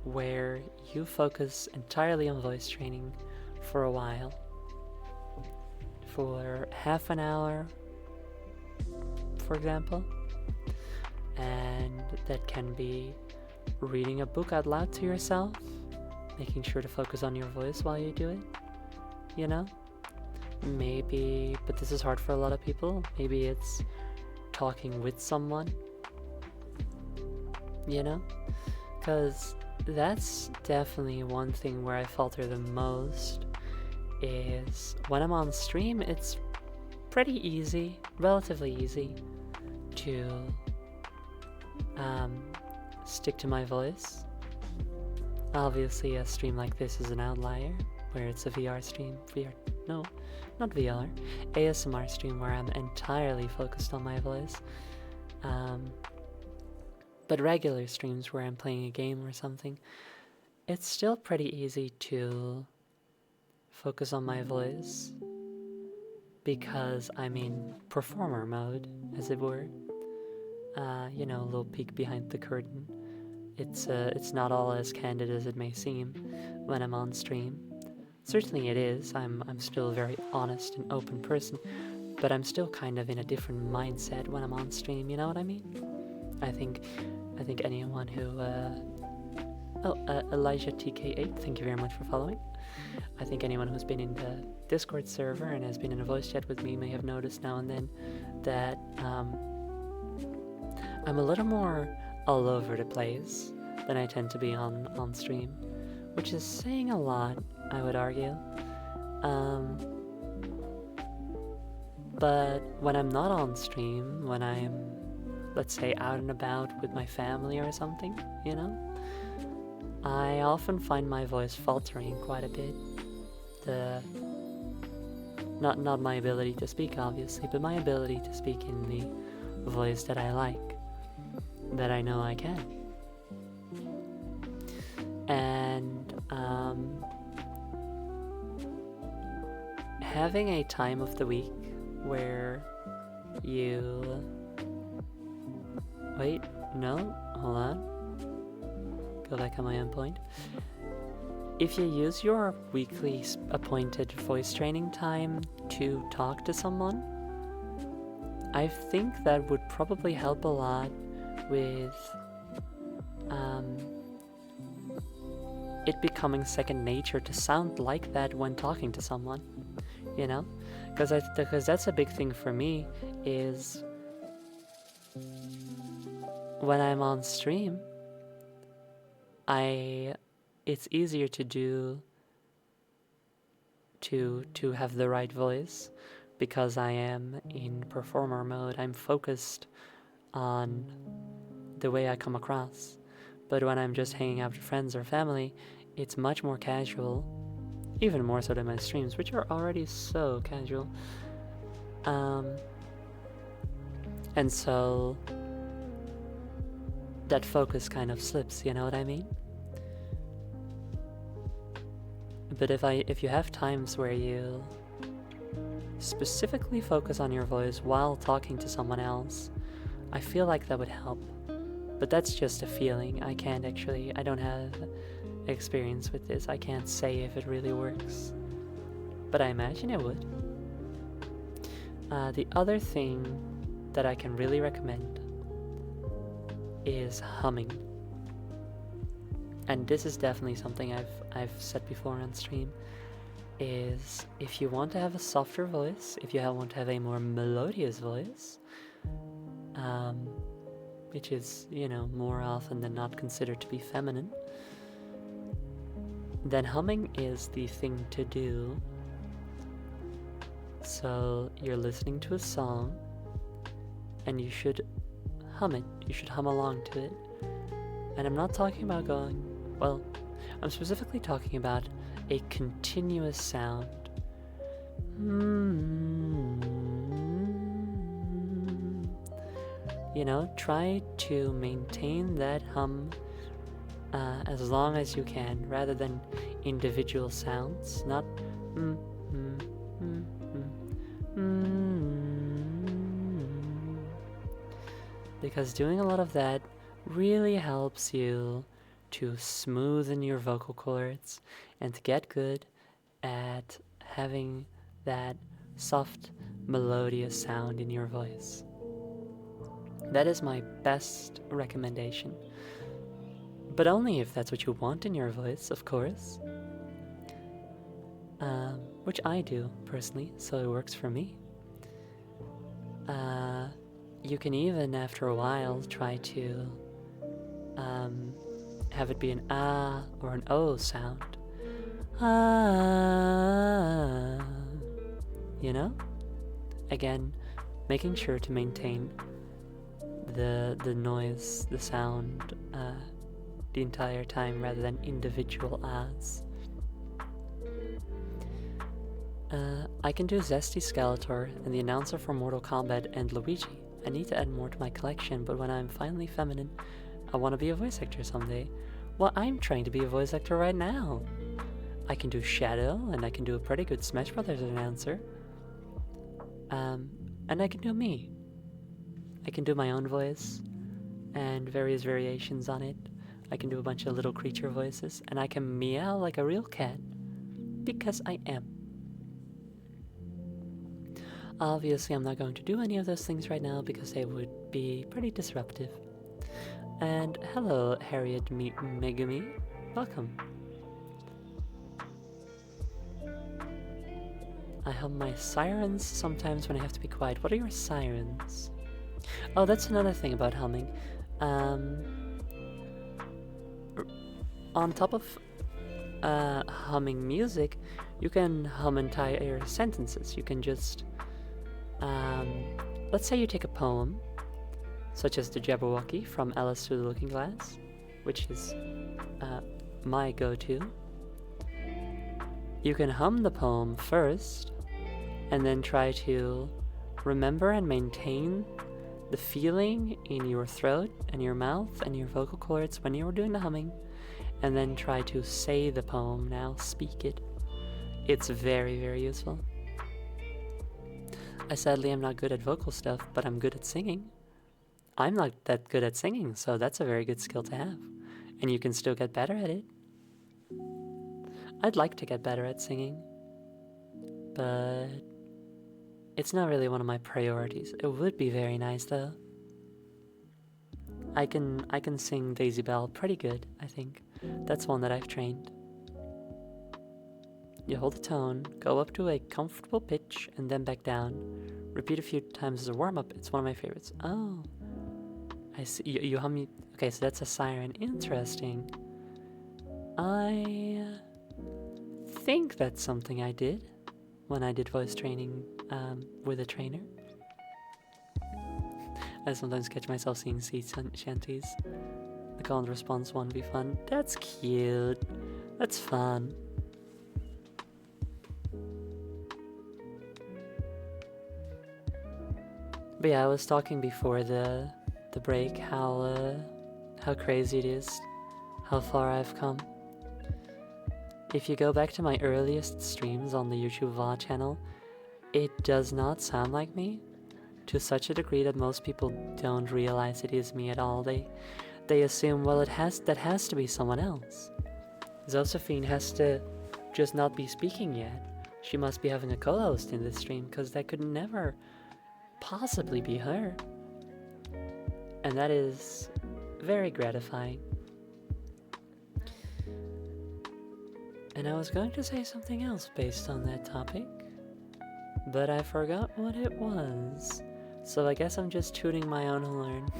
where you focus entirely on voice training for a while. For half an hour, for example. And that can be reading a book out loud to yourself, making sure to focus on your voice while you do it, you know? Maybe, but this is hard for a lot of people, maybe it's talking with someone, you know? Because that's definitely one thing where I falter the most, is when I'm on stream. It's pretty easy, relatively easy, to stick to my voice. Obviously, a stream like this is an outlier, where it's a VR stream. Not VR, ASMR stream where I'm entirely focused on my voice. But regular streams where I'm playing a game or something, it's still pretty easy to focus on my voice, because I'm in performer mode, as it were. A little peek behind the curtain. It's not all as candid as it may seem when I'm on stream. Certainly it is. I'm still a very honest and open person, but I'm still kind of in a different mindset when I'm on stream, you know what I mean? I think anyone who Elijah TK8, thank you very much for following. I think anyone who's been in the Discord server and has been in a voice chat with me may have noticed now and then that I'm a little more all over the place than I tend to be on stream, which is saying a lot, I would argue. But when I'm not on stream, when I'm, let's say, out and about with my family or something, you know, I often find my voice faltering quite a bit. Not my ability to speak, obviously, but my ability to speak in the voice that I like, that I know I can. And having a time of the week where you... Wait, no, hold on. Go back on my endpoint. If you use your weekly appointed voice training time to talk to someone, I think that would probably help a lot with it becoming second nature to sound like that when talking to someone, you know? Because that's a big thing for me, is when I'm on stream, it's easier to have the right voice because I am in performer mode. I'm focused on the way I come across. But when I'm just hanging out with friends or family, it's much more casual, even more so than my streams, which are already so casual. And so that focus kind of slips, you know what I mean? But if you have times where you specifically focus on your voice while talking to someone else, I feel like that would help. But that's just a feeling. I don't have experience with this. I can't say if it really works. But I imagine it would. The other thing that I can really recommend is humming. And this is definitely something I've said before on stream, is if you want to have a softer voice, if you want to have a more melodious voice, which is, you know, more often than not considered to be feminine, then humming is the thing to do. So you're listening to a song, and you should hum it. You should hum along to it. And I'm not talking about going... Well, I'm specifically talking about a continuous sound. You know, try to maintain that hum as long as you can, rather than individual sounds, not because doing a lot of that really helps you to smoothen your vocal cords and to get good at having that soft, melodious sound in your voice. That is my best recommendation. But only if that's what you want in your voice, of course. Which I do, personally, so it works for me. You can even, after a while, try to have it be an ah or an o sound. Ah, you know? Again, making sure to maintain the noise, the sound, the entire time, rather than individual ahs. I can do Zesty Skeletor and the announcer for Mortal Kombat and Luigi. I need to add more to my collection, but when I'm finally feminine, I want to be a voice actor someday. Well, I'm trying to be a voice actor right now. I can do Shadow, and I can do a pretty good Smash Brothers announcer. And I can do me. I can do my own voice, and various variations on it. I can do a bunch of little creature voices, and I can meow like a real cat. Because I am. Obviously, I'm not going to do any of those things right now because they would be pretty disruptive. And hello, Harriet Megumi. Welcome. I hum my sirens sometimes when I have to be quiet. What are your sirens? Oh, that's another thing about humming. On top of humming music, you can hum entire sentences. You can just, let's say you take a poem, such as The Jabberwocky from Alice Through the Looking Glass, which is my go-to. You can hum the poem first, and then try to remember and maintain the feeling in your throat and your mouth and your vocal cords when you were doing the humming, and then try to say the poem now, speak it. It's very, very useful. I sadly am not good at vocal stuff, but I'm good at singing. I'm not that good at singing, so that's a very good skill to have. And you can still get better at it. I'd like to get better at singing, but it's not really one of my priorities. It would be very nice though. I can sing Daisy Bell pretty good, I think. That's one that I've trained. You hold the tone, go up to a comfortable pitch, and then back down. Repeat a few times as a warm-up. It's one of my favorites. Oh, I see. You hum me. Okay, so that's a siren. Interesting. I think that's something I did when I did voice training with a trainer. I sometimes catch myself singing sea shanties. The call and response one be fun. That's cute. That's fun. But yeah, I was talking before the break how crazy it is, how far I've come. If you go back to my earliest streams on the YouTube VOD channel, it does not sound like me to such a degree that most people don't realize it is me at all. They assume, well, that has to be someone else. Josephine has to just not be speaking yet. She must be having a co-host in this stream, because that could never possibly be her. And that is very gratifying. And I was going to say something else based on that topic, but I forgot what it was. So I guess I'm just tooting my own horn.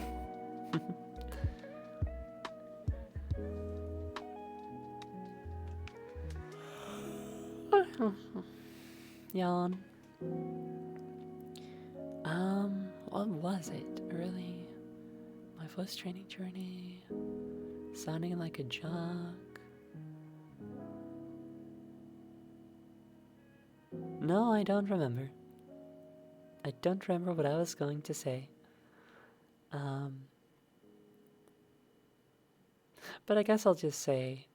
Yawn. What was it? Early, my voice training journey, sounding like a jock. No, I don't remember. I don't remember what I was going to say. But I guess I'll just say,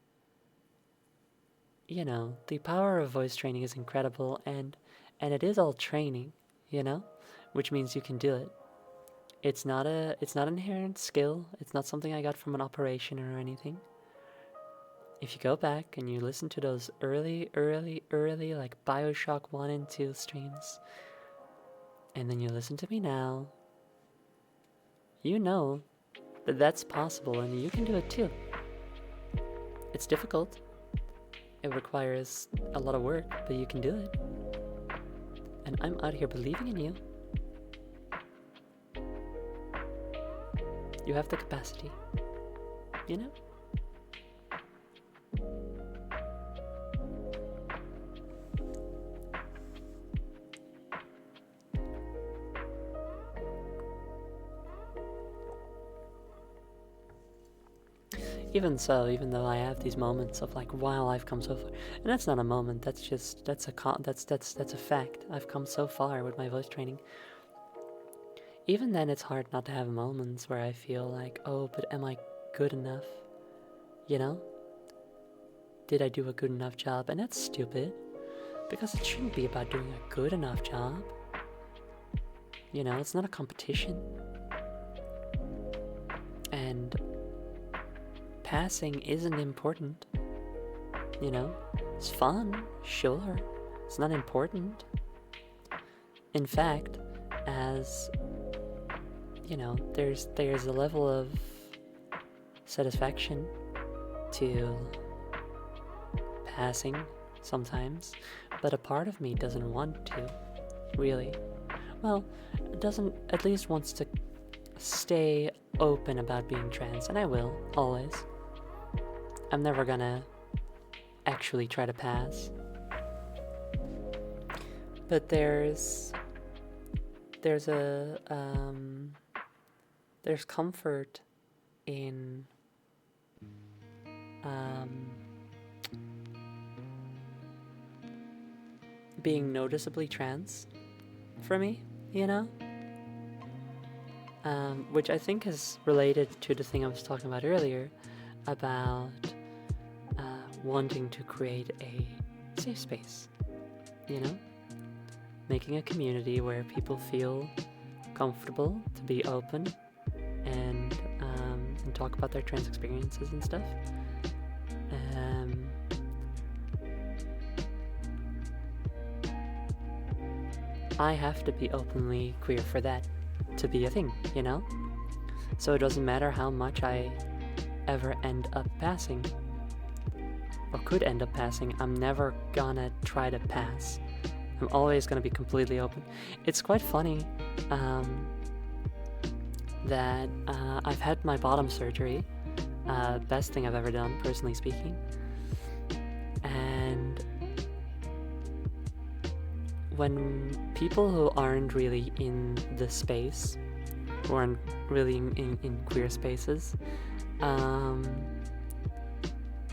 you know, the power of voice training is incredible, and it is all training, you know, which means you can do it. It's not an inherent skill. It's not something I got from an operation or anything. If you go back and you listen to those early, like Bioshock 1 and 2 streams, and then you listen to me now, you know that that's possible, and you can do it too. It's difficult. It requires a lot of work, but you can do it. And I'm out here believing in you. You have the capacity, you know? Even so, even though I have these moments of like, wow, I've come so far, and that's not a moment. That's a fact. I've come so far with my voice training. Even then, it's hard not to have moments where I feel like, oh, but am I good enough? You know? Did I do a good enough job? And that's stupid, because it shouldn't be about doing a good enough job. You know, it's not a competition. And passing isn't important. You know? It's fun, sure. It's not important. In fact, as you know, there's a level of satisfaction to passing sometimes, but a part of me doesn't want to, really. Well, it doesn't, at least wants to stay open about being trans, and I will, always. I'm never gonna actually try to pass. But there's comfort in being noticeably trans for me, you know? Which I think is related to the thing I was talking about earlier about wanting to create a safe space, you know? Making a community where people feel comfortable to be open and talk about their trans experiences and stuff. I have to be openly queer for that to be a thing, you know? So it doesn't matter how much I ever end up passing, or could end up passing, I'm never gonna try to pass. I'm always gonna be completely open. It's quite funny that I've had my bottom surgery, best thing I've ever done, personally speaking, and when people who aren't really in the space, who aren't really in queer spaces,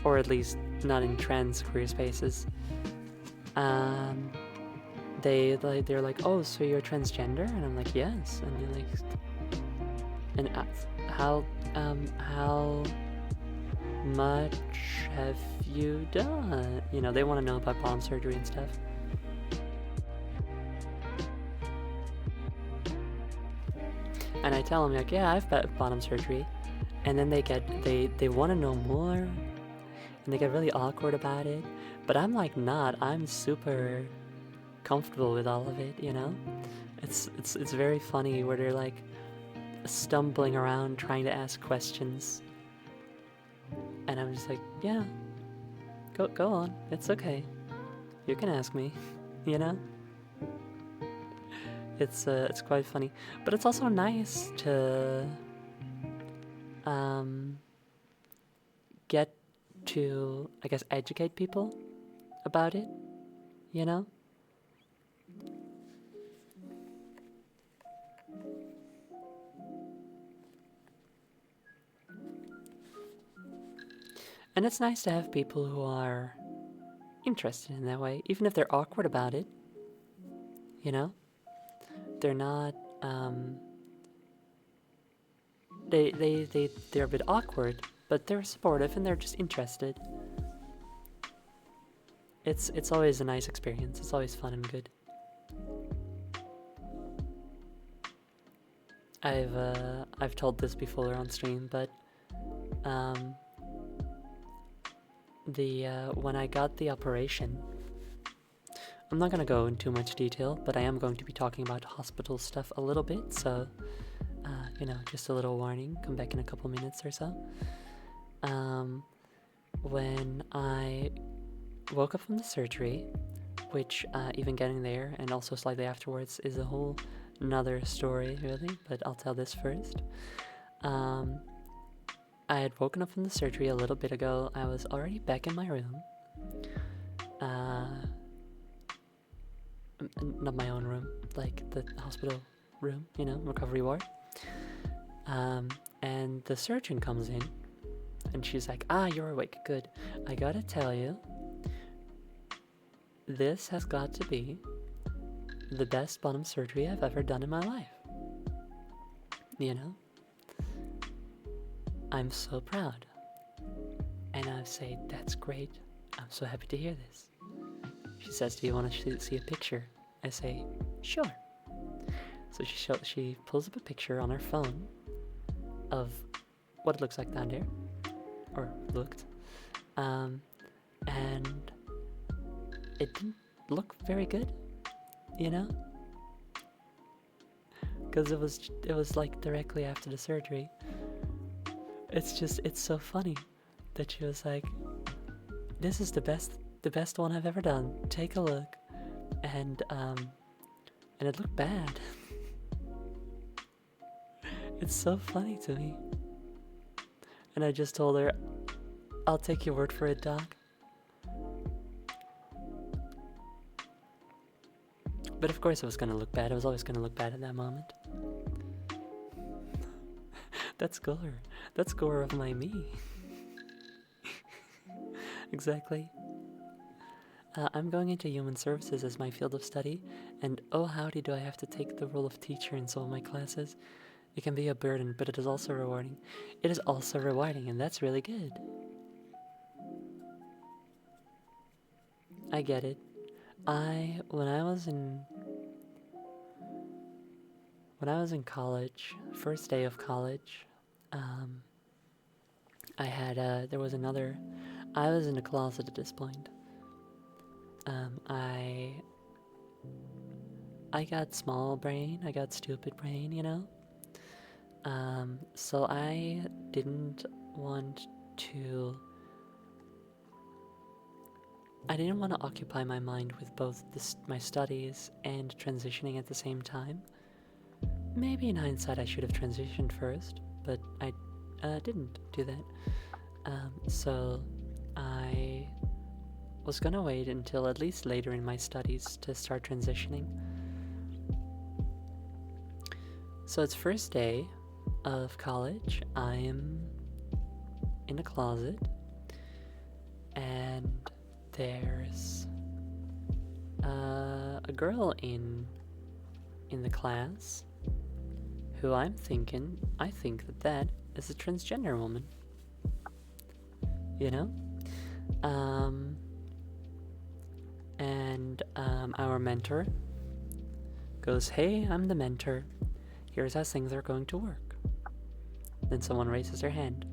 or at least not in trans queer spaces, they're like, oh, so you're transgender? And I'm like, yes. And they're like, and how much have you done? You know, they want to know about bottom surgery and stuff. And I tell them, like, yeah, I've had bottom surgery. And then they want to know more, and they get really awkward about it. But I'm like, not. I'm super comfortable with all of it, you know? It's very funny where they're like stumbling around trying to ask questions. And I'm just like, yeah, go on. It's okay. You can ask me, you know? It's quite funny, but it's also nice to get to, I guess, educate people about it, you know? And it's nice to have people who are interested in that way, even if they're awkward about it, you know? They're not, they're a bit awkward, but they're supportive and they're just interested. It's always a nice experience. It's always fun and good. I've told this before on stream, but when I got the operation, I'm not going to go into too much detail, but I am going to be talking about hospital stuff a little bit, so, you know, just a little warning, come back in a couple minutes or so. When I woke up from the surgery, which even getting there and also slightly afterwards is a whole another story, really, but I'll tell this first. I had woken up from the surgery a little bit ago. I was already back in my room. Not my own room, like the hospital room, you know, recovery ward. And the surgeon comes in, and she's like, you're awake, good. I gotta tell you, this has got to be the best bottom surgery I've ever done in my life. You know? I'm so proud. And I say, that's great. I'm so happy to hear this. She says, do you want to see a picture? I say, sure. So she pulls up a picture on her phone of what it looks like down there, or looked, and it didn't look very good, you know, because it was like directly after the surgery. It's so funny that she was like, this is the best the best one I've ever done. Take a look. And it looked bad. It's so funny to me. And I just told her, I'll take your word for it, Doc. But of course it was gonna look bad. It was always gonna look bad at that moment. That's Gore. That's Gore of my me. Exactly. I'm going into human services as my field of study, and oh howdy do I have to take the role of teacher in some of my classes. It can be a burden, but it is also rewarding. It is also rewarding, and that's really good. I get it. When I was in college, first day of college, I was in a closet at this point. I got small brain, I got stupid brain, you know? So I didn't want to occupy my mind with both my studies and transitioning at the same time. Maybe in hindsight I should have transitioned first, but I didn't do that. So I was gonna wait until at least later in my studies to start transitioning. So it's first day of college. I am in a closet, and there's a girl in the class who I think that is a transgender woman. You know? And our mentor goes, "Hey, I'm the mentor. Here's how things are going to work." Then someone raises their hand,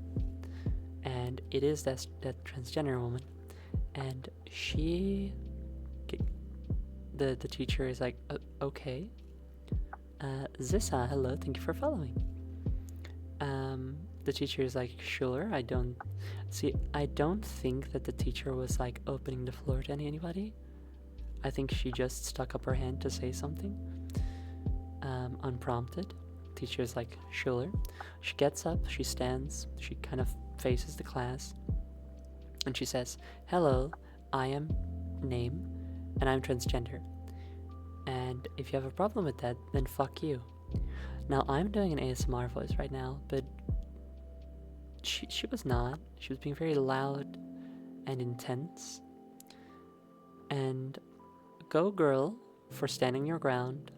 and it is that transgender woman. And the teacher is like, "Okay, Zissa, hello, thank you for following." The teacher is like, "Sure, I don't think that the teacher was like opening the floor to anybody. I think she just stuck up her hand to say something, unprompted." Teacher's like, "Sure." She gets up, she stands, she kind of faces the class, and she says, "Hello, I am name, and I'm transgender. And if you have a problem with that, then fuck you." Now, I'm doing an ASMR voice right now, but she was not. She was being very loud and intense. And go girl for standing your ground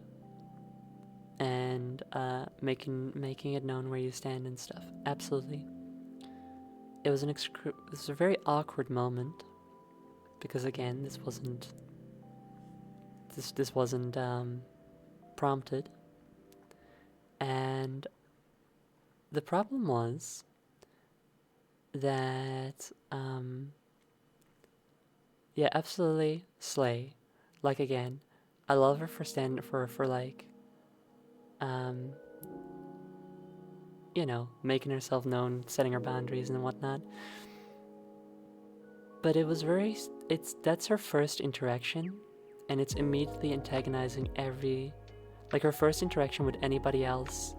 and making it known where you stand and stuff. Absolutely. It was a very awkward moment, because again, this wasn't prompted. And the problem was that yeah, absolutely slay. Like, again, I love her for like you know, making herself known, setting her boundaries and whatnot. But that's her first interaction, and it's immediately antagonizing her first interaction with anybody else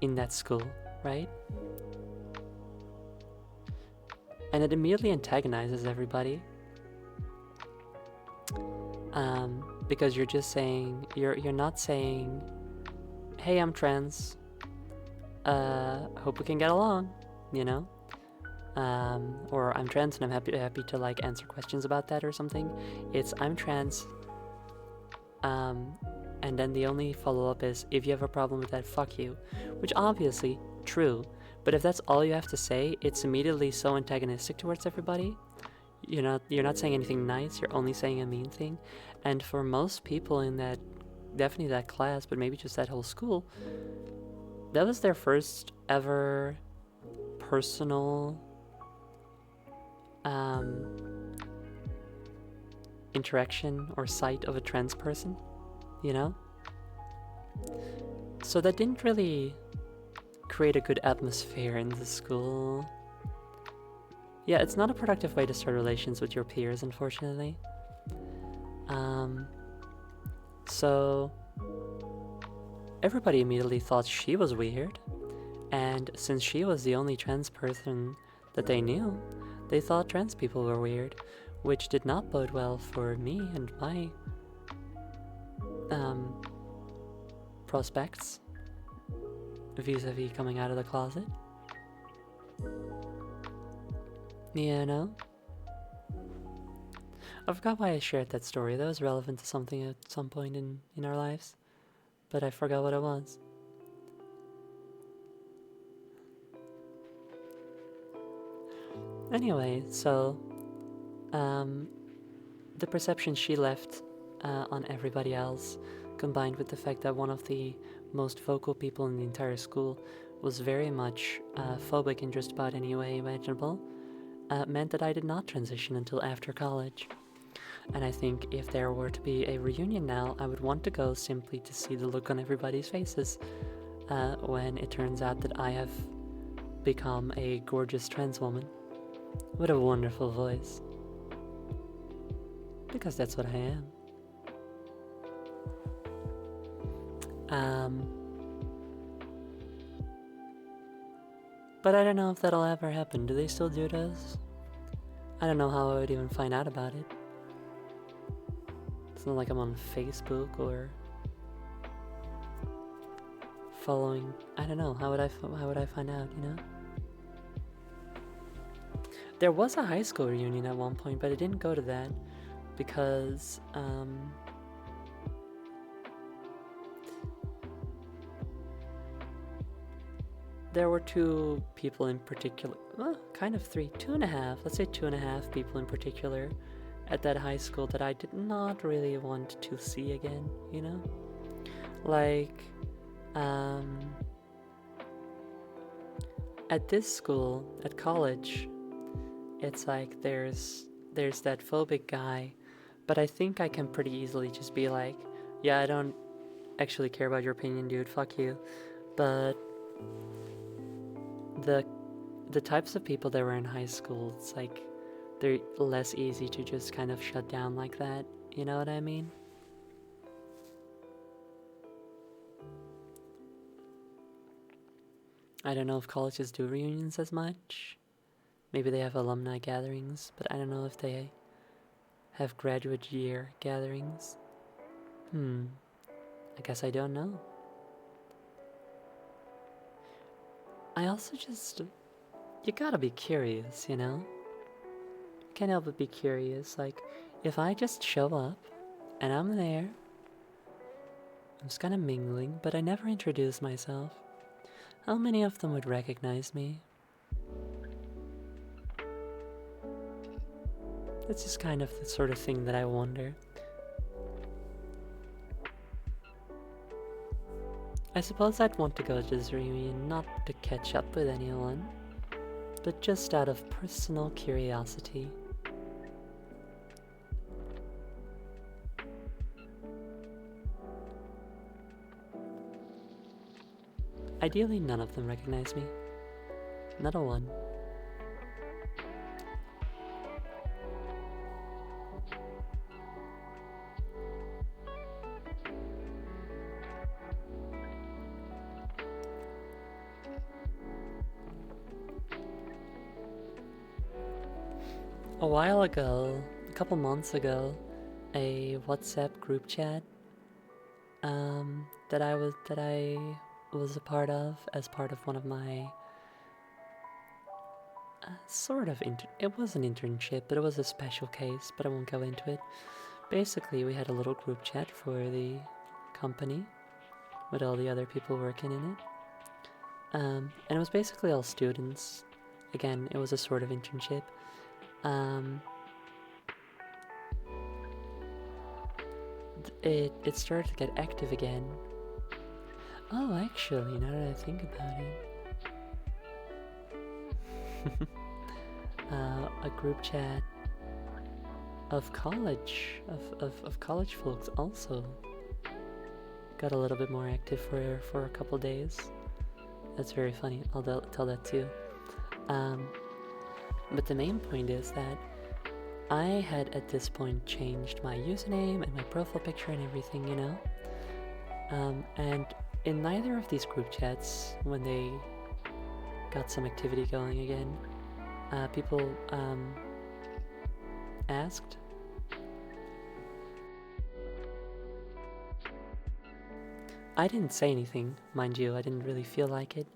in that school, right? And it immediately antagonizes everybody. Because you're just saying, you're not saying, "Hey, I'm trans. Hope we can get along," you know? Or "I'm trans and I'm happy to like answer questions about that," or something. It's "I'm trans. And then the only follow-up is, "If you have a problem with that, fuck you." Which obviously, true. But if that's all you have to say, it's immediately so antagonistic towards everybody. You're not saying anything nice, you're only saying a mean thing. And for most people in definitely that class, but maybe just that whole school, that was their first ever personal interaction or sight of a trans person, you know? So that didn't really create a good atmosphere in the school, yeah, it's not a productive way to start relations with your peers, unfortunately. So everybody immediately thought she was weird, and since she was the only trans person that they knew, they thought trans people were weird, which did not bode well for me and my prospects vis-a-vis coming out of the closet. You know? I forgot why I shared that story. That was relevant to something at some point in our lives, but I forgot what it was. Anyway, so the perception she left on everybody else, combined with the fact that one of the most vocal people in the entire school was very much phobic in just about any way imaginable, meant that I did not transition until after college. And I think if there were to be a reunion now, I would want to go simply to see the look on everybody's faces when it turns out that I have become a gorgeous trans woman with a wonderful voice. Because that's what I am. But I don't know if that'll ever happen. Do they still do this? I don't know how I would even find out about it. It's not like I'm on Facebook or following. I don't know. How would I find out? You know. There was a high school reunion at one point, but I didn't go to that because there were two people in particular, well, kind of three, 2.5, let's say 2.5 people in particular at that high school that I did not really want to see again, you know? Like, at this school, at college, it's like there's that phobic guy, but I think I can pretty easily just be like, yeah, I don't actually care about your opinion, dude, fuck you. But the types of people that were in high school, it's like they're less easy to just kind of shut down like that, you know what I mean? I don't know if colleges do reunions as much. Maybe they have alumni gatherings, but I don't know if they have graduate year gatherings. I guess I don't know. I also just, you gotta be curious, you know? Can't help but be curious. Like, if I just show up and I'm there, I'm just kind of mingling, but I never introduce myself, how many of them would recognize me? That's just kind of the sort of thing that I wonder. I suppose I'd want to go to this reunion not to catch up with anyone, but just out of personal curiosity. Ideally, none of them recognize me. Not a one. A while ago, a couple months ago, a WhatsApp group chat that I was a part of as part of one of my it was an internship, but it was a special case, but I won't go into it. Basically, we had a little group chat for the company with all the other people working in it. And it was basically all students. Again, it was a sort of internship. It started to get active again. Oh, actually, now that I think about it, a group chat of college folks also got a little bit more active for a couple days. That's very funny. I'll tell that too. But the main point is that I had at this point changed my username and my profile picture and everything, you know? And in neither of these group chats, when they got some activity going again, people asked. I didn't say anything, mind you, I didn't really feel like it,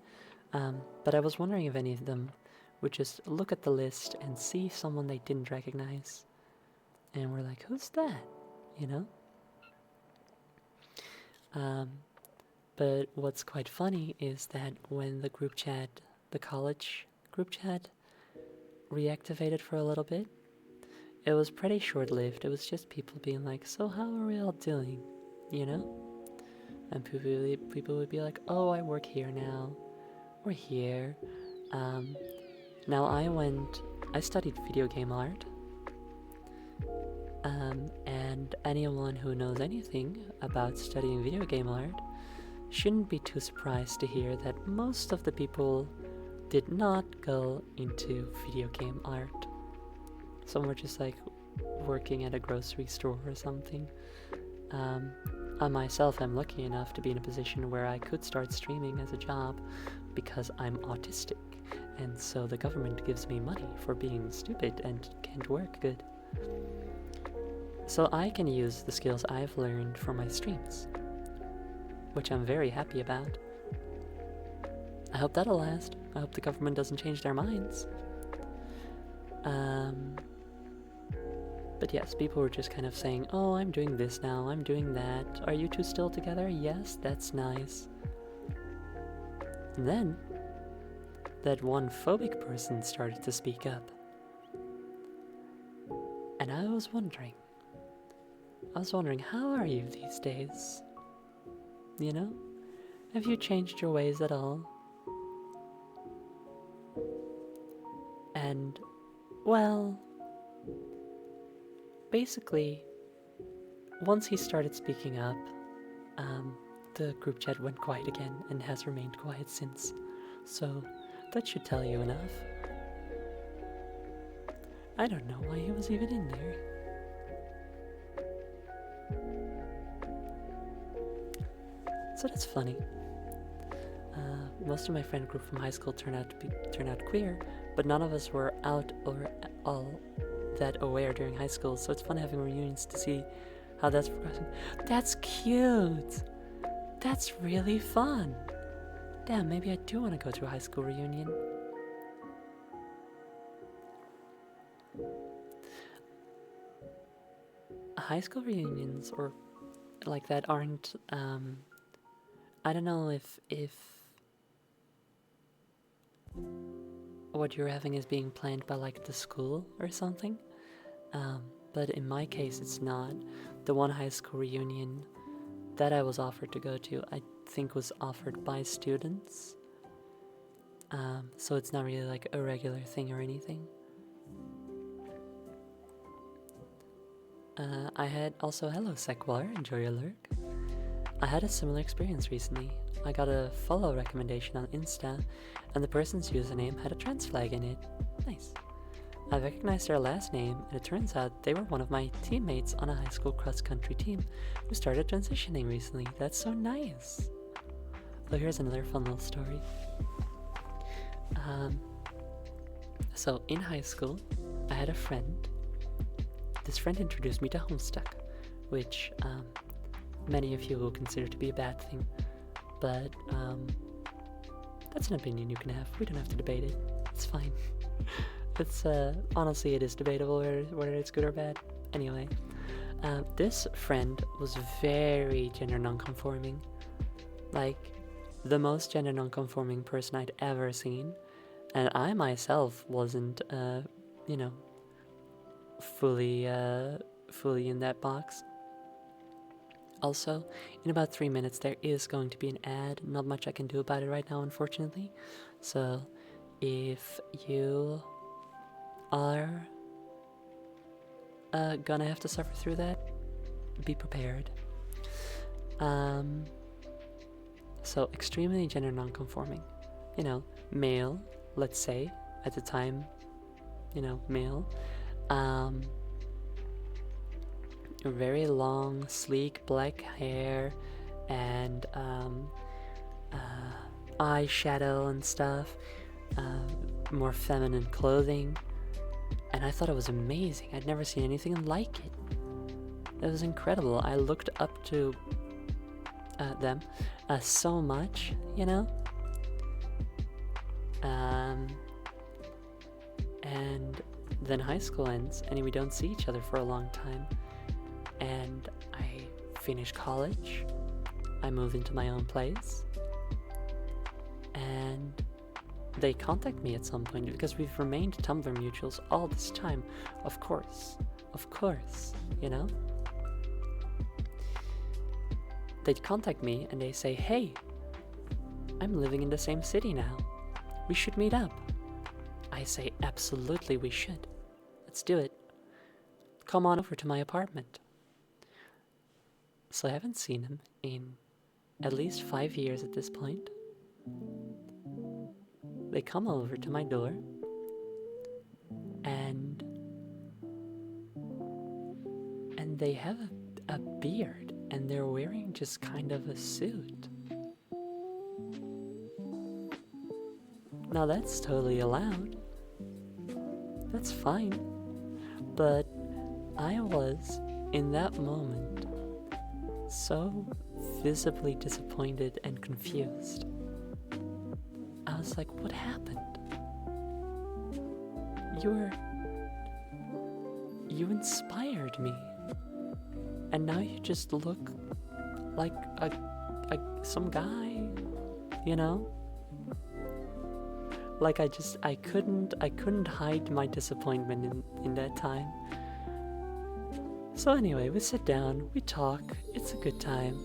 but I was wondering if any of them would just look at the list and see someone they didn't recognize, and were like, who's that, you know? But what's quite funny is that when the group chat, the college group chat, reactivated for a little bit, it was pretty short-lived. It was just people being like, so how are we all doing, you know? And people would be like, oh, I work here now, or here. Now I studied video game art, and anyone who knows anything about studying video game art shouldn't be too surprised to hear that most of the people did not go into video game art. Some were just like working at a grocery store or something. I myself am lucky enough to be in a position where I could start streaming as a job because I'm autistic, and so the government gives me money for being stupid and can't work good. So I can use the skills I've learned for my streams, which I'm very happy about. I hope that'll last. I hope the government doesn't change their minds. But yes, people were just kind of saying, oh, I'm doing this now, I'm doing that. Are you two still together? Yes, that's nice. And then, that one phobic person started to speak up. And I was wondering, how are you these days? You know? Have you changed your ways at all? And, well, basically, once he started speaking up, the group chat went quiet again and has remained quiet since. So, that should tell you enough. I don't know why he was even in there. So that's funny. Most of my friend group from high school turned out queer, but none of us were out or all that aware during high school, so it's fun having reunions to see how that's progressing. That's cute! That's really fun! Damn, maybe I do want to go to a high school reunion. High school reunions, or like that, aren't, I don't know if what you're having is being planned by like the school or something, but in my case it's not. The one high school reunion that I was offered to go to, I think was offered by students, so it's not really like a regular thing or anything. I had also, hello Sequar, enjoy your lurk. I had a similar experience recently. I got a follow recommendation on Insta, and the person's username had a trans flag in it. Nice. I recognized their last name, and it turns out they were one of my teammates on a high school cross-country team who started transitioning recently. That's so nice. Oh, here's another fun little story. So in high school, I had a friend. This friend introduced me to Homestuck, which many of you will consider to be a bad thing, but that's an opinion you can have. We don't have to debate it. It's fine. It's honestly, it is debatable whether it's good or bad. Anyway, this friend was very gender non-conforming, like the most gender non-conforming person I'd ever seen, and I myself wasn't, fully in that box. Also, in about 3 minutes there is going to be an ad. Not much I can do about it right now, unfortunately. So, if you are gonna have to suffer through that, be prepared. So, extremely gender non-conforming. You know, male, let's say, at the time male. Very long, sleek black hair and eyeshadow and stuff, more feminine clothing, and I thought it was amazing. I'd never seen anything like it. It was incredible. I looked up to them so much, and then high school ends and we don't see each other for a long time, and I finish college, I move into my own place, and they contact me at some point because we've remained Tumblr mutuals all this time. Of course, they'd contact me and they say, hey, I'm living in the same city now, we should meet up. I say, absolutely we should. Let's do it. Come on over to my apartment. So I haven't seen him in at least 5 years at this point. They come over to my door and they have a beard and they're wearing just kind of a suit. Now that's totally allowed. That's fine. But I was, in that moment, so visibly disappointed and confused. I was like, what happened? You inspired me. And now you just look like some guy, Like I couldn't hide my disappointment in that time. So anyway, we sit down, we talk, it's a good time.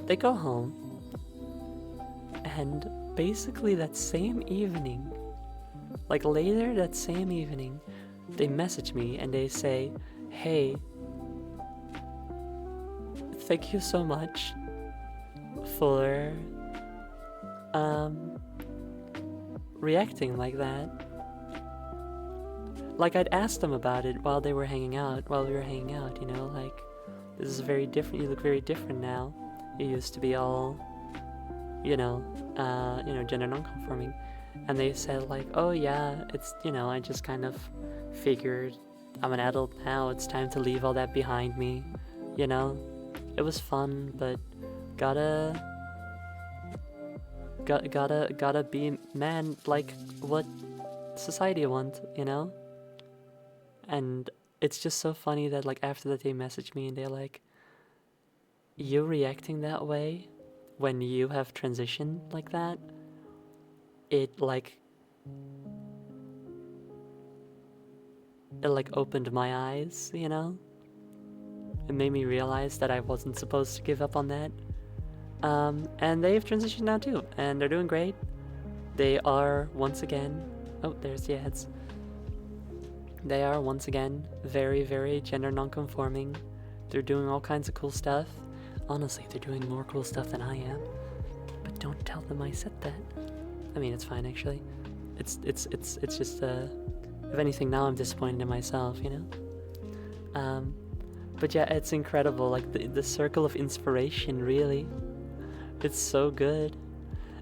They go home, and basically that same evening, like later that same evening, they message me and they say, hey, thank you so much for reacting like that. Like I'd asked them about it while we were hanging out, like, this is very different, you look very different now. You used to be all, gender non-conforming. And they said like, oh yeah, it's, I just kind of figured I'm an adult now, it's time to leave all that behind me, It was fun, but gotta be a man like what society wants, And it's just so funny that like after that they message me and they're like, you reacting that way when you have transitioned like that, it opened my eyes, It made me realize that I wasn't supposed to give up on that. And they've transitioned now too, and they're doing great. They are once again, oh, there's the ads. They are once again very, very gender non-conforming. They're doing all kinds of cool stuff. Honestly, they're doing more cool stuff than I am. But don't tell them I said that. I mean, it's fine actually. It's just if anything, now I'm disappointed in myself, But yeah, it's incredible. Like the circle of inspiration, really. It's so good.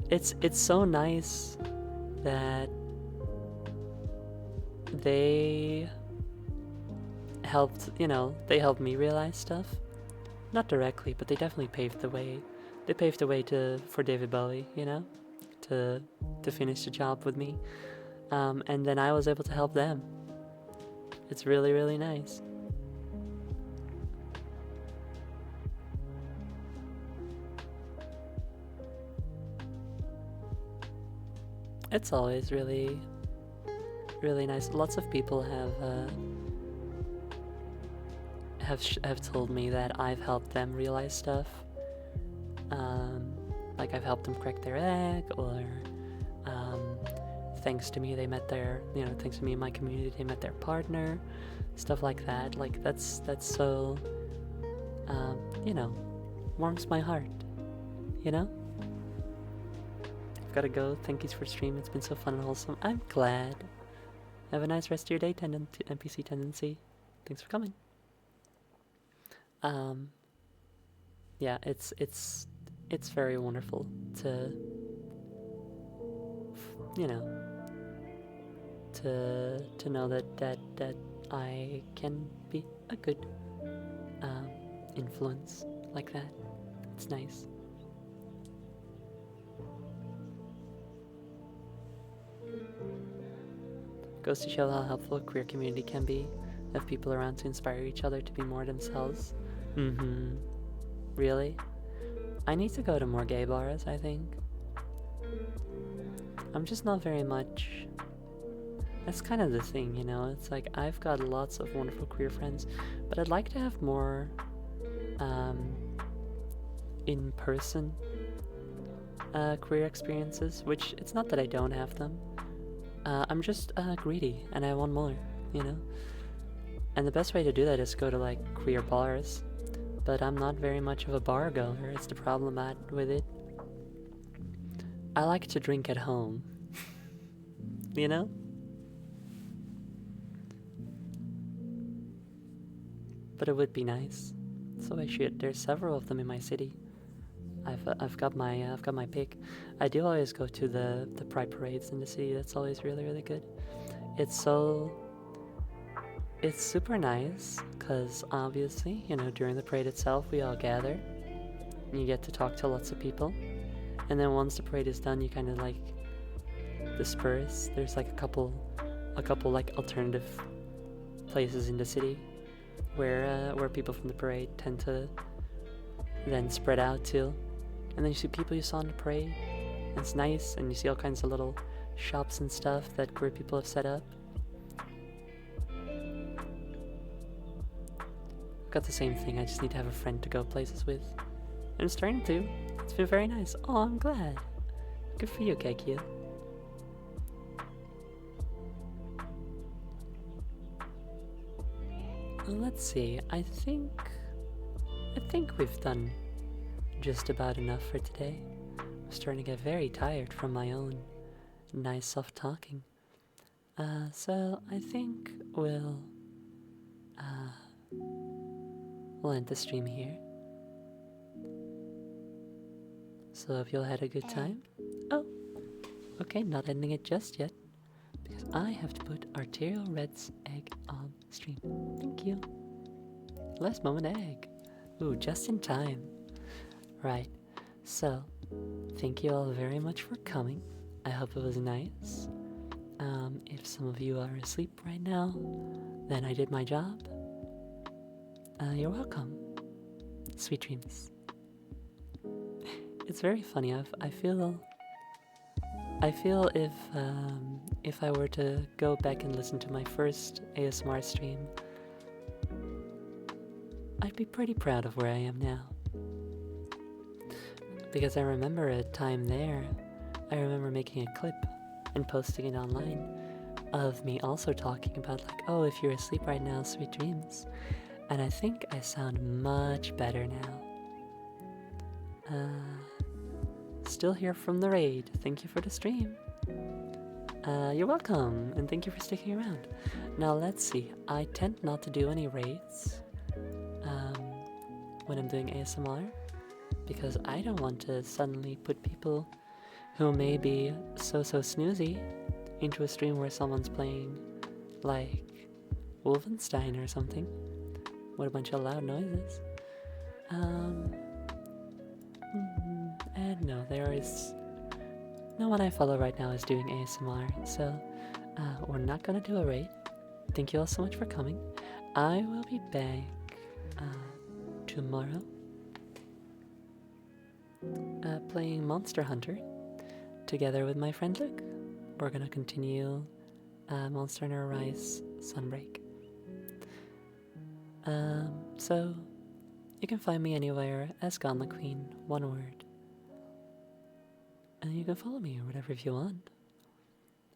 It's so nice that they helped, they helped me realize stuff. Not directly, but they definitely paved the way. They paved the way for David Bowie, to finish the job with me. And then I was able to help them. It's really, really nice. It's always really, really nice. Lots of people have told me that I've helped them realize stuff. Like I've helped them crack their egg, or thanks to me they met their, thanks to me and my community they met their partner, stuff like that. Like that's so, warms my heart, gotta go. Thank you for stream. It's been so fun and wholesome. I'm glad. Have a nice rest of your day, NPC Tendency. Thanks for coming. Yeah, it's very wonderful to, you know, to know that I can be a good influence like that. It's nice. Goes to show how helpful a queer community can be. Have people around to inspire each other to be more themselves. Really? I need to go to more gay bars, I think. I'm just not very much... That's kind of the thing, you know? It's like, I've got lots of wonderful queer friends, but I'd like to have more in-person queer experiences, which it's not that I don't have them. I'm just greedy, and I want more, you know? And the best way to do that is go to, like, queer bars. But I'm not very much of a bar goer, it's the problem with it. I like to drink at home. You know? But it would be nice. So I should. There's several of them in my city. I've got my pick. I do always go to the pride parades in the city. That's always really, really good. It's super nice because obviously, you know, during the parade itself we all gather and you get to talk to lots of people, and then once the parade is done you kind of like disperse. There's like a couple like alternative places in the city where people from the parade tend to then spread out to, and then you see people you saw in the parade, and it's nice, and you see all kinds of little shops and stuff that queer people have set up. Got the same thing, I just need to have a friend to go places with. And I'm starting to. It's been very nice. Oh, I'm glad. Good for you, KQ. Well, let's see. I think we've done just about enough for today. I'm starting to get very tired from my own nice soft talking. So I think we'll end the stream here. So if you all had a good time. Oh, okay, not ending it just yet, because I have to put Arterial Red's egg on stream. Thank you. Last moment egg. Ooh, just in time. Right, so thank you all very much for coming. I hope it was nice. If some of you are asleep right now, then I did my job. You're welcome. Sweet dreams. It's very funny. I feel if I were to go back and listen to my first ASMR stream, I'd be pretty proud of where I am now. Because I remember a time there, I remember making a clip and posting it online of me also talking about like, oh, if you're asleep right now, sweet dreams. And I think I sound much better now. Still here from the raid. Thank you for the stream. You're welcome, and thank you for sticking around. Now let's see. I tend not to do any raids when I'm doing ASMR, because I don't want to suddenly put people who may be so snoozy into a stream where someone's playing like Wolfenstein or something with a bunch of loud noises. And no, there is no one I follow right now is doing ASMR, so we're not gonna do a raid. Thank you all so much for coming. I will be back tomorrow playing Monster Hunter together with my friend Luke. We're gonna continue Monster Hunter Rise Sunbreak. So you can find me anywhere as Gone the Queen, one word. And you can follow me or whatever if you want.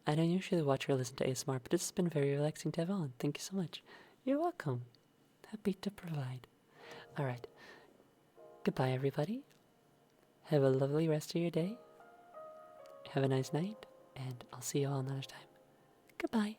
I don't usually watch or listen to ASMR, but this has been very relaxing to have on. Thank you so much. You're welcome. Happy to provide. Alright. Goodbye, everybody. Have a lovely rest of your day. have a nice night, and I'll see you all another time. Goodbye.